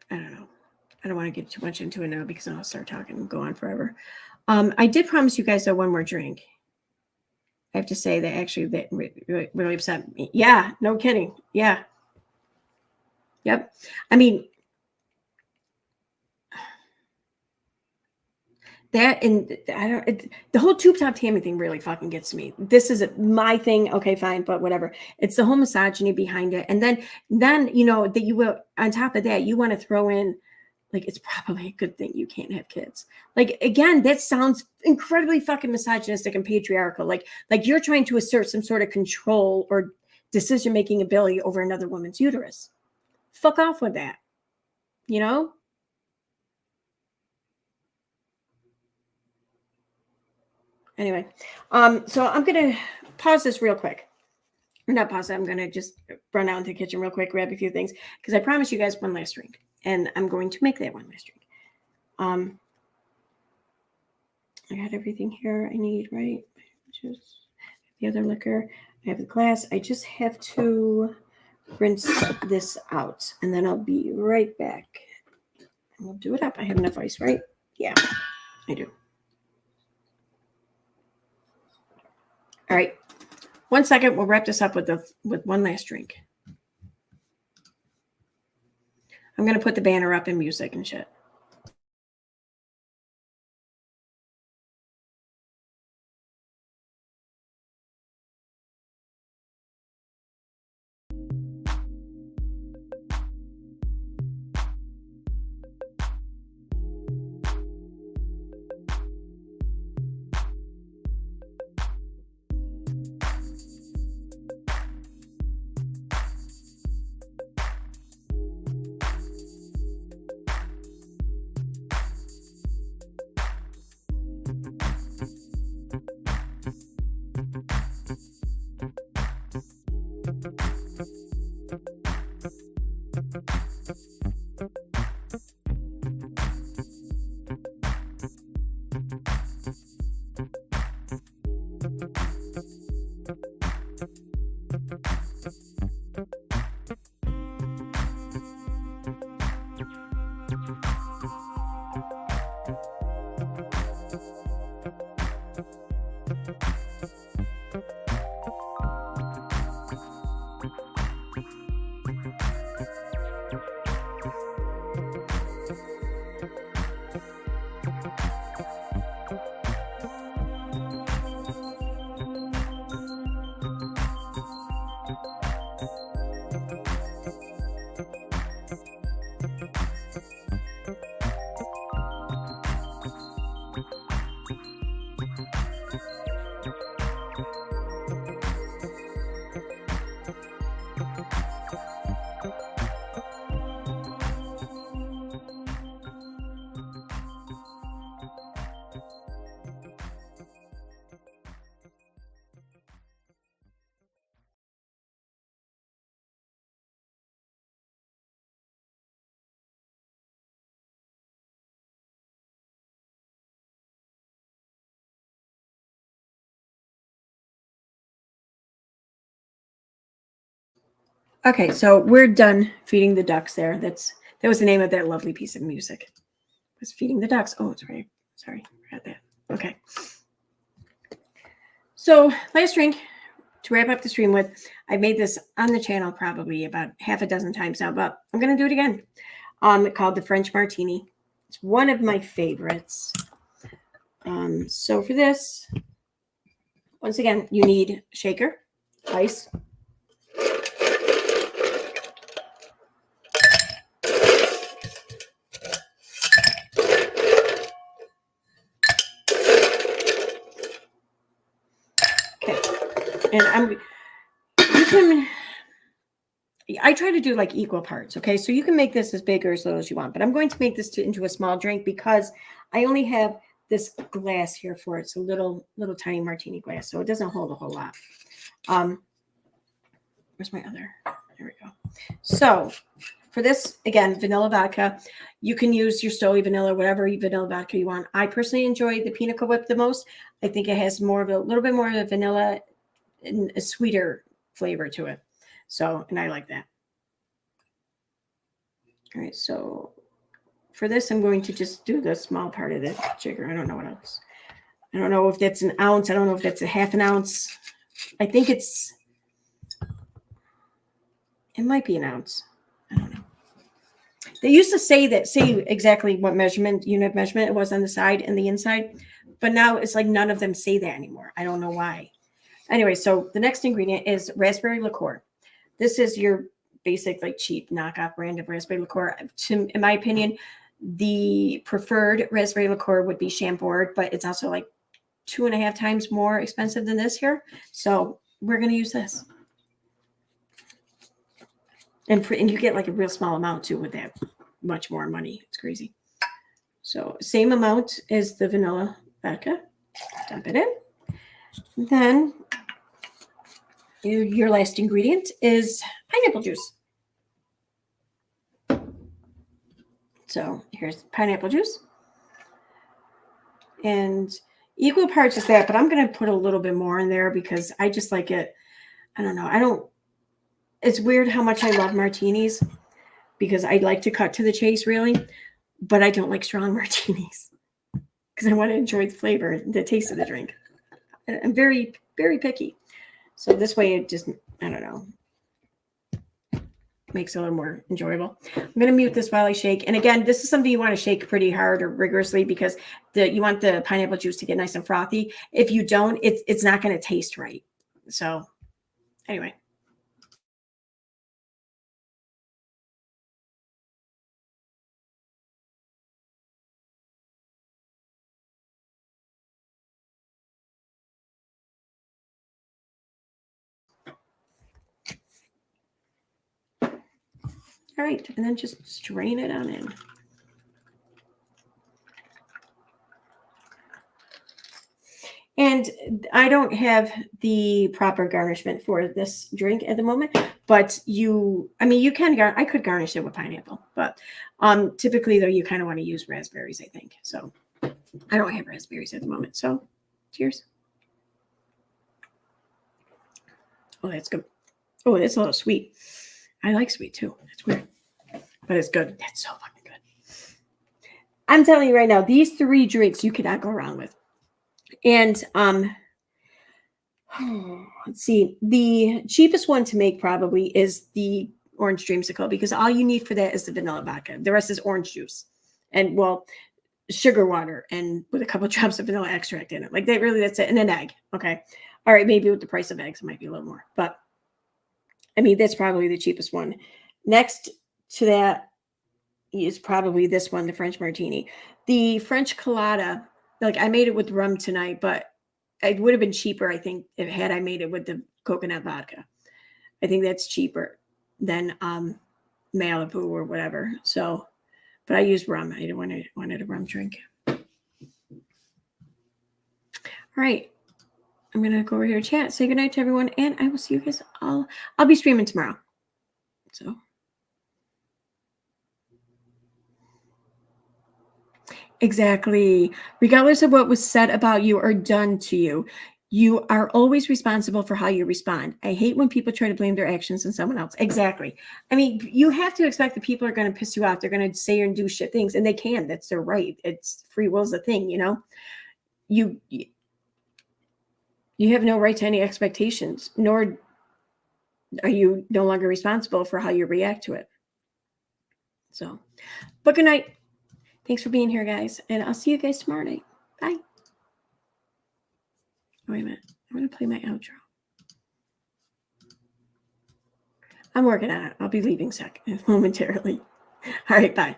I don't know. I don't want to get too much into it now because I'll start talking and go on forever. I did promise you guys though one more drink. I have to say that actually that really upset me. Yeah, no kidding. Yeah. Yep. I mean, That and the whole tube top Tammy thing really fucking gets to me. This is my thing. Okay, fine, but whatever. It's the whole misogyny behind it, and then you know that you will. On top of that, you want to throw in like it's probably a good thing you can't have kids. Like again, that sounds incredibly fucking misogynistic and patriarchal. Like you're trying to assert some sort of control or decision making ability over another woman's uterus. Fuck off with that. You know. Anyway, so I'm gonna pause this real quick. Or not pause it. I'm gonna just run out into the kitchen real quick, grab a few things because I promised you guys one last drink, and I'm going to make that one last drink. I got everything here I need, right? Just the other liquor. I have the glass. I just have to rinse this out, and then I'll be right back. And we'll do it up. I have enough ice, right? Yeah, I do. All right. 1 second. We'll wrap this up with one last drink. I'm going to put the banner up in music and shit. Okay, so we're done feeding the ducks there. That was the name of that lovely piece of music. It was feeding the ducks. Oh, it's right. Sorry, forgot that. Okay. So last drink to wrap up the stream with. I made this on the channel probably about half a dozen times now, but I'm going to do it again. Called the French Martini. It's one of my favorites. So for this, once again, you need shaker, ice. And I try to do like equal parts. Okay. So you can make this as big or as little as you want, but I'm going to make this into a small drink because I only have this glass here for it. It's a little tiny martini glass. So it doesn't hold a whole lot. Where's my other? There we go. So for this, again, vanilla vodka. You can use your Stoli vanilla, whatever vanilla vodka you want. I personally enjoy the Pinnacle Whip the most. I think it has a little bit more of a vanilla and a sweeter flavor to it. So, and I like that. All right. So for this, I'm going to just do the small part of the sugar. I don't know what else. I don't know if that's an ounce. I don't know if that's a half an ounce. I think it might be an ounce. I don't know. They used to say exactly what unit of measurement it was on the side and the inside, but now it's like none of them say that anymore. I don't know why. Anyway, so the next ingredient is raspberry liqueur. This is your basic, like, cheap knockoff brand of raspberry liqueur. In my opinion, the preferred raspberry liqueur would be Chambord, but it's also like 2.5 times more expensive than this here. So we're going to use this. And you get like a real small amount too with that. Much more money. It's crazy. So same amount as the vanilla vodka. Dump it in. Then your last ingredient is pineapple juice. So here's pineapple juice. And equal parts is that, but I'm going to put a little bit more in there because I just like it. I don't know. It's weird how much I love martinis because I like to cut to the chase, really, but I don't like strong martinis because I want to enjoy the flavor, the taste of the drink. I'm very, very picky. So this way it just, I don't know, makes it a little more enjoyable. I'm going to mute this while I shake. And again, this is something you want to shake pretty hard or rigorously because you want the pineapple juice to get nice and frothy. If you don't, it's not going to taste right. So anyway. All right, and then just strain it on in. And I don't have the proper garnishment for this drink at the moment, but you can I could garnish it with pineapple, but typically though you kind of want to use raspberries, I think. So I don't have raspberries at the moment. So cheers. Oh, that's good. Oh, it's a little sweet. I like sweet too. That's weird, but it's good. That's so fucking good. I'm telling you right now, these 3 drinks you cannot go wrong with. And let's see, the cheapest one to make probably is the orange dreamsicle because all you need for that is the vanilla vodka. The rest is orange juice and, well, sugar water and with a couple drops of vanilla extract in it. Like that's it. And an egg. Okay. All right. Maybe with the price of eggs, it might be a little more, but I mean, that's probably the cheapest one. Next to that is probably this one, the French martini. The French colada, like I made it with rum tonight, but it would have been cheaper, I think, had I made it with the coconut vodka. I think that's cheaper than Malibu or whatever. So, but I used rum. I wanted a rum drink. All right. I'm going to go over here and chat. Say goodnight to everyone. And I will see you guys all. I'll be streaming tomorrow. So. Exactly. Regardless of what was said about you or done to you, you are always responsible for how you respond. I hate when people try to blame their actions on someone else. Exactly. I mean, you have to expect that people are going to piss you off. They're going to say and do shit things, and they can. That's their right. It's free will's a thing, you know. You have no right to any expectations, nor are you no longer responsible for how you react to it. So, but good night. Thanks for being here, guys. And I'll see you guys tomorrow night. Bye. Wait a minute. I'm going to play my outro. I'm working on it. I'll be leaving momentarily. All right. Bye.